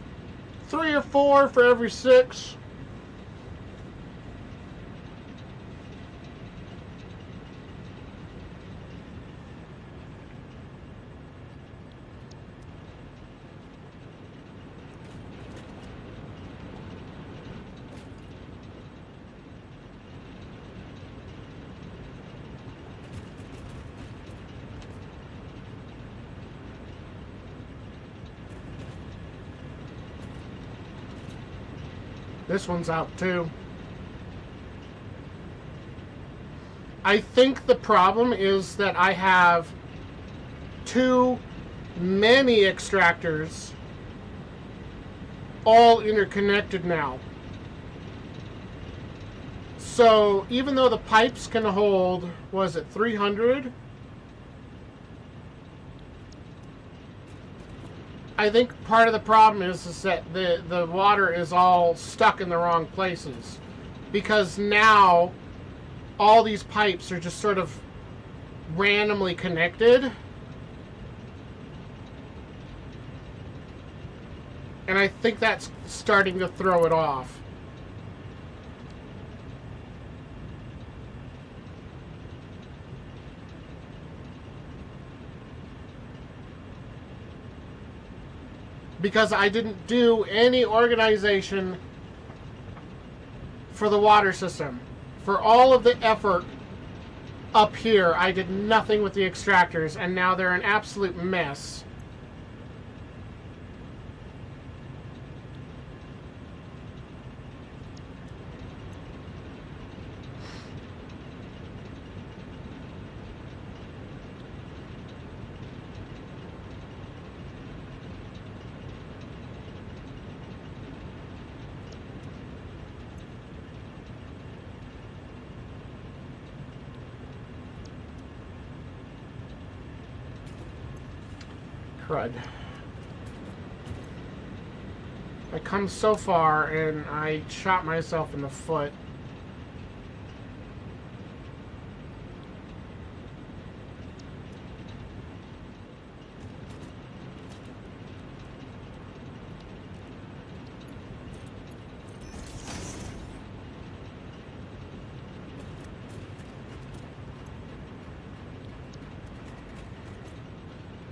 A: 3 or 4 for every 6. This one's out too. I think the problem is that I have too many extractors all interconnected now. So even though the pipes can hold, was it 300? I think part of the problem is that the water is all stuck in the wrong places. Because now all these pipes are just sort of randomly connected. And I think that's starting to throw it off. Because I didn't do any organization for the water system. For all of the effort up here, I did nothing with the extractors, and now they're an absolute mess. Crud. I come so far and I shot myself in the foot.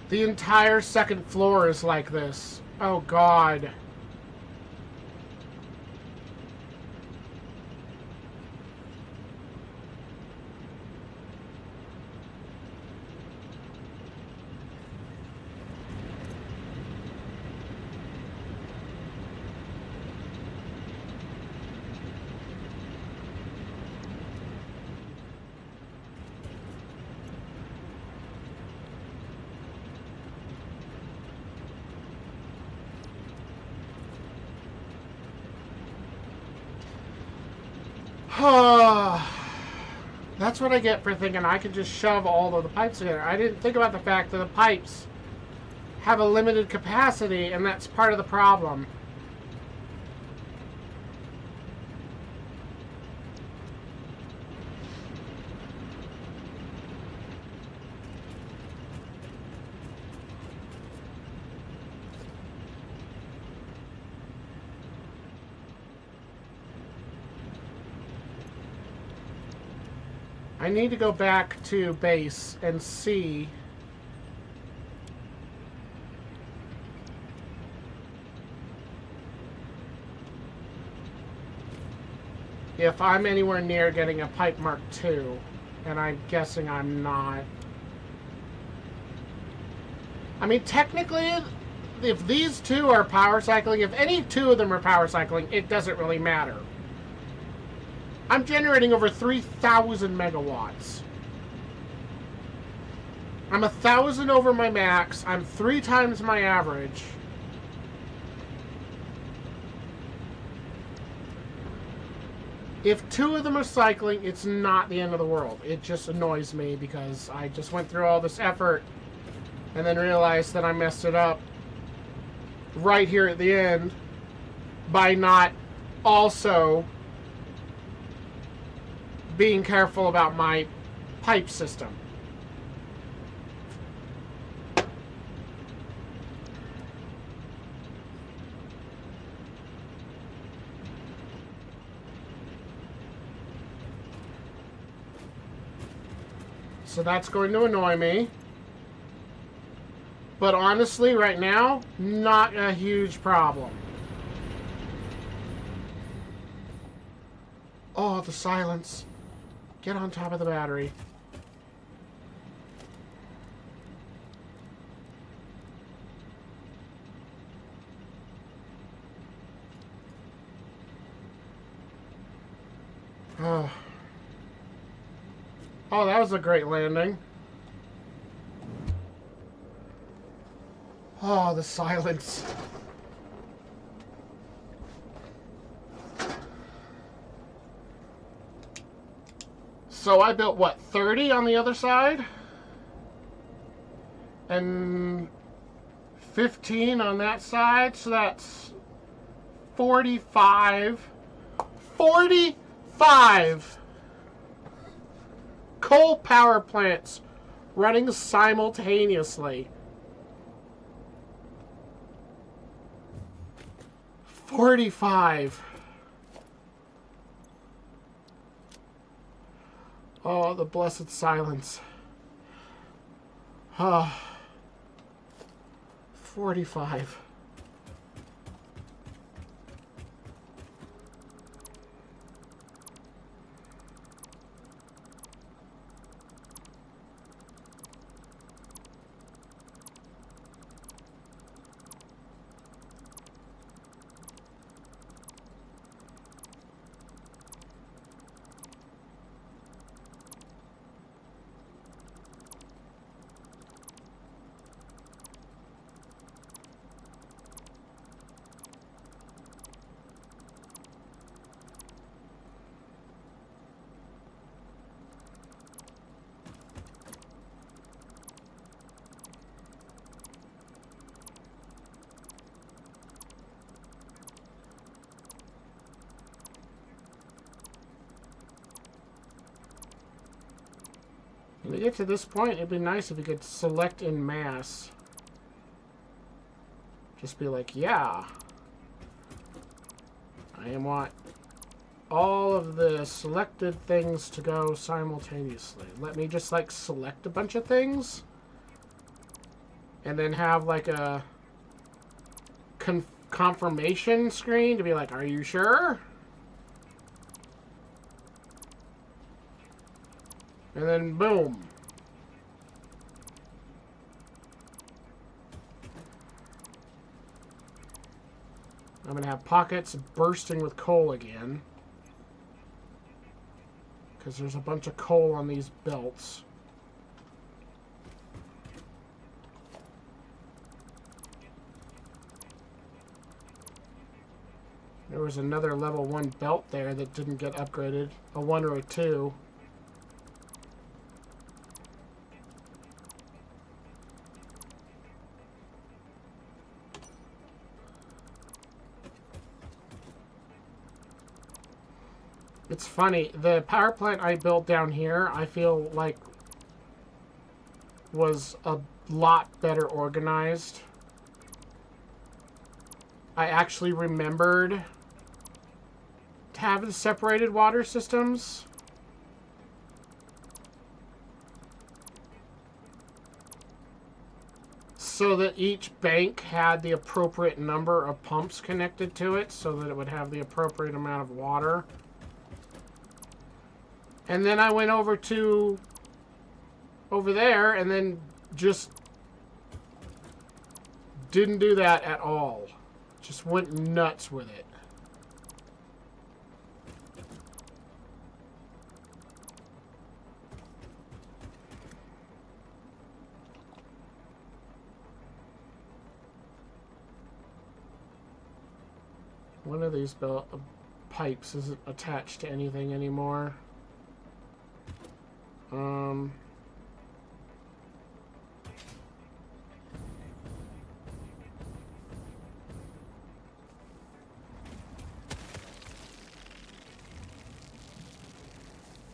A: The entire second floor is like this. Oh, God. That's what I get for thinking I could just shove all of the pipes together. I didn't think about the fact that the pipes have a limited capacity, and that's part of the problem. I need to go back to base and see if I'm anywhere near getting a pipe Mark II, and I'm guessing I'm not. I mean, technically, if these two are power cycling, if any two of them are power cycling, it doesn't really matter. I'm generating over 3,000 megawatts. I'm 1,000 over my max. I'm 3 times my average. If 2 of them are cycling, it's not the end of the world. It just annoys me because I just went through all this effort and then realized that I messed it up. right here at the end by not also being careful about my pipe system. So that's going to annoy me. But honestly, right now, not a huge problem. Oh, the silence. Get on top of the battery. Oh. Oh, that was a great landing. Oh, the silence. So I built, what, 30 on the other side? And 15 on that side, so that's 45. 45 coal power plants running simultaneously. 45. Oh, the blessed silence. 45. When we get to this point, it'd be nice if we could select in mass. Just be like, yeah. I want all of the selected things to go simultaneously. Let me just, like, select a bunch of things. And then have, like, a confirmation screen to be like, are you sure? And then boom. I'm going to have pockets bursting with coal again. Because there's a bunch of coal on these belts. There was another level 1 belt there that didn't get upgraded. A 1 or a 2. It's funny, the power plant I built down here, I feel like was a lot better organized. I actually remembered to have the separated water systems. So that each bank had the appropriate number of pumps connected to it, so that it would have the appropriate amount of water. And then I went over there and then just didn't do that at all. Just went nuts with it. One of these pipes isn't attached to anything anymore.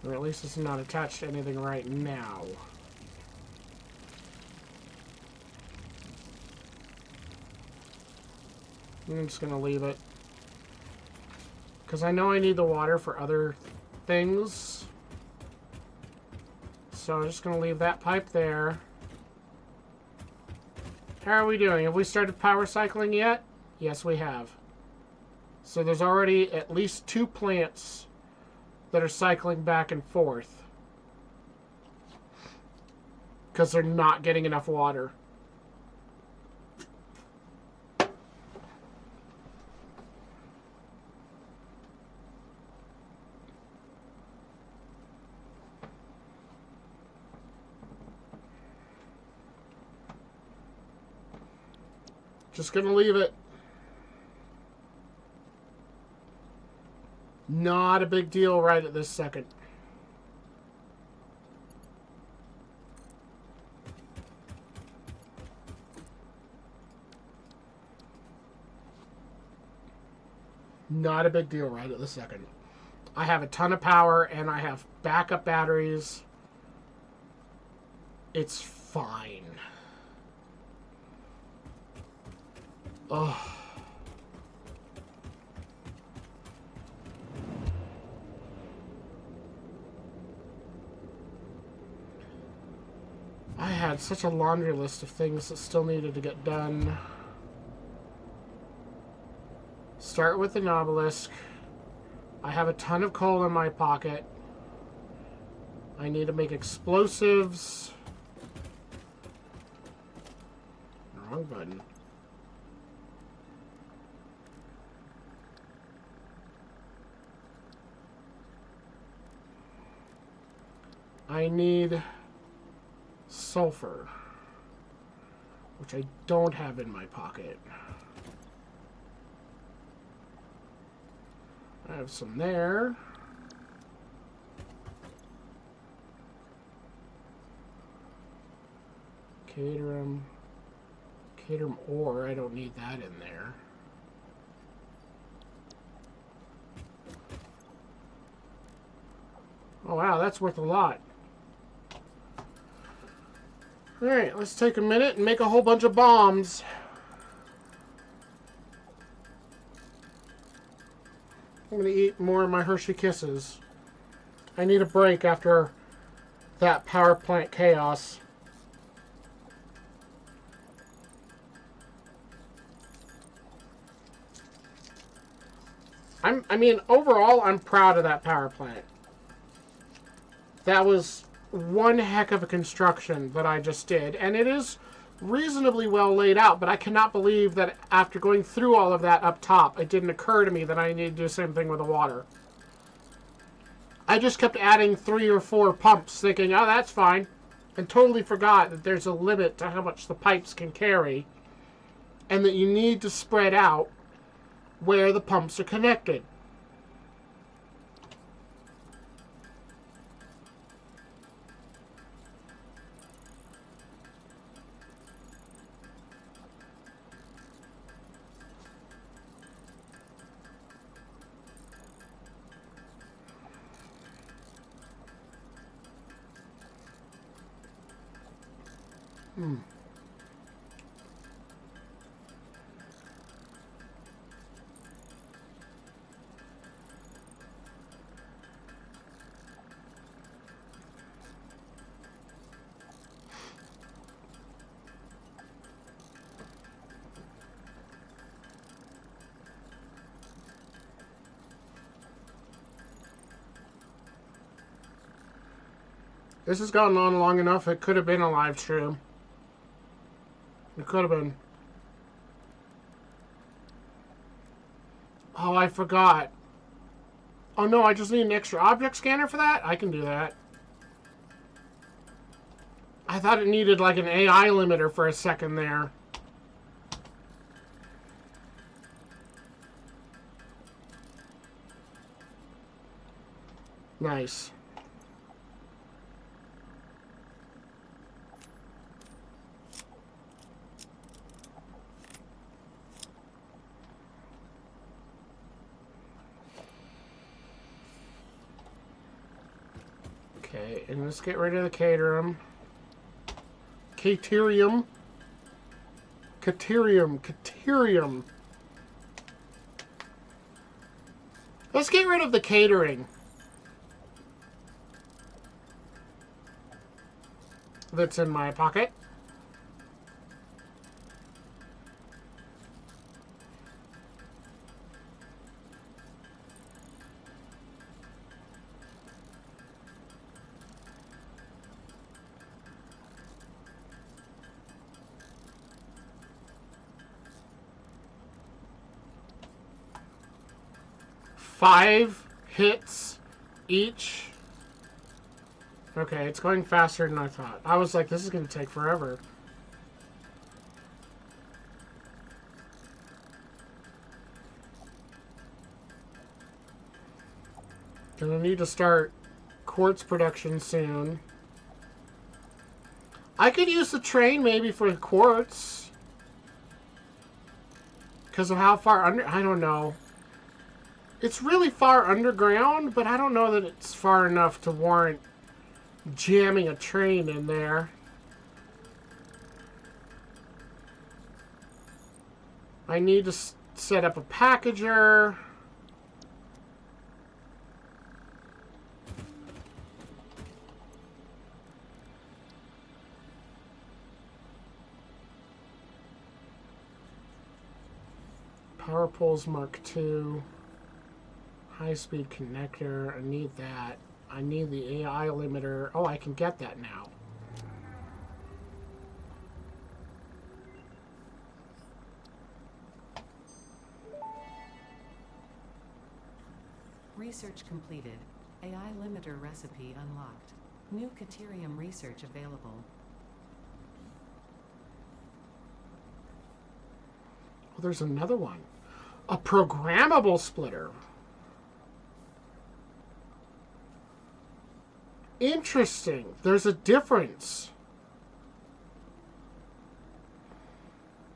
A: Or at least it's not attached to anything right now. I'm just going to leave it. Because I know I need the water for other things. So I'm just going to leave that pipe there. How are we doing? Have we started power cycling yet? Yes, we have. So there's already at least 2 plants that are cycling back and forth. Because they're not getting enough water. Just gonna leave it. Not a big deal right at this second. Not a big deal right at this second. I have a ton of power and I have backup batteries. It's fine. Ugh. I had such a laundry list of things that still needed to get done. Start with an obelisk. I have a ton of coal in my pocket. I need to make explosives. Wrong button. I need sulfur, which I don't have in my pocket. I have some there. Caterham ore, I don't need that in there. Oh wow, that's worth a lot. Alright, let's take a minute and make a whole bunch of bombs. I'm gonna eat more of my Hershey Kisses. I need a break after that power plant chaos. I mean, overall, I'm proud of that power plant. That was one heck of a construction that I just did, and it is reasonably well laid out, but I cannot believe that after going through all of that up top, it didn't occur to me that I need to do the same thing with the water. I just kept adding 3 or 4 pumps, thinking, oh, that's fine, and totally forgot that there's a limit to how much the pipes can carry, and that you need to spread out where the pumps are connected. This has gone on long enough, it could have been a live stream. It could have been. Oh, I forgot. Oh no, I just need an extra object scanner for that? I can do that. I thought it needed like an AI limiter for a second there. Nice. Okay, and let's get rid of the caterium. Caterium. Caterium. Caterium. Let's get rid of the catering. That's in my pocket. Five hits each. Okay, it's going faster than I thought. I was like, this is going to take forever. Gonna need to start quartz production soon. I could use the train maybe for the quartz. Because of how far under... I don't know. It's really far underground, but I don't know that it's far enough to warrant jamming a train in there. I need to set up a packager. Power poles Mark II. High-speed connector. I need that. I need the AI limiter. Oh, I can get that now.
B: Research completed. AI limiter recipe unlocked. New Caterium research available.
A: Oh, there's another one. A programmable splitter. Interesting. There's a difference.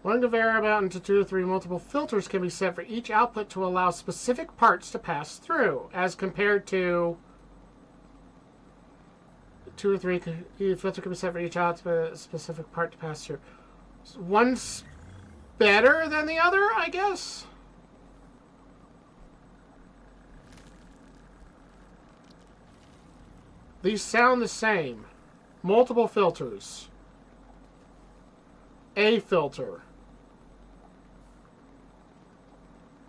A: One to vary about into 2 to 3 multiple filters can be set for each output to allow specific parts to pass through, as compared to 2 or 3 filter can be set for each output specific part to pass through. One's better than the other, I guess. These sound the same. Multiple filters. A filter.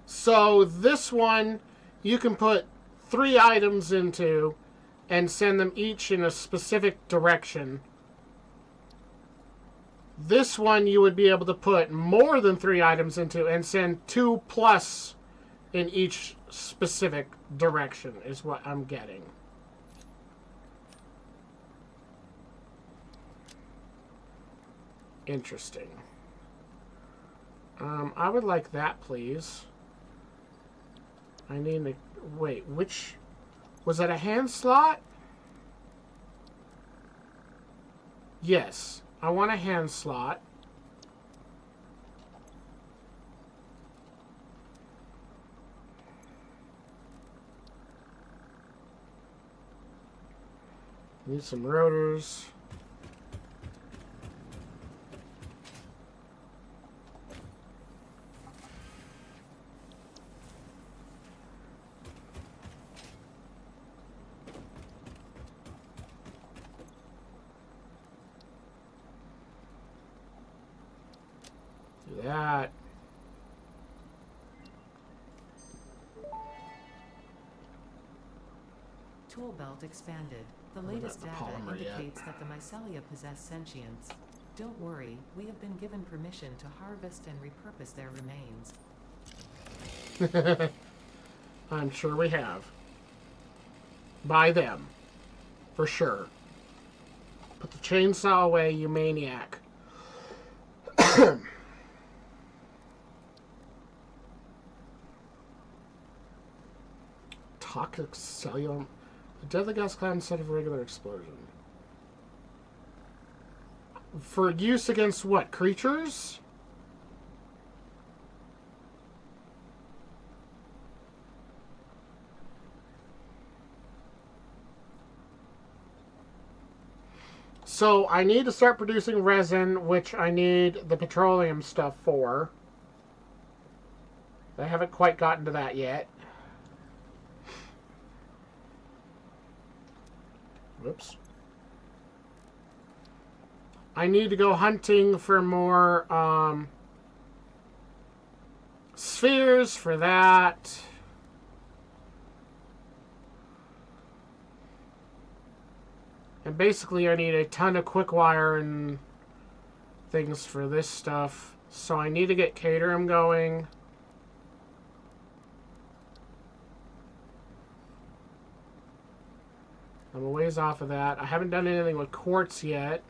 A: So this one you can put 3 items into and send them each in a specific direction. This one you would be able to put more than 3 items into and send 2 plus in each specific direction is what I'm getting. Interesting. I would like that, please. I need to... Wait, which... Was that a hand slot? Yes. I want a hand slot. Need some rotors. That.
B: Tool belt expanded. The latest data indicates that the mycelia possess sentience. Don't worry, we have been given permission to harvest and repurpose their remains.
A: I'm sure we have. By them. For sure. Put the chainsaw away, you maniac. Toxic cellular... A deadly gas cloud instead of a regular explosion. For use against what? Creatures? So I need to start producing resin, which I need the petroleum stuff for. I haven't quite gotten to that yet. Whoops. I need to go hunting for more spheres for that. And basically I need a ton of quick wire and things for this stuff. So I need to get Caterham going. I'm a ways off of that. I haven't done anything with quartz yet.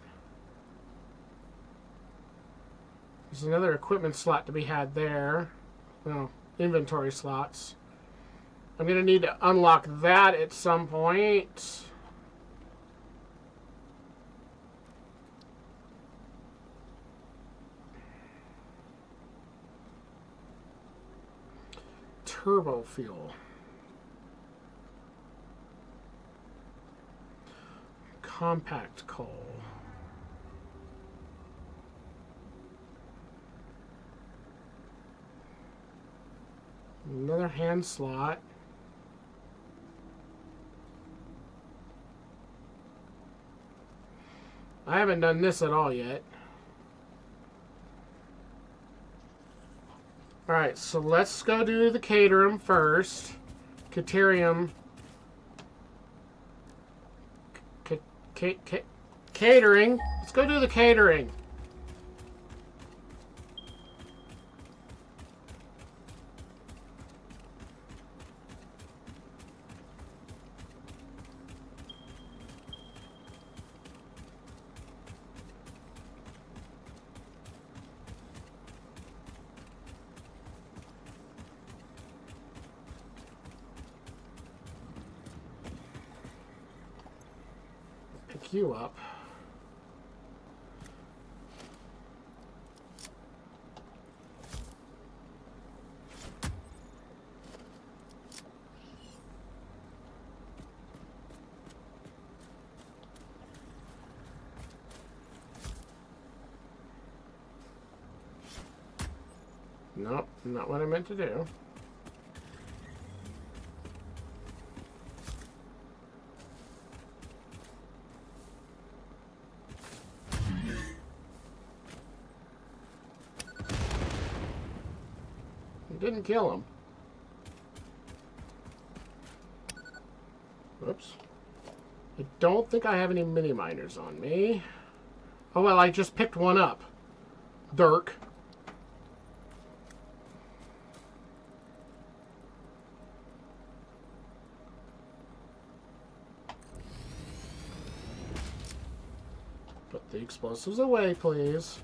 A: There's another equipment slot to be had there. Well, inventory slots. I'm going to need to unlock that at some point. Turbo fuel. Compact coal. Another hand slot. I haven't done this at all yet. Alright, so let's go do the Caterham first. Caterium. Catering. Let's go do the catering. Pick you up. Nope, not what I meant to do. Didn't kill him. Whoops. I don't think I have any mini miners on me. Oh well, I just picked one up. Dirk. Put the explosives away, please.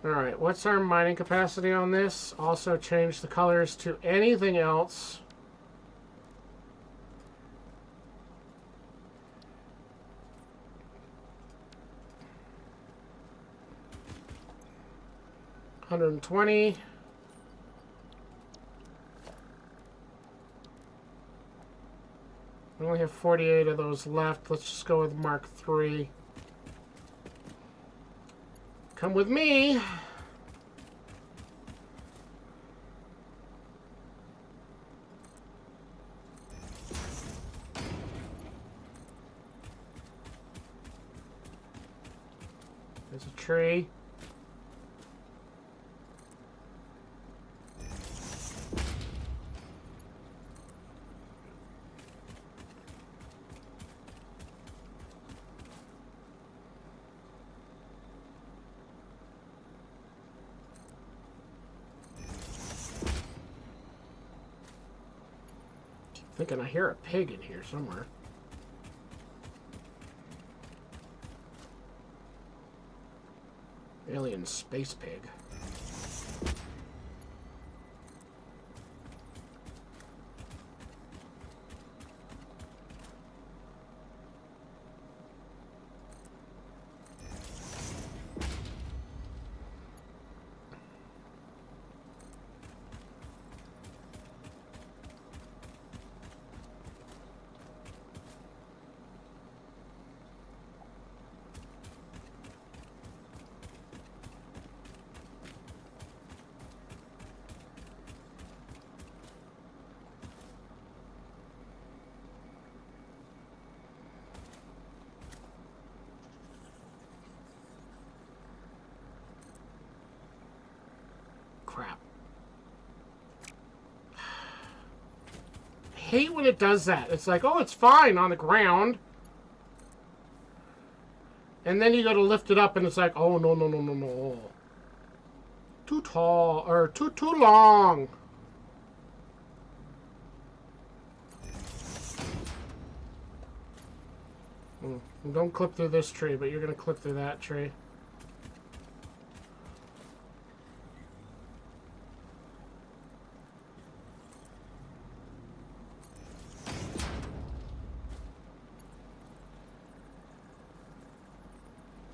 A: Alright, what's our mining capacity on this? Also change the colors to anything else. $120. We only have 48 of those left. Let's just go with Mark III. Come with me. There's a tree. Thinking I hear a pig in here somewhere. Alien space pig. hate when it does that. It's like, oh, it's fine on the ground. And then you go to lift it up and it's like, oh, no, no, no, no, no. Too tall, or too long. Don't clip through this tree, but you're going to clip through that tree.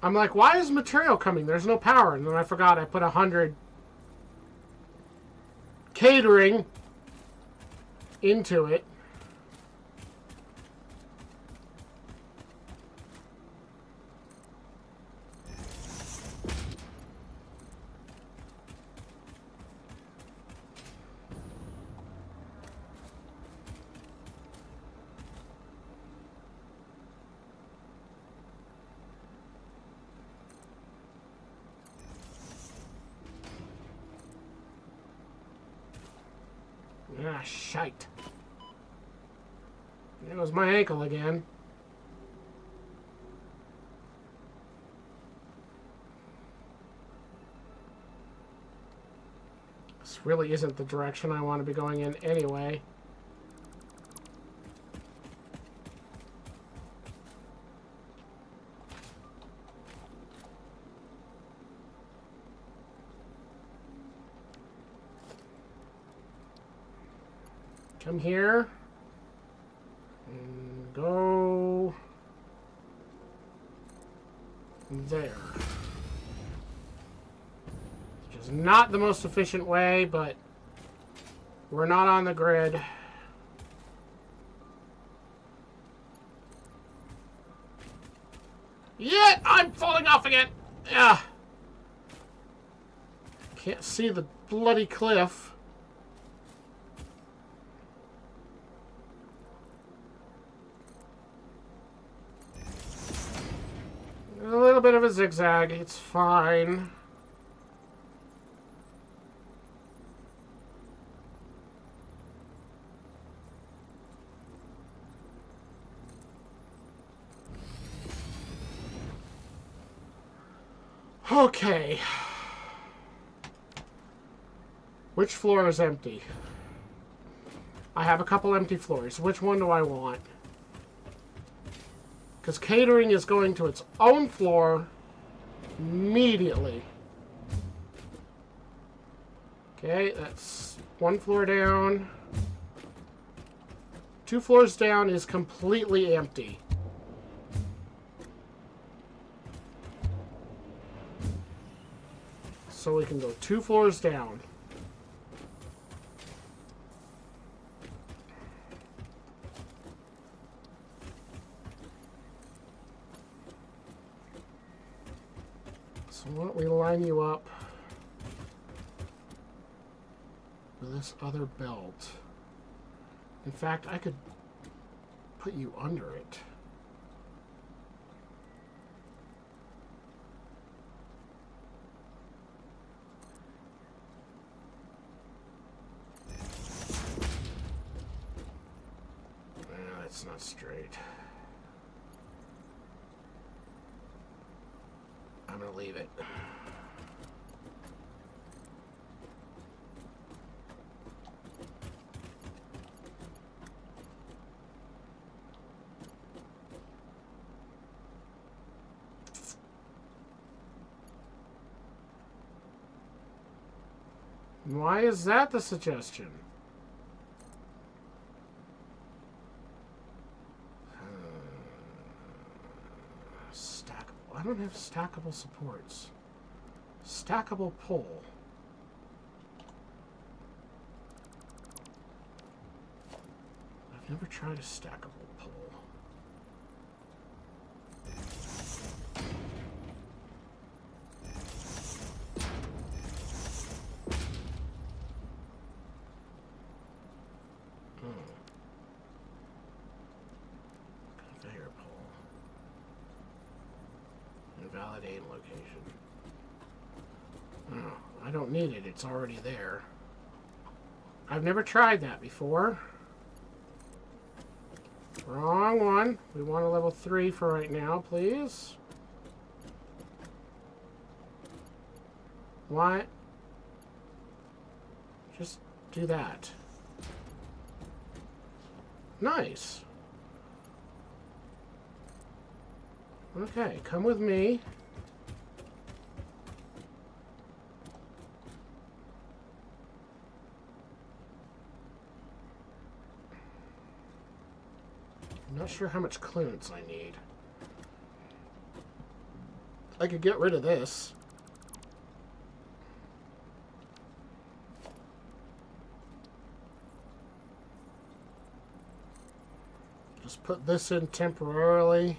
A: I'm like, why is material coming? There's no power. And then I forgot I put 100 catering into it. Ah, shite. There goes my ankle again. This really isn't the direction I want to be going in anyway. Come here. And go there. Which is not the most efficient way, but we're not on the grid. Yet I'm falling off again. Yeah. Can't see the bloody cliff. A little bit of a zigzag. It's fine. Okay. Which floor is empty? I have a couple empty floors. Which one do I want? Because catering is going to its own floor immediately. Okay, that's one floor down. 2 floors down is completely empty. So we can go 2 floors down. So why don't we line you up with this other belt? In fact, I could put you under it. That's not straight. I'm gonna leave it. Why is that the suggestion? Stackable. I don't have stackable supports. Stackable pole. I've never tried a stackable pole. Conveyor pole. Invalidate location. Oh, I don't need it. It's already there. I've never tried that before. Wrong one. We want a level 3 for right now, please. What? Just do that. Nice. Okay, come with me. I'm not sure how much clearance I need. I could get rid of this. Just put this in temporarily.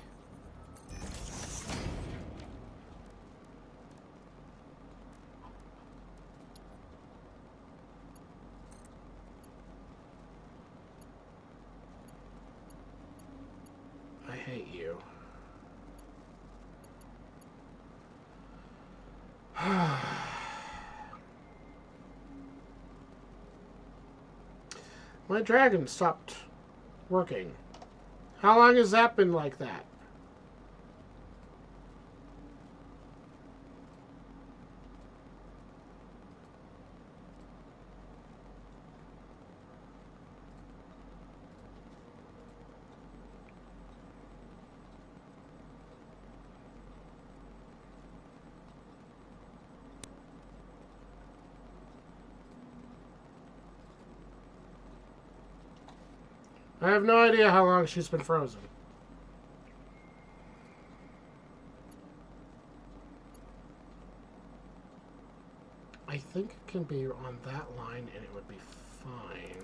A: I hate you. My dragon stopped working. How long has that been like that? I have no idea how long she's been frozen. I think it can be on that line and it would be fine.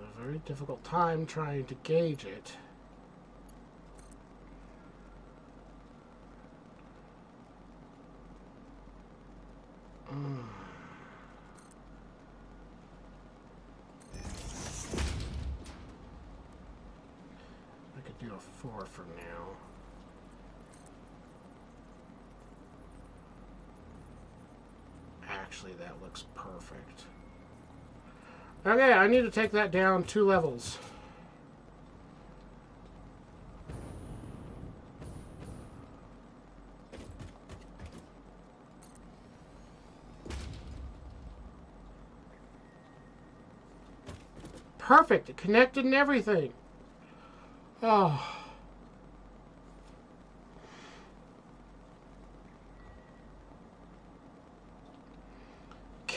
A: A very difficult time trying to gauge it. I could do a 4 for now. Actually, that looks perfect. Okay, I need to take that down 2 levels. Perfect. It connected and everything. Oh.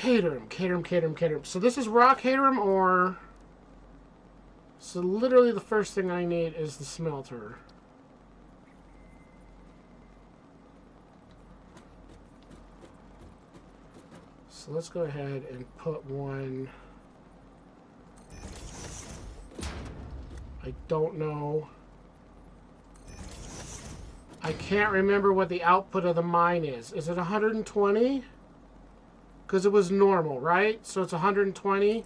A: Caterham. So this is raw Caterham ore. So literally the first thing I need is the smelter. So let's go ahead and put one. I don't know. I can't remember what the output of the mine is. Is it 120? Because it was normal, right? So it's 120.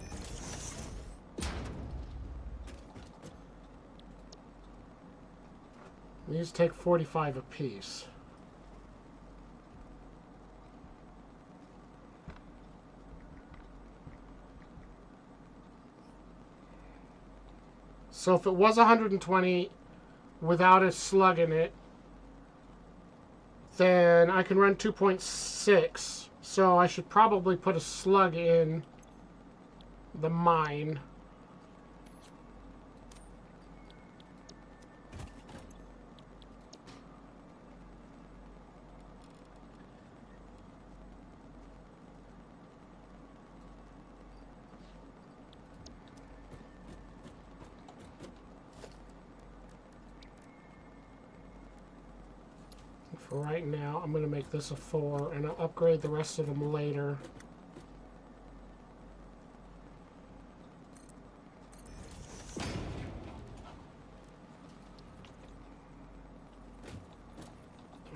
A: These take 45 apiece. So if it was 120 without a slug in it, then I can run 2.6. So I should probably put a slug in the mine. For right now, I'm going to make this a 4, and I'll upgrade the rest of them later.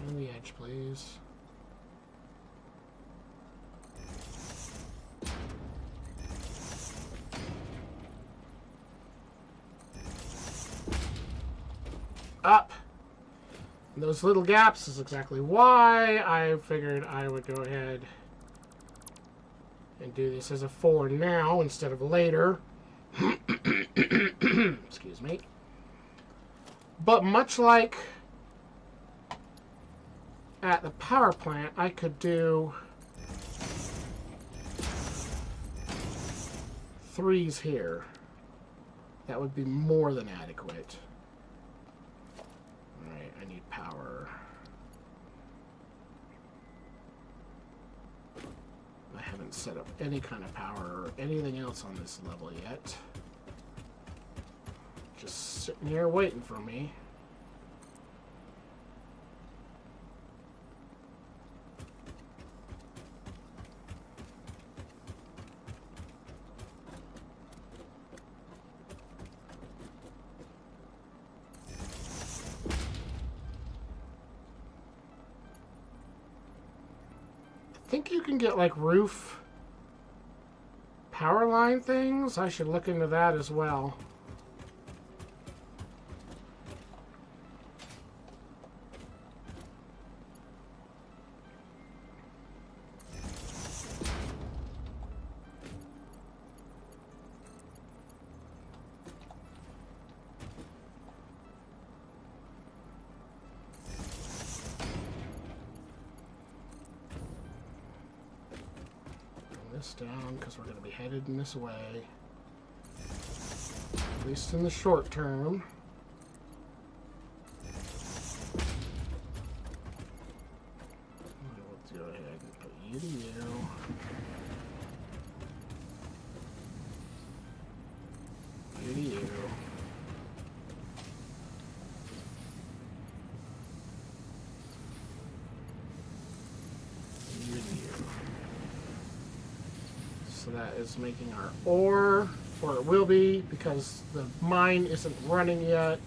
A: On the edge, please. Up! Those little gaps is exactly why I figured I would go ahead and do this as a 4 now instead of later. Excuse me. But much like at the power plant, I could do 3s here. That would be more than adequate. Alright, I need power. I haven't set up any kind of power or anything else on this level yet. Just sitting here waiting for me. I think you can get like roof power line things. I should look into that as well. This down because we're going to be headed in this way, at least in the short term. Let's go ahead and put you to you. You to you. You to you. So that is making our ore, or it will be, because the mine isn't running yet.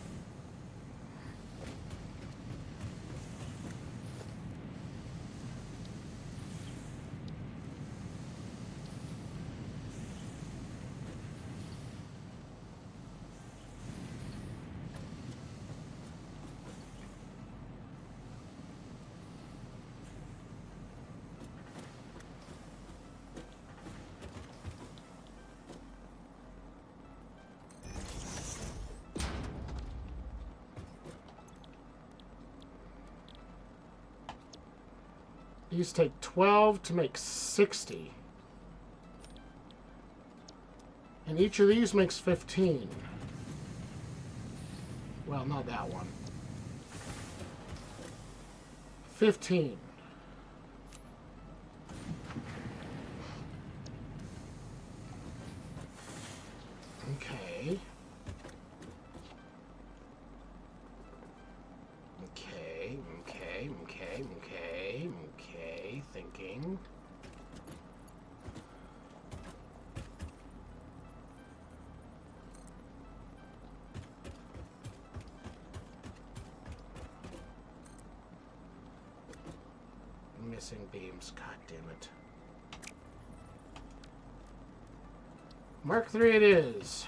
A: These take 12 to make 60. And each of these makes 15. Well, not that one. 15. Okay. Okay, thinking. Missing beams, god damn it. Mark 3 it is.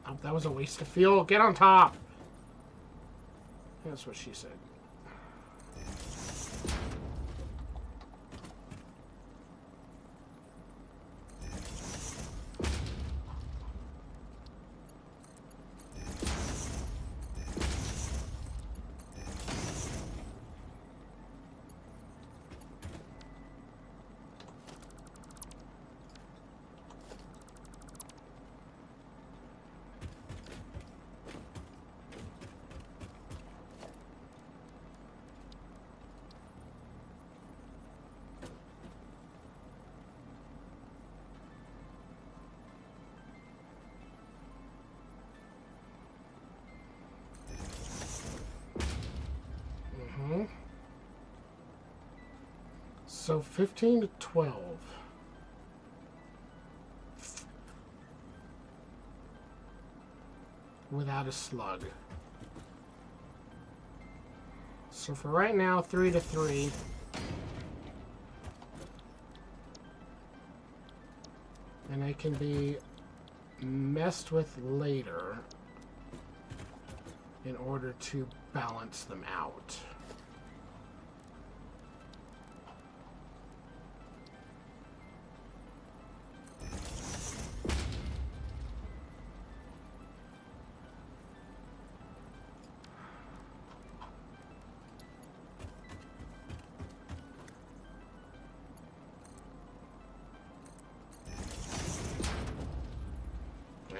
A: Oh, that was a waste of fuel. Get on top. That's what she said. So 15 to 12. Without a slug. So for right now, 3 to 3. And they can be messed with later in order to balance them out.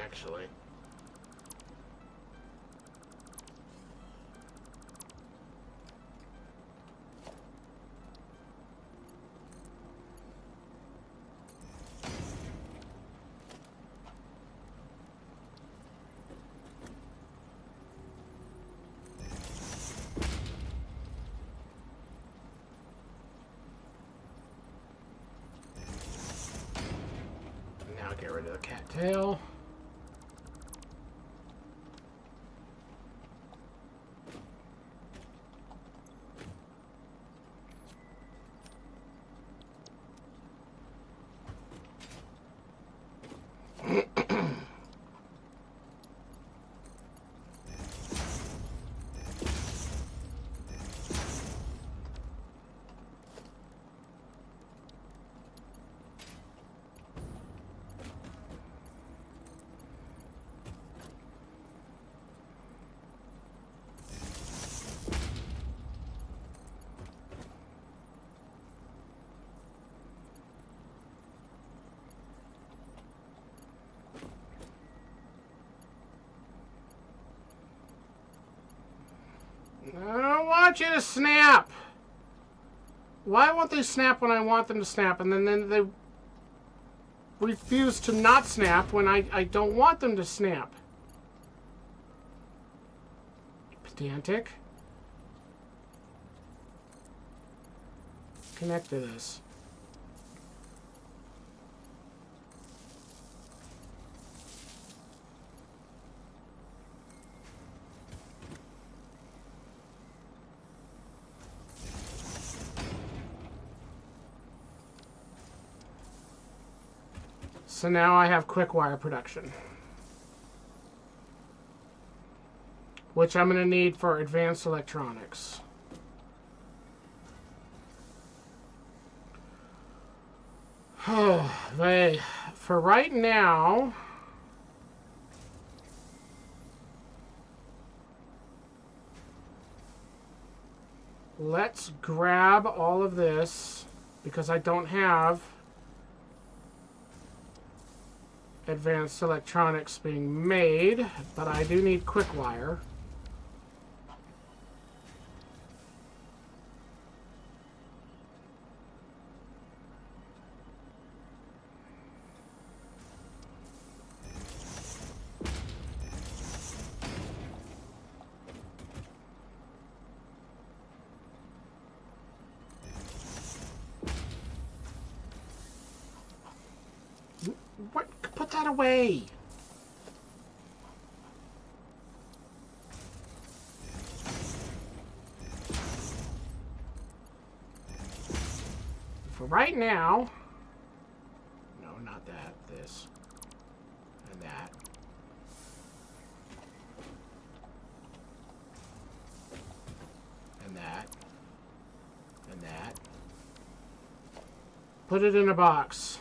A: Actually. Now get rid of the cattail. I don't want you to snap. Why won't they snap when I want them to snap, and then they refuse to not snap when I don't want them to snap? Pedantic. Connect to this. So now I have quick wire production, which I'm going to need for advanced electronics. For right now, let's grab all of this because I don't have advanced electronics being made, but I do need quick wire. What? Put that away. For right now, no, not that, this, and that. And that. And that. Put it in a box.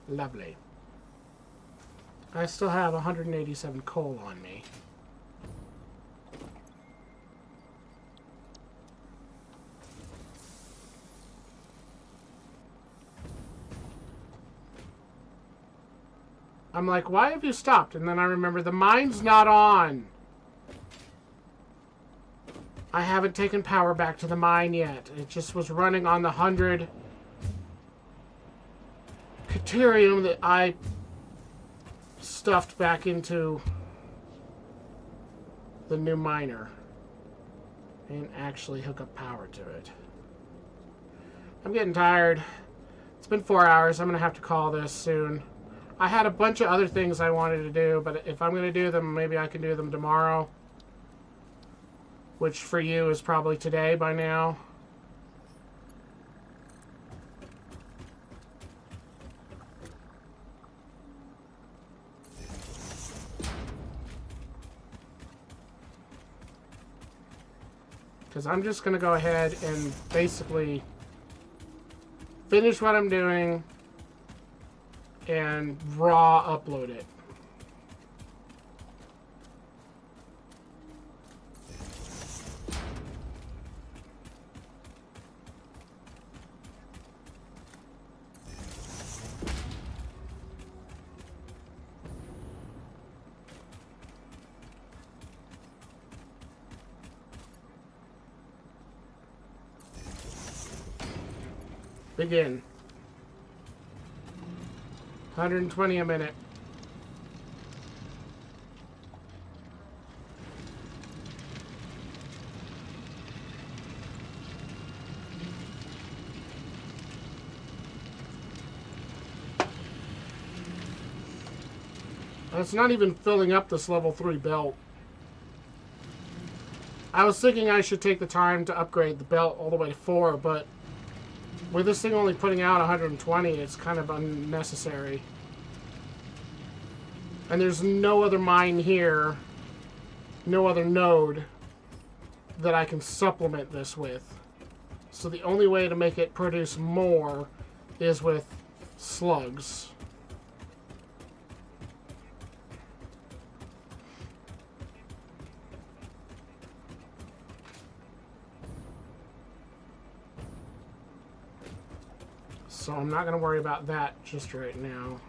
A: Lovely. I still have 187 coal on me. I'm like, why have you stopped? And then I remember the mine's not on. I haven't taken power back to the mine yet. It just was running on the 100 Caterium that I stuffed back into the new miner. And actually hook up power to it. I'm getting tired. It's been 4 hours. I'm going to have to call this soon. I had a bunch of other things I wanted to do, but if I'm going to do them, maybe I can do them tomorrow. Which for you is probably today by now. Because I'm just going to go ahead and basically finish what I'm doing and raw upload it. Begin. 120 a minute. It's not even filling up this level 3 belt. I was thinking I should take the time to upgrade the belt all the way to 4, but with this thing only putting out 120, it's kind of unnecessary. And there's no other mine here, no other node that I can supplement this with. So the only way to make it produce more is with slugs. So I'm not going to worry about that just right now.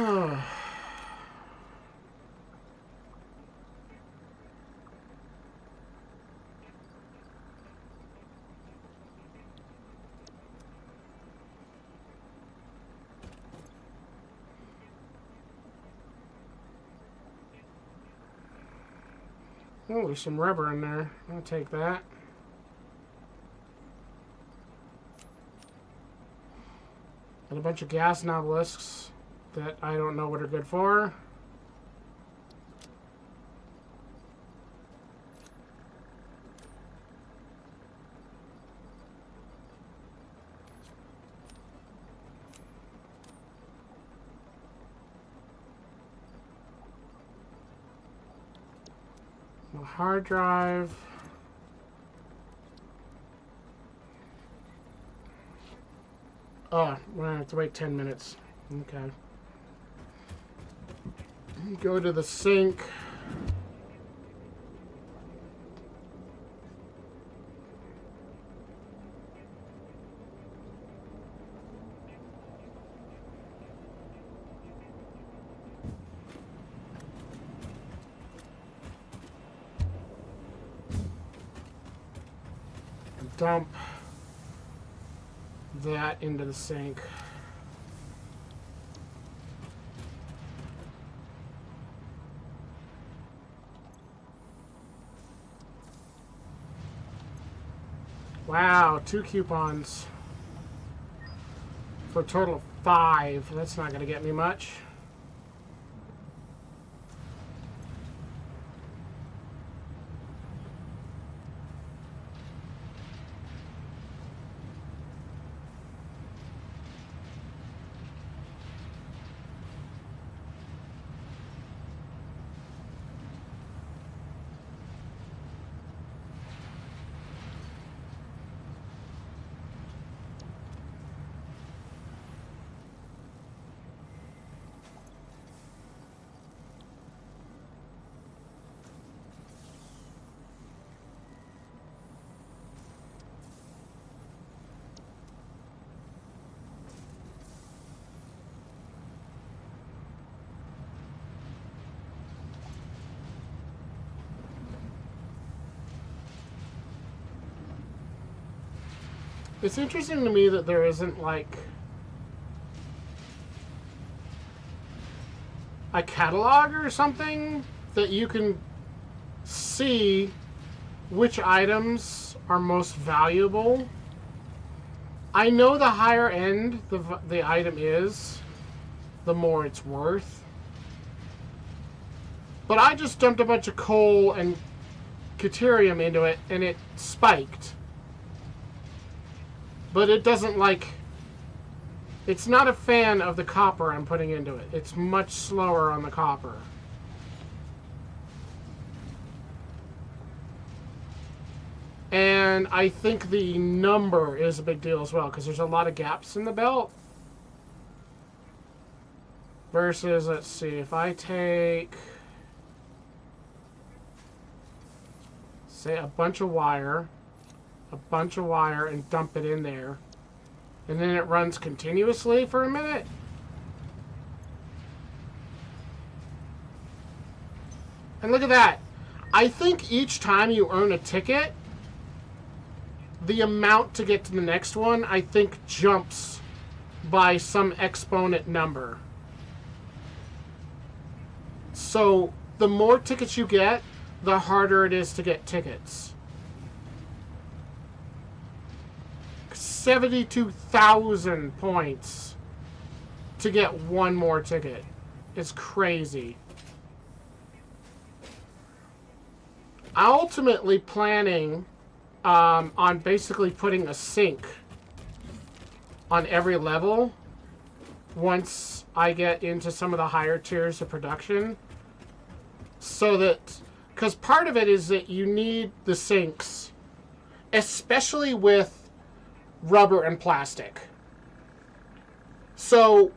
A: Oh, there's some rubber in there. I'll take that. And a bunch of gas nobelisks that I don't know what are good for. A hard drive. Oh, we're gonna have to wait 10 minutes. Okay. Go to the sink. And dump that into the sink. Wow, 2 coupons for a total of 5. That's not going to get me much. It's interesting to me that there isn't like a catalog or something that you can see which items are most valuable. I know the higher end the item is, the more it's worth. But I just dumped a bunch of coal and deuterium into it, and it spiked. But it doesn't like... It's not a fan of the copper I'm putting into it. It's much slower on the copper. And I think the number is a big deal as well, because there's a lot of gaps in the belt. Versus, let's see, if I take... say a bunch of wire, and dump it in there, and then it runs continuously for a minute. And look at that. I think each time you earn a ticket, the amount to get to the next one, I think, jumps by some exponent number. So the more tickets you get, the harder it is to get tickets. 72,000 points to get one more ticket. It's crazy. I'm ultimately planning on basically putting a sink on every level once I get into some of the higher tiers of production. So that... because part of it is that you need the sinks, especially with rubber and plastic. So,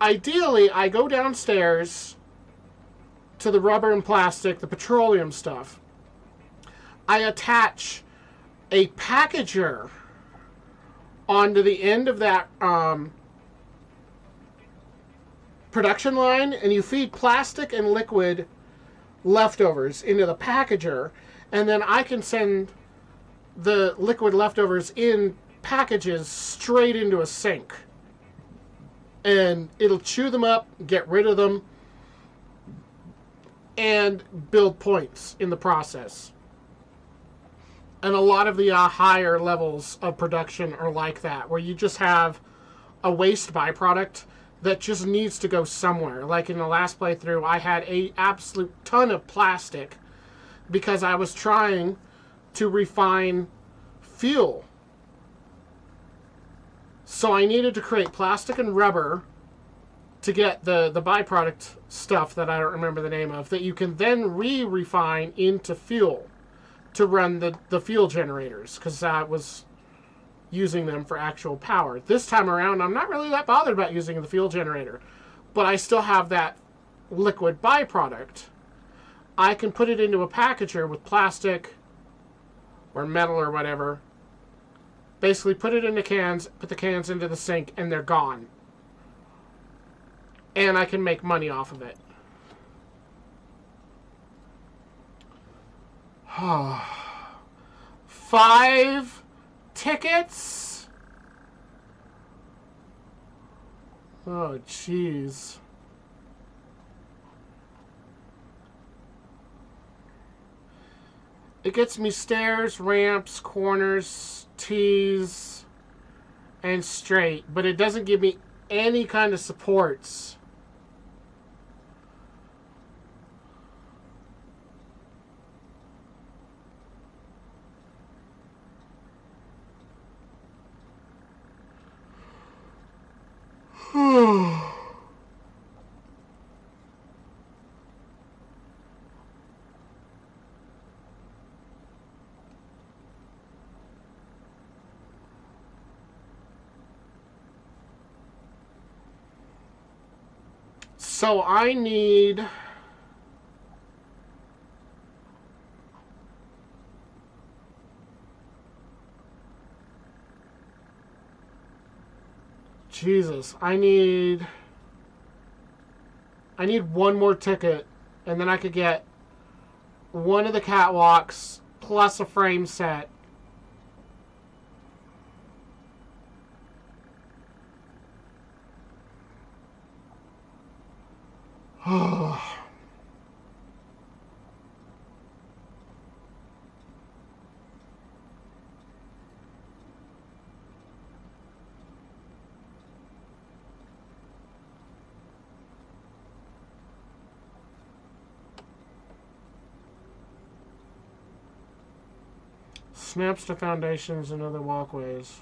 A: ideally, I go downstairs to the rubber and plastic, the petroleum stuff. I attach a packager onto the end of that production line, and you feed plastic and liquid leftovers into the packager, and then I can send the liquid leftovers in packages straight into a sink, and it'll chew them up, get rid of them, and build points in the process. And a lot of the higher levels of production are like that, where you just have a waste byproduct that just needs to go somewhere. Like in the last playthrough, I had a absolute ton of plastic because I was trying to refine fuel. So I needed to create plastic and rubber to get the byproduct stuff that I don't remember the name of, that you can then refine into fuel to run the fuel generators, because I was using them for actual power. This time around, I'm not really that bothered about using the fuel generator, but I still have that liquid byproduct. I can put it into a packager with plastic or metal or whatever, basically put it into cans, put the cans into the sink, and they're gone. And I can make money off of it. 5 tickets? Oh, jeez. It gets me stairs, ramps, corners, T's, and straight, but it doesn't give me any kind of supports. So I need... Jesus, I need one more ticket, and then I could get one of the catwalks plus a frame set. Snaps to foundations and other walkways.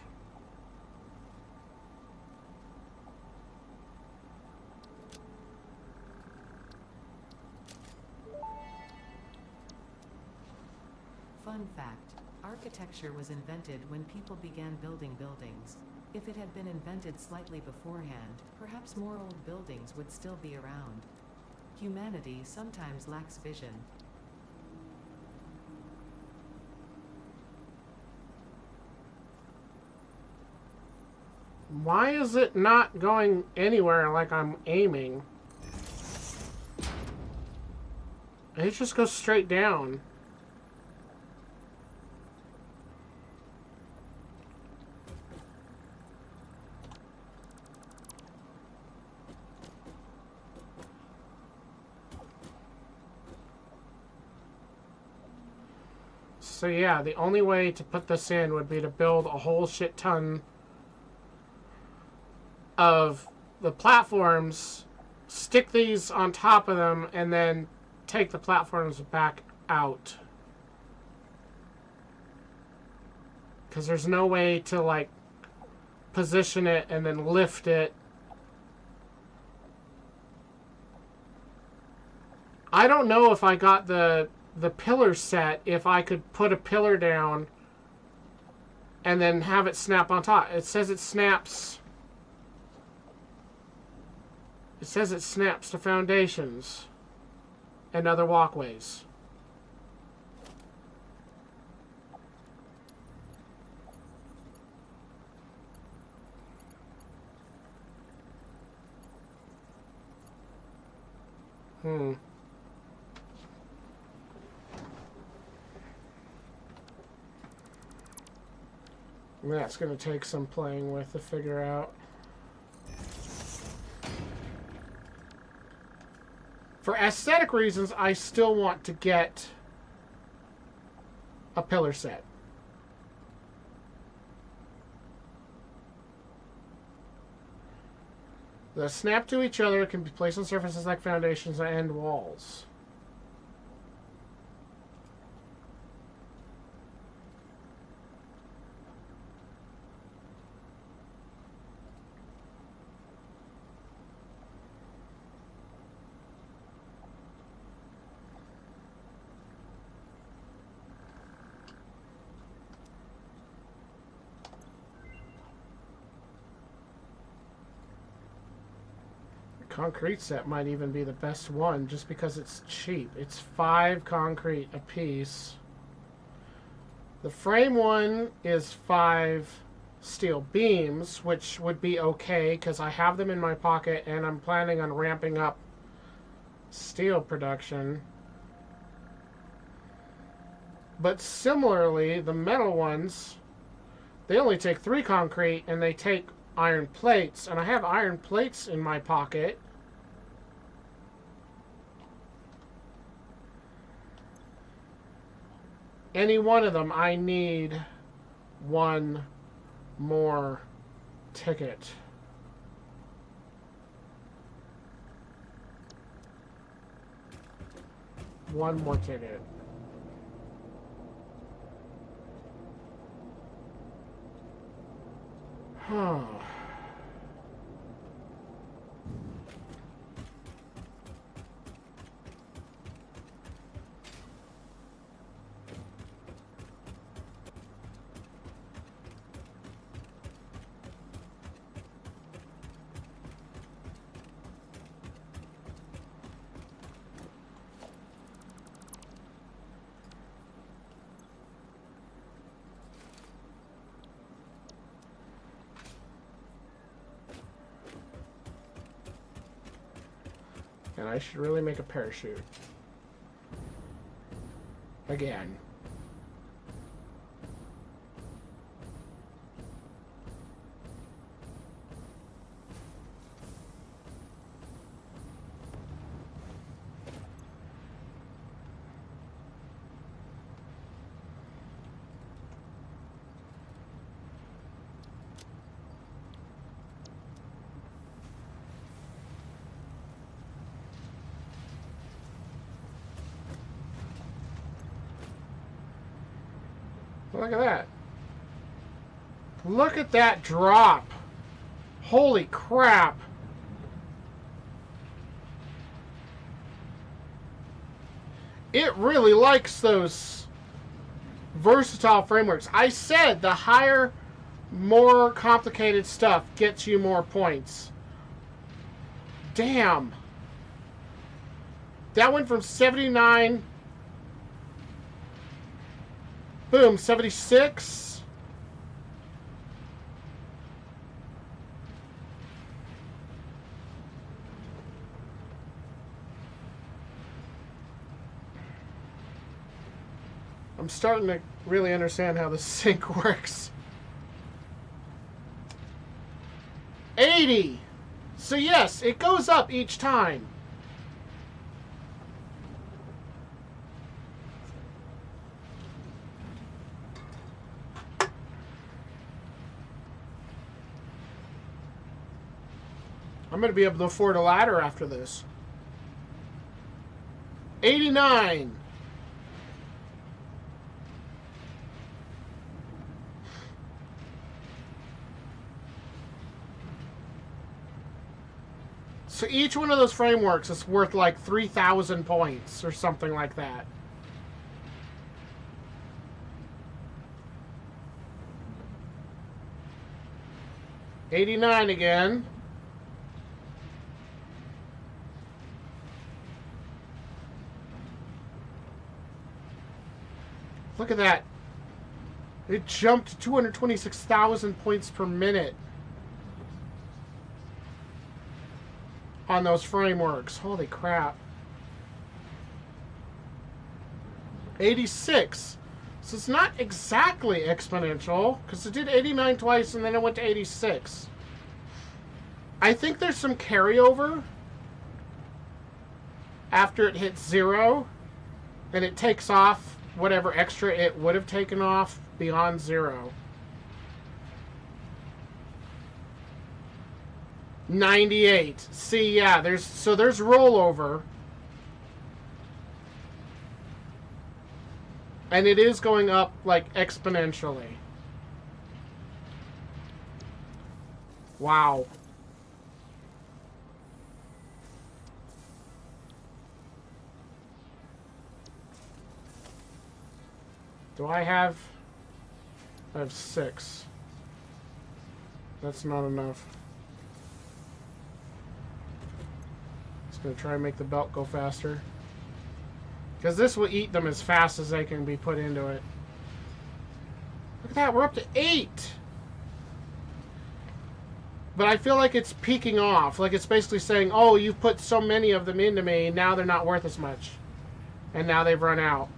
B: Fun fact: architecture was invented when people began building buildings. If it had been invented slightly beforehand, perhaps more old buildings would still be around. Humanity sometimes lacks vision.
A: Why is it not going anywhere like I'm aiming? It just goes straight down. So yeah, the only way to put this in would be to build a whole shit ton of the platforms, stick these on top of them, and then take the platforms back out. Because there's no way to, like, position it and then lift it. I don't know if I got the pillar set, if I could put a pillar down and then have it snap on top. It says it snaps. It says it snaps to foundations and other walkways. That's going to take some playing with to figure out. For aesthetic reasons, I still want to get a pillar set. The snap to each other can be placed on surfaces like foundations and walls. Concrete set might even be the best one just because it's cheap. It's 5 concrete a piece. The frame one is 5 steel beams, which would be okay because I have them in my pocket and I'm planning on ramping up steel production. But similarly, the metal ones, they only take 3 concrete and they take iron plates, and I have iron plates in my pocket. Any one of them, I need 1 more ticket. One more ticket. Huh. And I should really make a parachute. Again. Look at that. Look at that drop. Holy crap. It really likes those versatile frameworks. I said the higher, more complicated stuff gets you more points. Damn. That went from 79. Boom, 76. I'm starting to really understand how the sync works. 80. So yes, it goes up each time. I'm going to be able to afford a ladder after this. 89. So each one of those frameworks is worth like 3,000 points or something like that. $89 again. Look at that. It jumped to 226,000 points per minute on those frameworks. Holy crap. 86. So it's not exactly exponential, because it did 89 twice and then it went to 86. I think there's some carryover after it hits 0, and it takes off whatever extra it would have taken off beyond 0. 98. See, yeah, there's rollover. And it is going up like exponentially. Wow. Do I have 6. That's not enough. Just gonna try and make the belt go faster. Because this will eat them as fast as they can be put into it. Look at that, we're up to 8! But I feel like it's peaking off. Like it's basically saying, oh, you've put so many of them into me, now they're not worth as much. And now they've run out.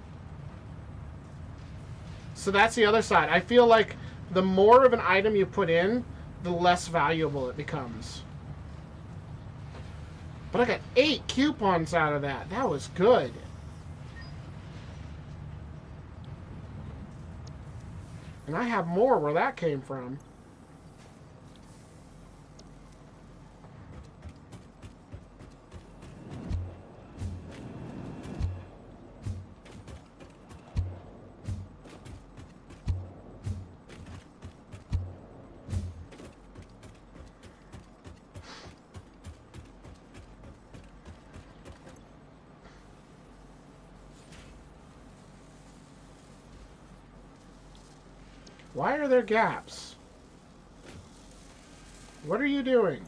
A: So that's the other side. I feel like the more of an item you put in, the less valuable it becomes. But I got 8 coupons out of that. That was good. And I have more where that came from. Why are there gaps? What are you doing?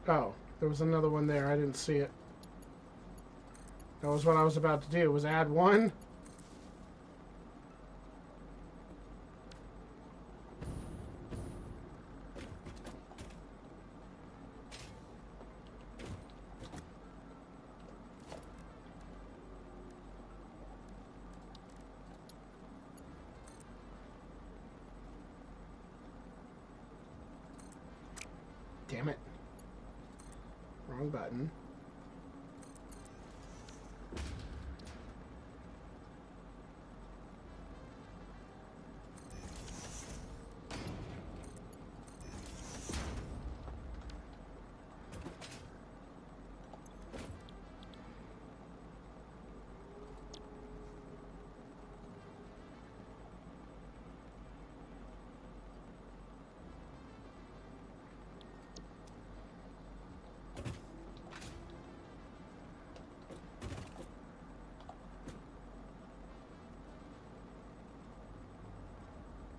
A: Oh, there was another one there. I didn't see it. That was what I was about to do, was add one. Damn it. Wrong button.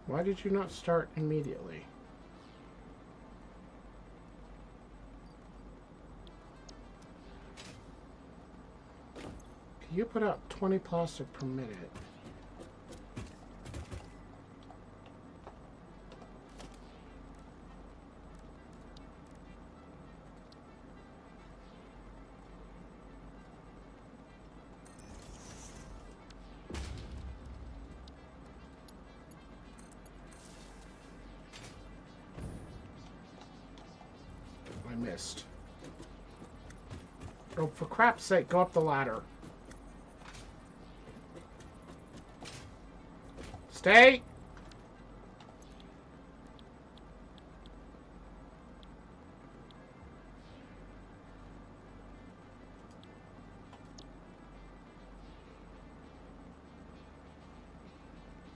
A: Why did you not start immediately? You put out 20 plastic per minute. I missed. Oh, for crap's sake, go up the ladder. Stay!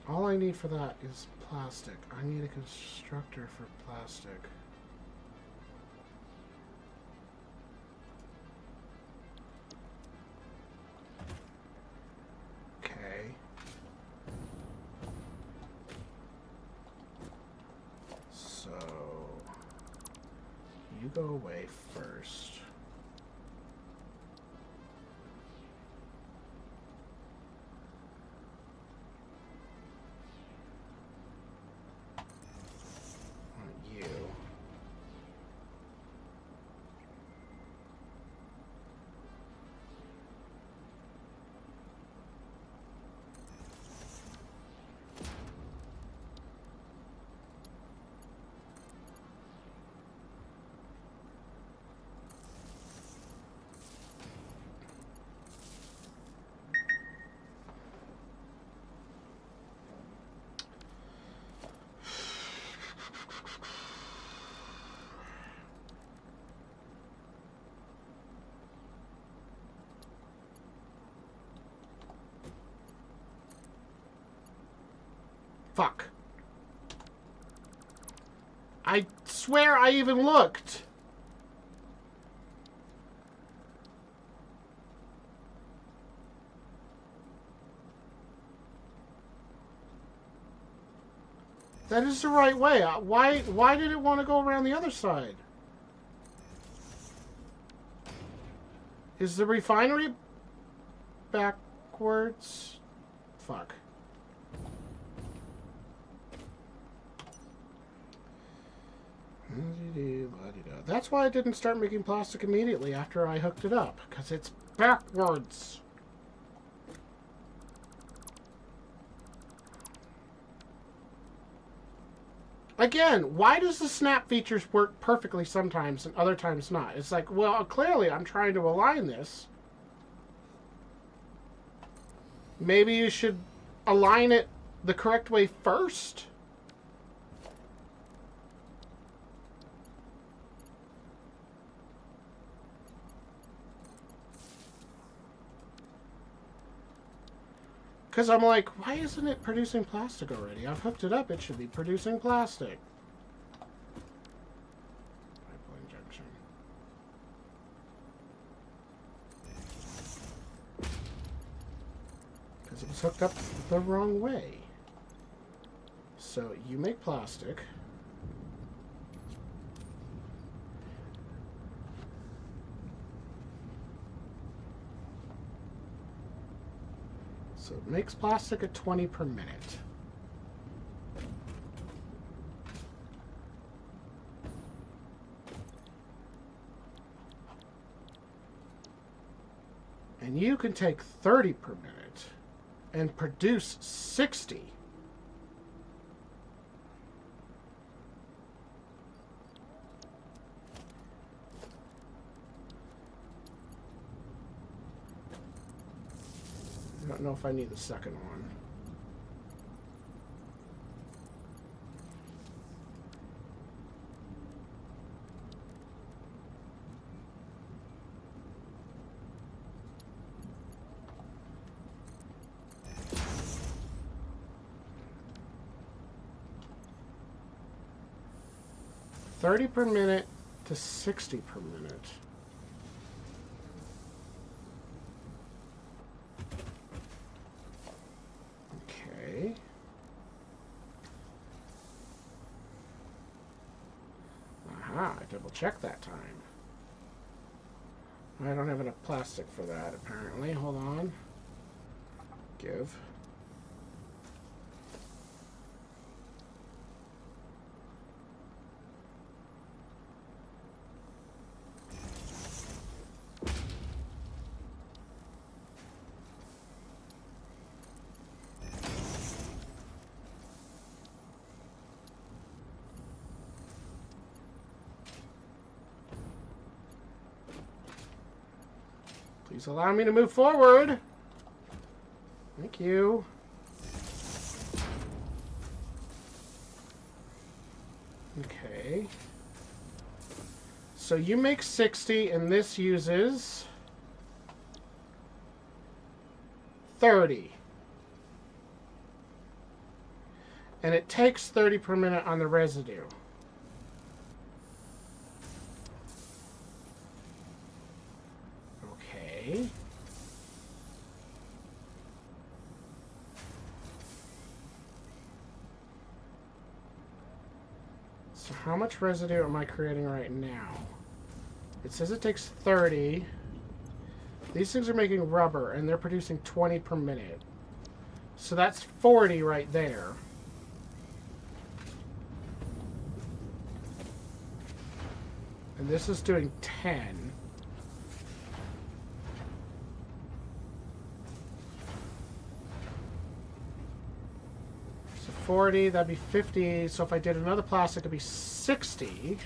A: All I need for that is plastic. I need a constructor for plastic. Okay. So, you go away first. You. Fuck. I swear I even looked. That is the right way. Why did it want to go around the other side? Is the refinery backwards? Fuck. That's why I didn't start making plastic immediately after I hooked it up, because it's backwards. Again, why does the snap features work perfectly sometimes and other times not? It's like, well, clearly I'm trying to align this. Maybe you should align it the correct way first? Because I'm like, why isn't it producing plastic already? I've hooked it up. It should be producing plastic. Pipeline junction. Because it was hooked up the wrong way. So you make plastic. So it makes plastic at 20 per minute. And you can take 30 per minute and produce 60. I don't know if I need the second one. $30 per minute to $60 per minute. Okay. Aha, I double checked that time. I don't have enough plastic for that, apparently. Hold on. Give. Please allow me to move forward. Thank you. Okay. So you make 60 and this uses 30. And it takes 30 per minute on the residue. Okay. So how much residue am I creating right now? It says it takes 30. These things are making rubber, and they're producing 20 per minute. So that's 40 right there. And this is doing 10. So 40, that'd be 50. So if I did another plastic, it'd be 60.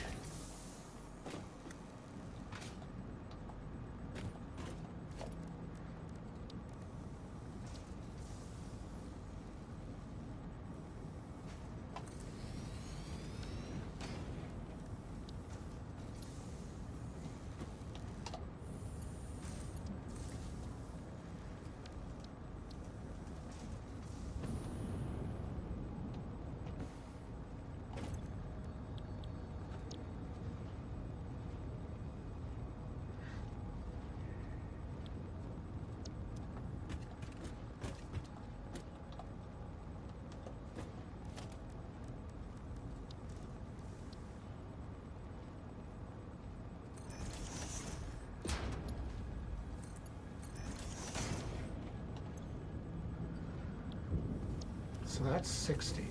A: So that's 60.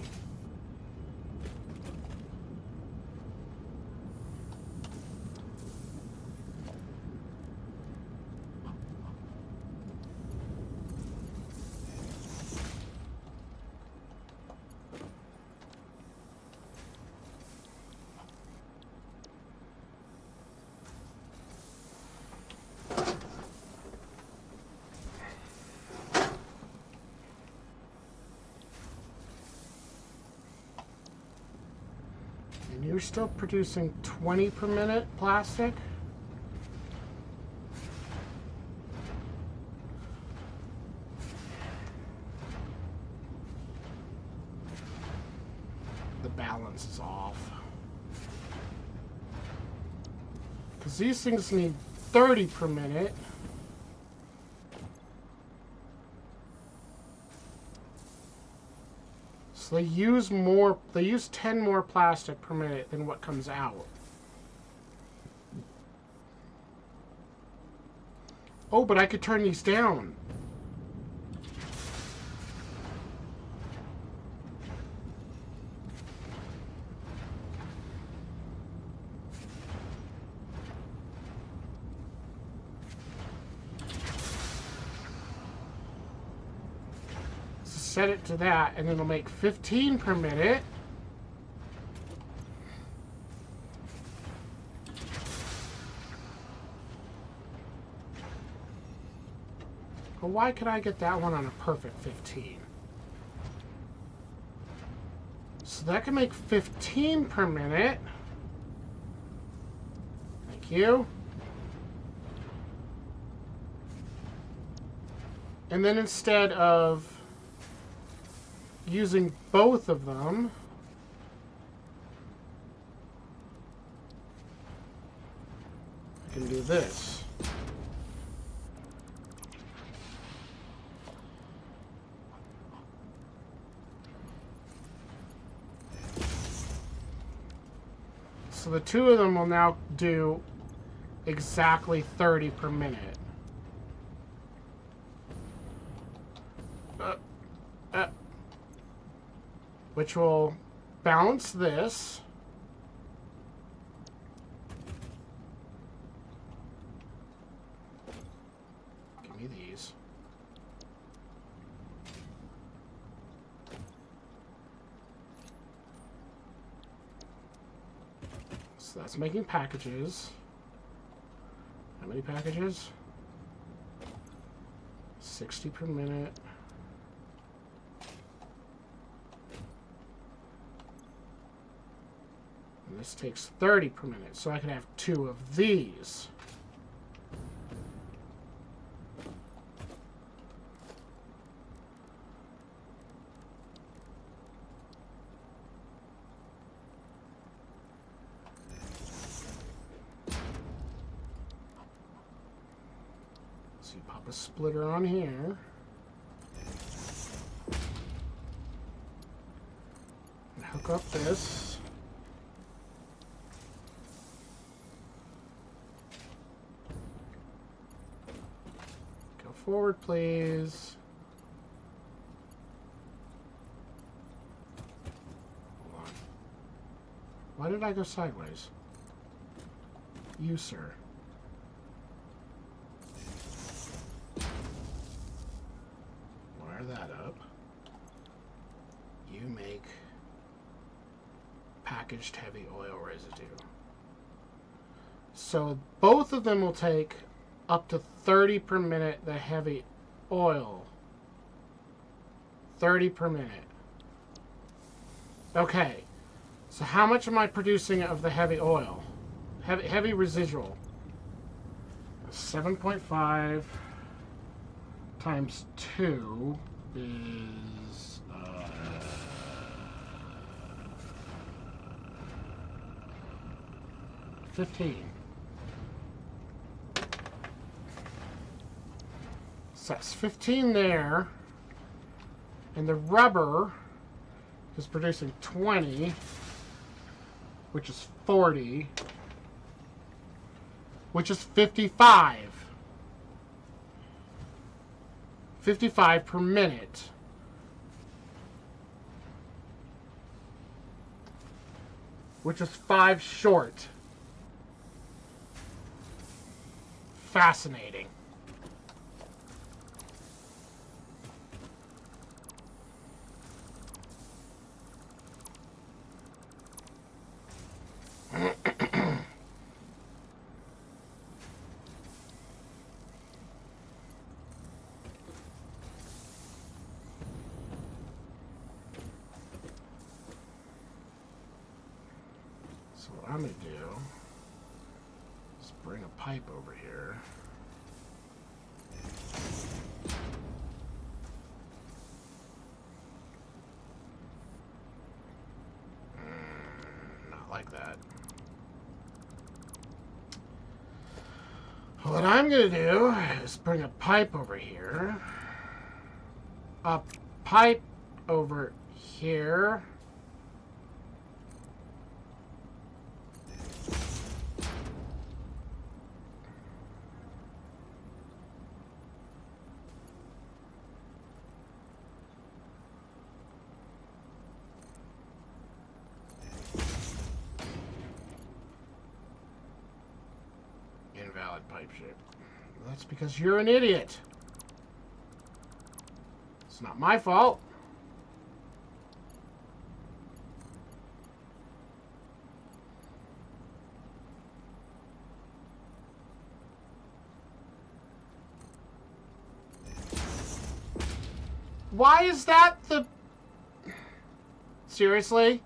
A: And you're still producing 20 per minute plastic? The balance is off. Because these things need 30 per minute. So they use 10 more plastic per minute than what comes out. Oh, but I could turn these down. set it to that, and it'll make 15 per minute. Well, why could I get that one on a perfect 15? So that can make 15 per minute. Thank you. And then instead of using both of them, I can do this. So the two of them will now do exactly 30 per minute. Which will balance this. Give me these. So that's making packages. How many packages? 60 per minute. And this takes 30 per minute, so I can have 2 of these. So you pop a splitter on here. And hook up this. Forward, please. Hold on. Why did I go sideways? You, sir. Wire that up. You make packaged heavy oil residue. So both of them will take up to 30 per minute, the heavy oil. 30 per minute. Okay. So how much am I producing of the heavy oil? Heavy residual. 7.5 times 2 is 15. So that's 15 there. And the rubber is producing 20, which is 40, which is 55. 55 per minute. Which is 5 short. Fascinating. So what I'm going to do is bring a pipe over here. Not like that. What I'm going to do is bring a pipe over here. A pipe over here. Invalid pipe shape. That's because you're an idiot. It's not my fault. Why is that the... Seriously?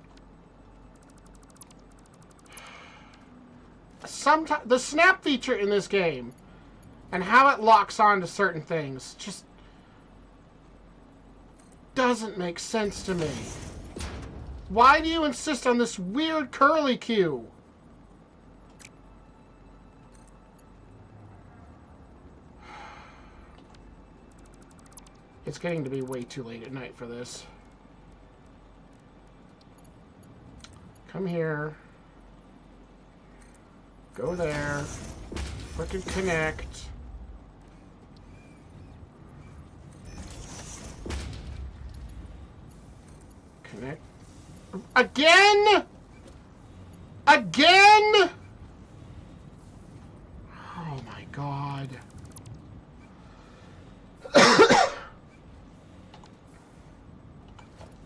A: Sometimes the snap feature in this game and how it locks on to certain things just doesn't make sense to me. Why do you insist on this weird curly cue? It's getting to be way too late at night for this. Come here. Go there. Frickin' connect. Connect. Again? Again? Oh my god.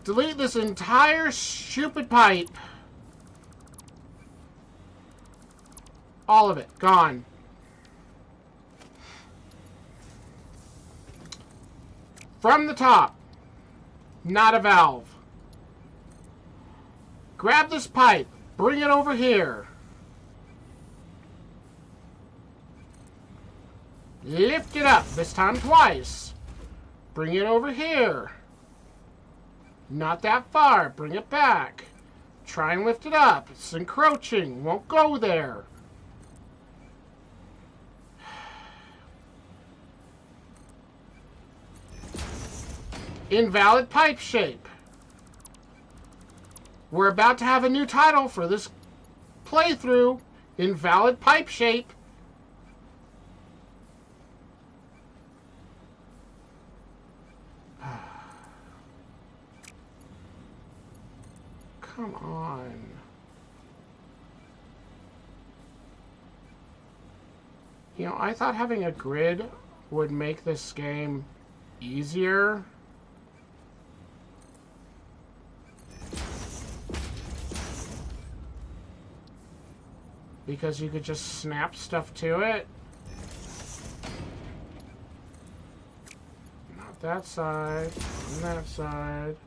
A: Delete this entire stupid pipe. All of it. Gone. From the top. Not a valve. Grab this pipe. Bring it over here. Lift it up. This time twice. Bring it over here. Not that far. Bring it back. Try and lift it up. It's encroaching. Won't go there. Invalid pipe shape. We're about to have a new title for this playthrough. Invalid pipe shape. Come on. You know, I thought having a grid would make this game easier. Because you could just snap stuff to it. Not that side. On that side.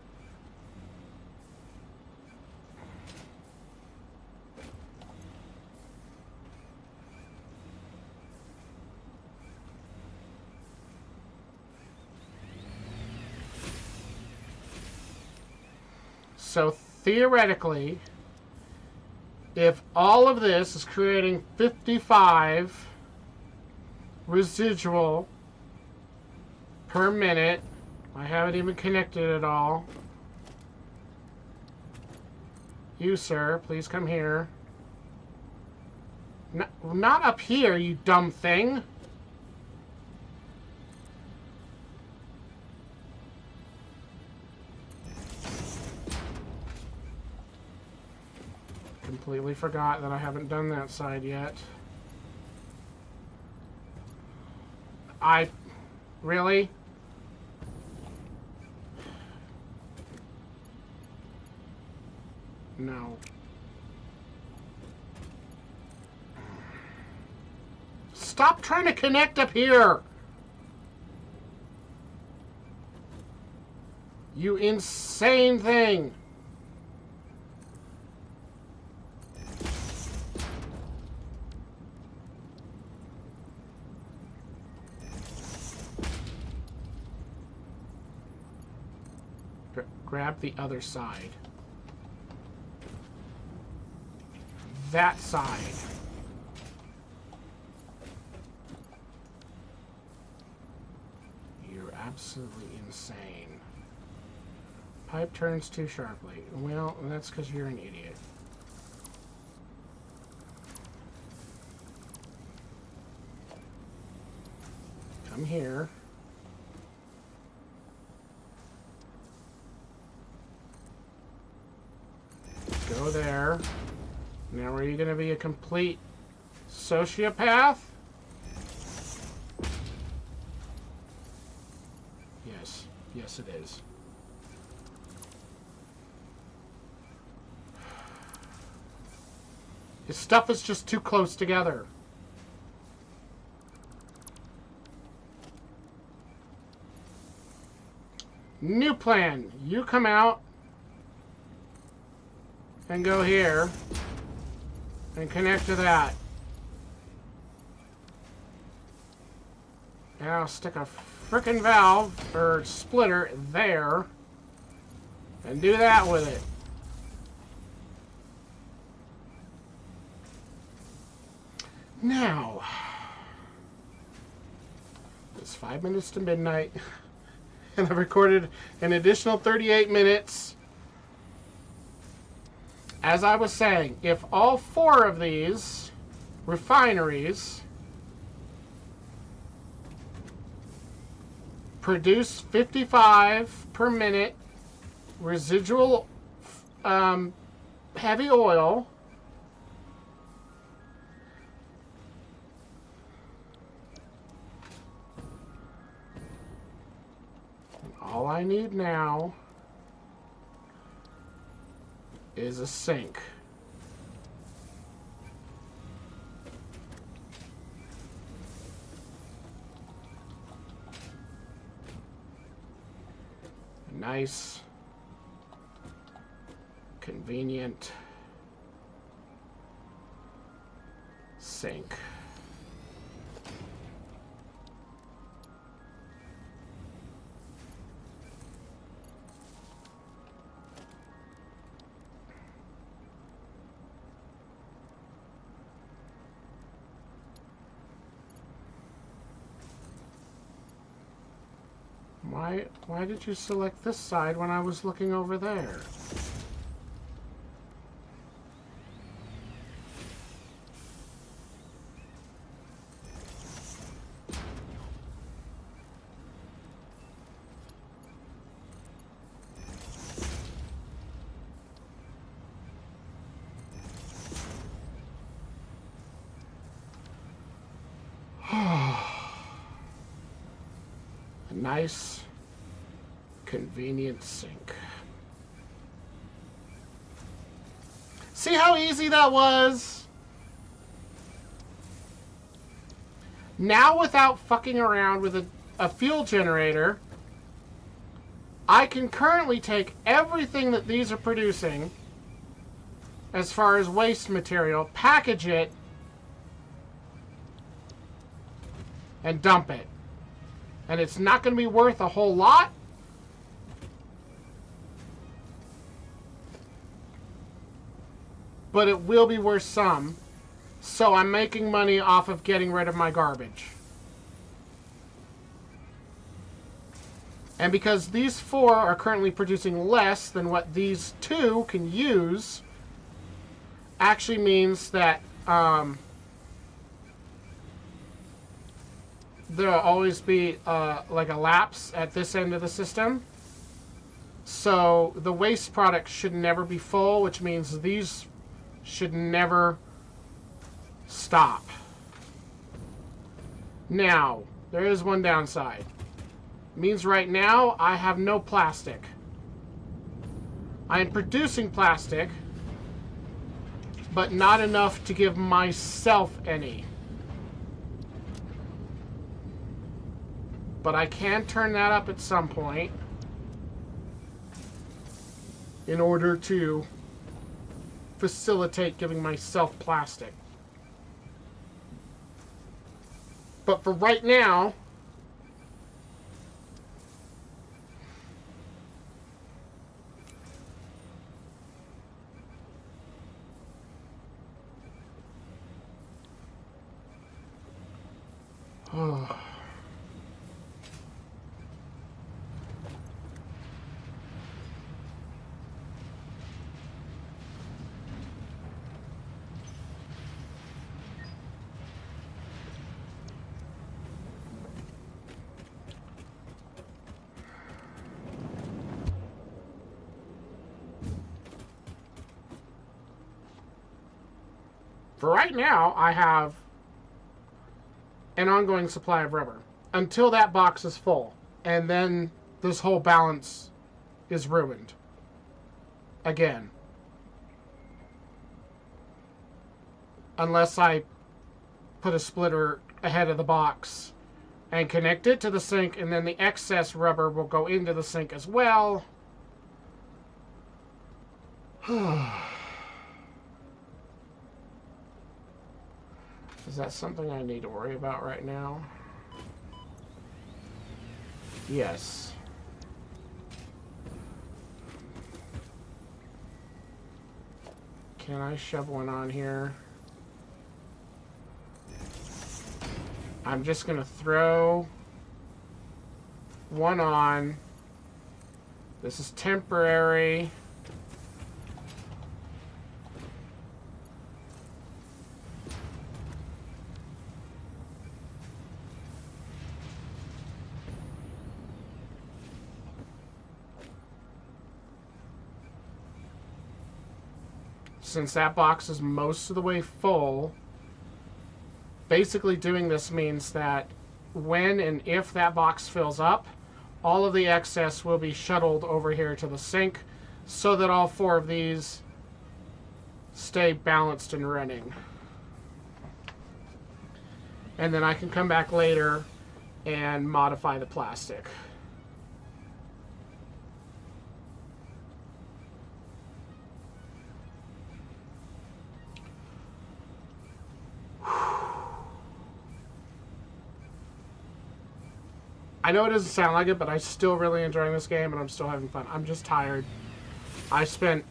A: So theoretically, if all of this is creating 55 residual per minute, I haven't even connected it all. You, sir, please come here. Not up here, you dumb thing. Completely forgot that I haven't done that side yet. Really? No. Stop trying to connect up here! You insane thing! Grab the other side. That side. You're absolutely insane. Pipe turns too sharply. Well, that's because you're an idiot. Come here. Go there. Now are you going to be a complete sociopath? Yes. Yes, it is. His stuff is just too close together. New plan. You come out and go here and connect to that. And I'll stick a frickin' valve or splitter there and do that with it. Now, it's 5 minutes to midnight, and I've recorded an additional 38 minutes. As I was saying, if all 4 of these refineries produce 55 per minute residual heavy oil, all I need now is a sink. A nice, convenient sink. Why did you select this side when I was looking over there? A nice, convenient sink. See how easy that was? Now, without fucking around with a fuel generator, I can currently take everything that these are producing as far as waste material, package it, and dump it. And it's not going to be worth a whole lot, but it will be worth some. So I'm making money off of getting rid of my garbage. And because these 4 are currently producing less than what these 2 can use, actually means that there'll always be like a lapse at this end of the system. So the waste product should never be full, which means these should never stop. Now, there is one downside. It means right now I have no plastic. I am producing plastic, but not enough to give myself any. But I can turn that up at some point in order to facilitate giving myself plastic. But for right now, for right now, I have an ongoing supply of rubber until that box is full. And then this whole balance is ruined. Again. Unless I put a splitter ahead of the box and connect it to the sink, and then the excess rubber will go into the sink as well. Is that something I need to worry about right now? Yes. Can I shove one on here? I'm just going to throw one on. This is temporary. Since that box is most of the way full, basically doing this means that when and if that box fills up, all of the excess will be shuttled over here to the sink so that all 4 of these stay balanced and running. And then I can come back later and modify the plastic. I know it doesn't sound like it, but I'm still really enjoying this game, and I'm still having fun. I'm just tired. I spent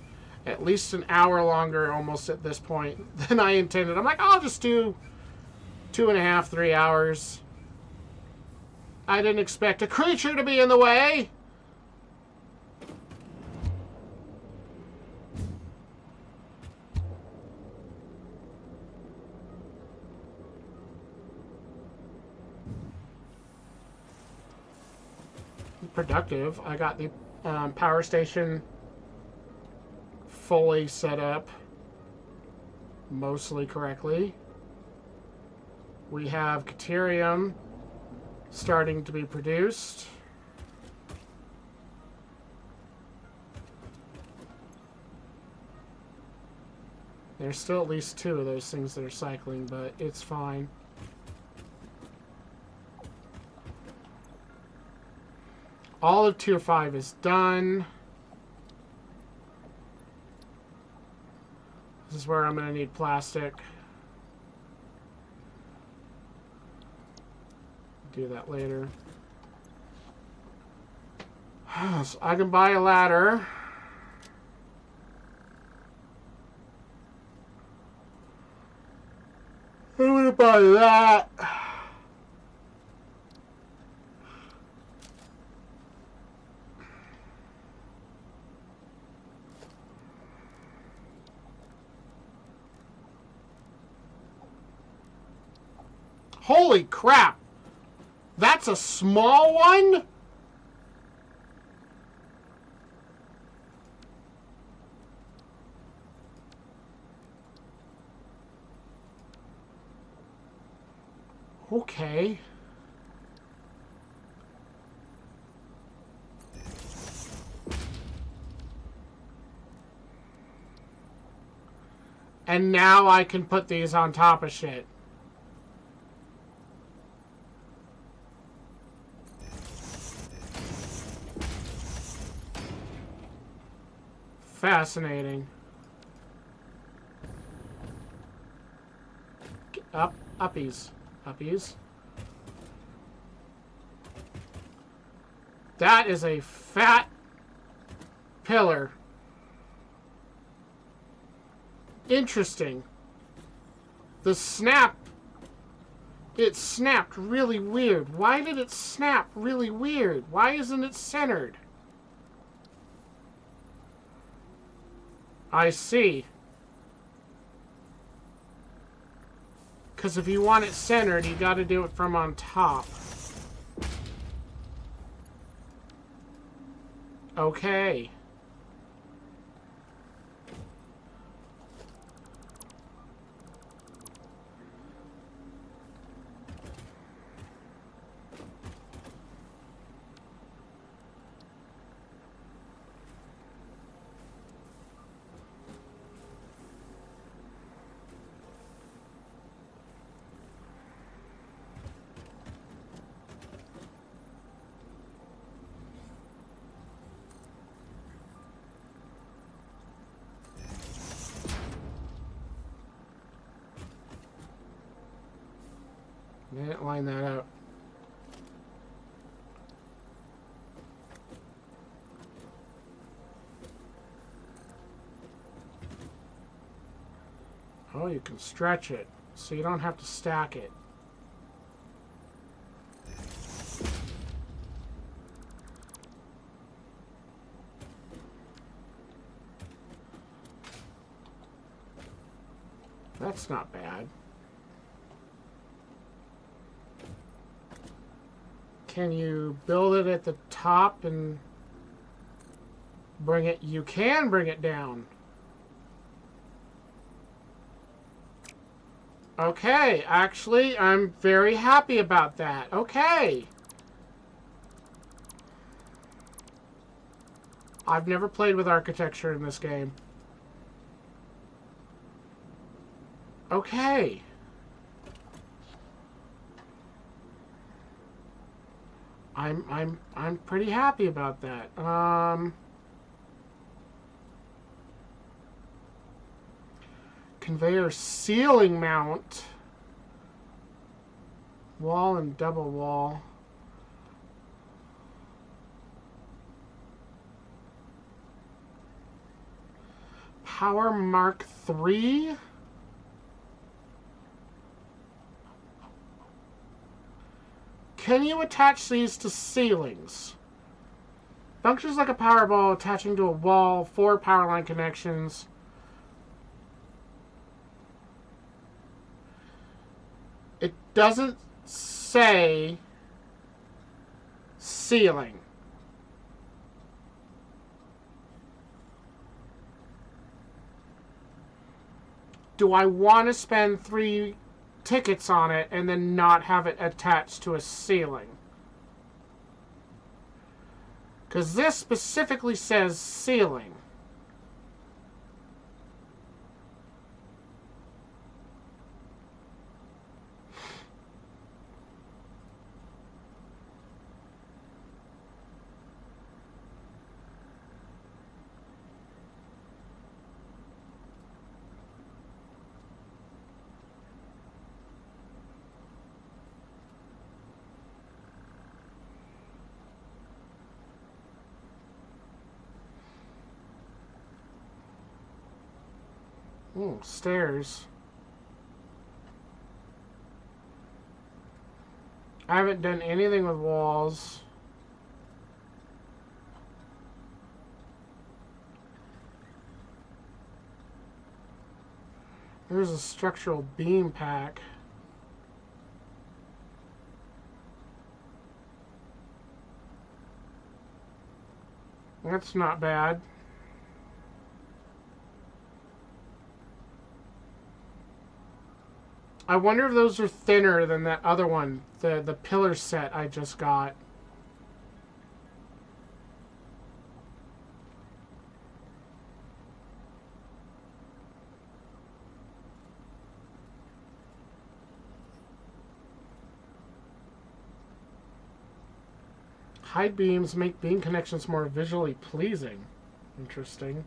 A: at least an hour longer almost at this point than I intended. I'm like, I'll just do 2.5, 3 hours. I didn't expect a creature to be in the way. Productive. I got the power station fully set up mostly correctly. We have Caterium starting to be produced. There's still at least 2 of those things that are cycling, but it's fine. All of tier 5 is done. This is where I'm going to need plastic. Do that later. So I can buy a ladder. I'm going to buy that. Holy crap! That's a small one? Okay. And now I can put these on top of shit. Fascinating. Uppies. That is a fat pillar. Interesting. The snap. It snapped really weird. Why did it snap really weird? Why isn't it centered? I see. Because if you want it centered, you got to do it from on top. Okay. They didn't line that up. Oh, you can stretch it, so you don't have to stack it. That's not bad. Can you build it at the top and bring it? You can bring it down. Okay, actually, I'm very happy about that. Okay. I've never played with architecture in this game. Okay. I'm pretty happy about that. Conveyor ceiling mount. Wall and double wall. Power Mark III. Can you attach these to ceilings? Functions like a power ball attaching to a wall, 4 power line connections. It doesn't say ceiling. Do I want to spend 3 tickets on it and then not have it attached to a ceiling? Because this specifically says ceiling. Ooh, stairs. I haven't done anything with walls. There's a structural beam pack. That's not bad. I wonder if those are thinner than that other one, the pillar set I just got. High beams make beam connections more visually pleasing. Interesting.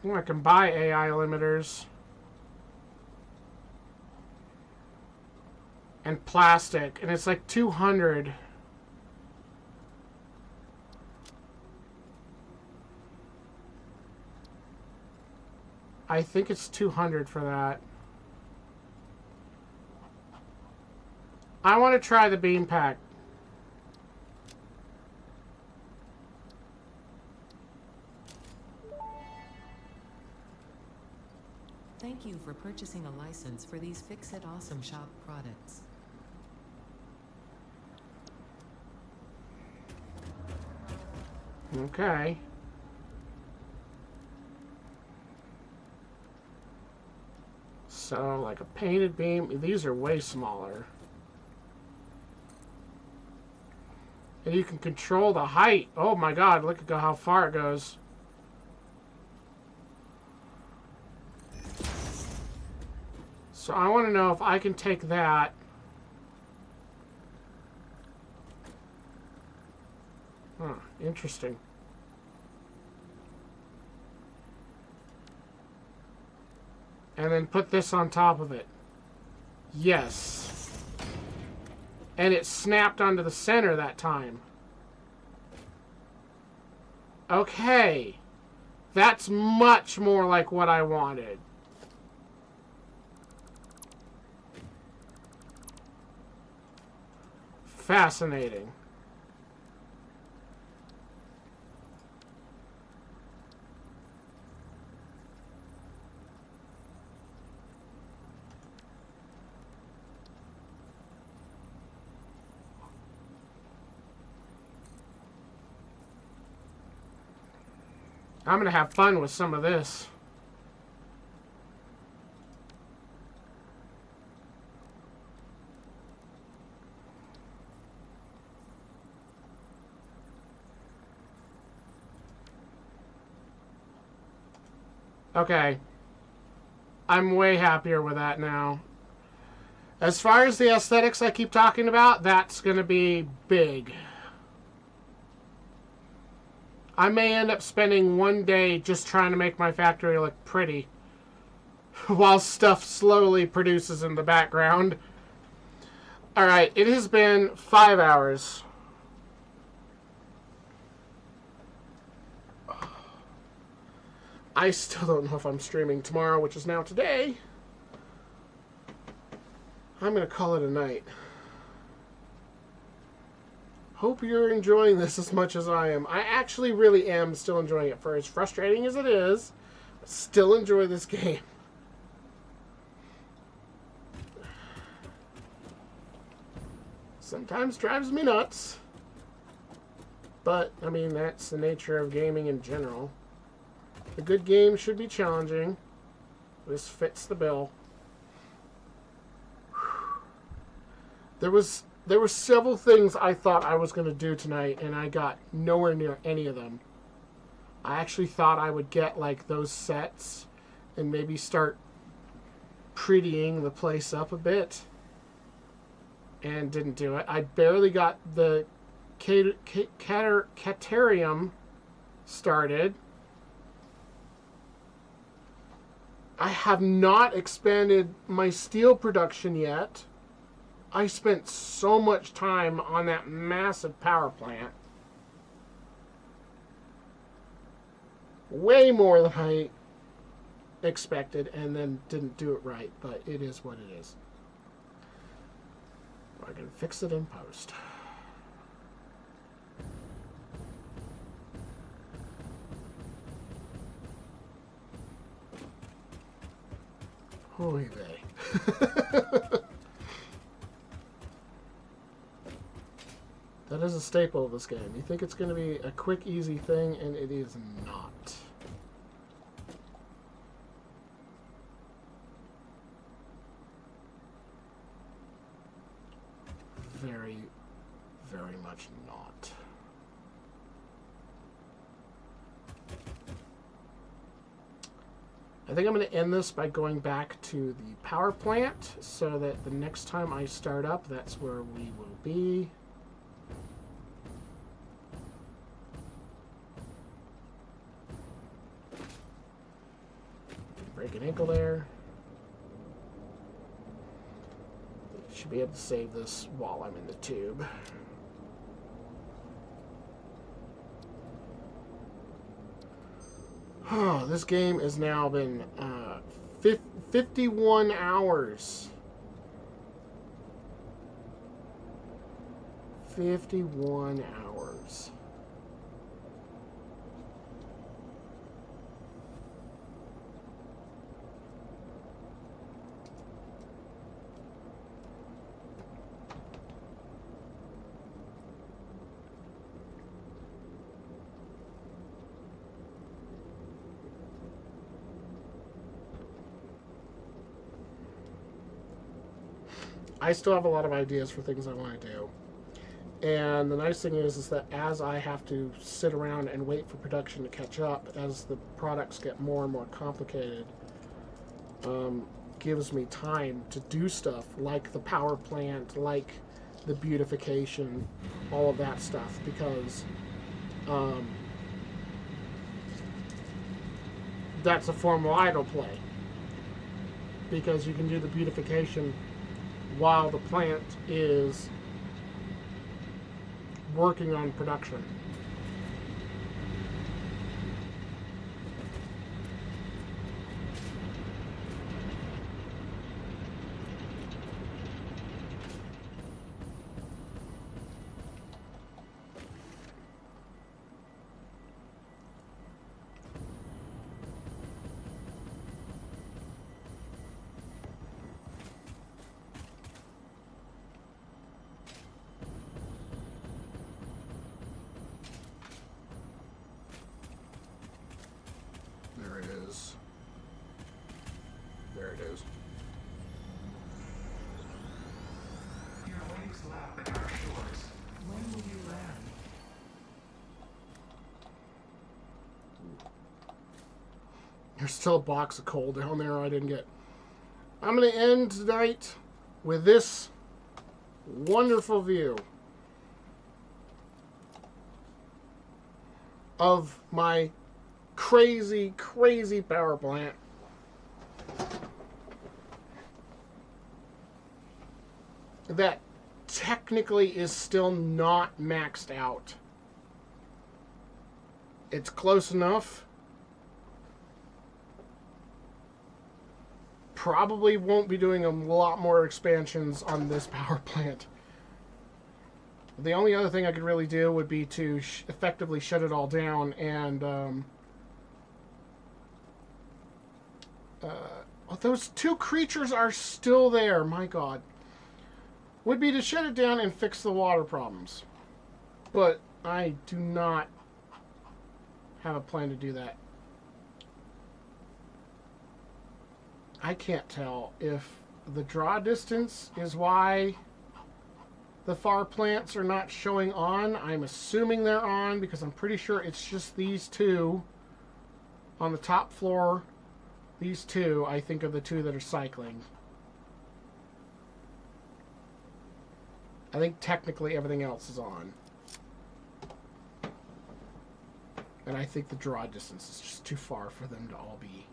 A: I can buy AI limiters. And plastic. And it's like 200. I think it's 200 for that. I want to try the beam pack.
B: Thank you for purchasing a license for these Fix It Awesome Shop products.
A: Okay. So, like a painted beam. These are way smaller. And you can control the height. Oh my god, look at how far it goes. So I want to know if I can take that. Huh, interesting. And then put this on top of it. Yes. And it snapped onto the center that time. Okay. That's much more like what I wanted. Fascinating. I'm going to have fun with some of this. Okay. I'm way happier with that now. As far as the aesthetics I keep talking about, that's going to be big. I may end up spending one day just trying to make my factory look pretty while stuff slowly produces in the background. Alright, it has been 5 hours. I still don't know if I'm streaming tomorrow, which is now today. I'm going to call it a night. Hope you're enjoying this as much as I am. I actually really am still enjoying it. For as frustrating as it is, I still enjoy this game. Sometimes drives me nuts. But, I mean, that's the nature of gaming in general. A good game should be challenging. This fits the bill. There were several things I thought I was going to do tonight, and I got nowhere near any of them. I actually thought I would get, like, those sets and maybe start prettying the place up a bit. And didn't do it. I barely got the Caterium started. I have not expanded my steel production yet. I spent so much time on that massive power plant. Way more than I expected, and then didn't do it right, but it is what it is. I can fix it in post. Holy vey. That is a staple of this game. You think it's going to be a quick, easy thing, and it is not. Very, very much not. I think I'm going to end this by going back to the power plant so that the next time I start up, that's where we will be. Break an ankle there. Should be able to save this while I'm in the tube. Oh, this game has now been 51 hours. 51 hours. I still have a lot of ideas for things I want to do. And the nice thing is that as I have to sit around and wait for production to catch up, as the products get more and more complicated, gives me time to do stuff like the power plant, like the beautification, all of that stuff, because that's a form of idle play. because you can do the beautification while the plant is working on production. There it is. There it is.
C: Your waves lap at our shores. When will you land?
A: There's still a box of coal down there I didn't get. I'm going to end tonight with this wonderful view of my crazy, crazy power plant. That technically is still not maxed out. It's close enough. Probably won't be doing a lot more expansions on this power plant. The only other thing I could really do would be to effectively shut it all down and oh, those two creatures are still there. My God. Would be to shut it down and fix the water problems. But I do not have a plan to do that. I can't tell if the draw distance is why the far plants are not showing on. I'm assuming they're on because I'm pretty sure it's just these two on the top floor. These two, I think, are the two that are cycling. I think technically everything else is on. And I think the draw distance is just too far for them to all be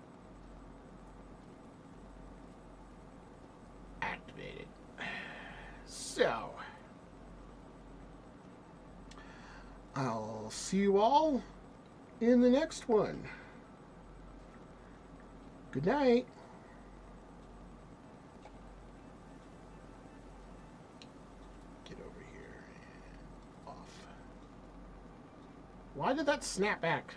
A: activated. So, I'll see you all in the next one. Good night. Get over here and off. Why did that snap back?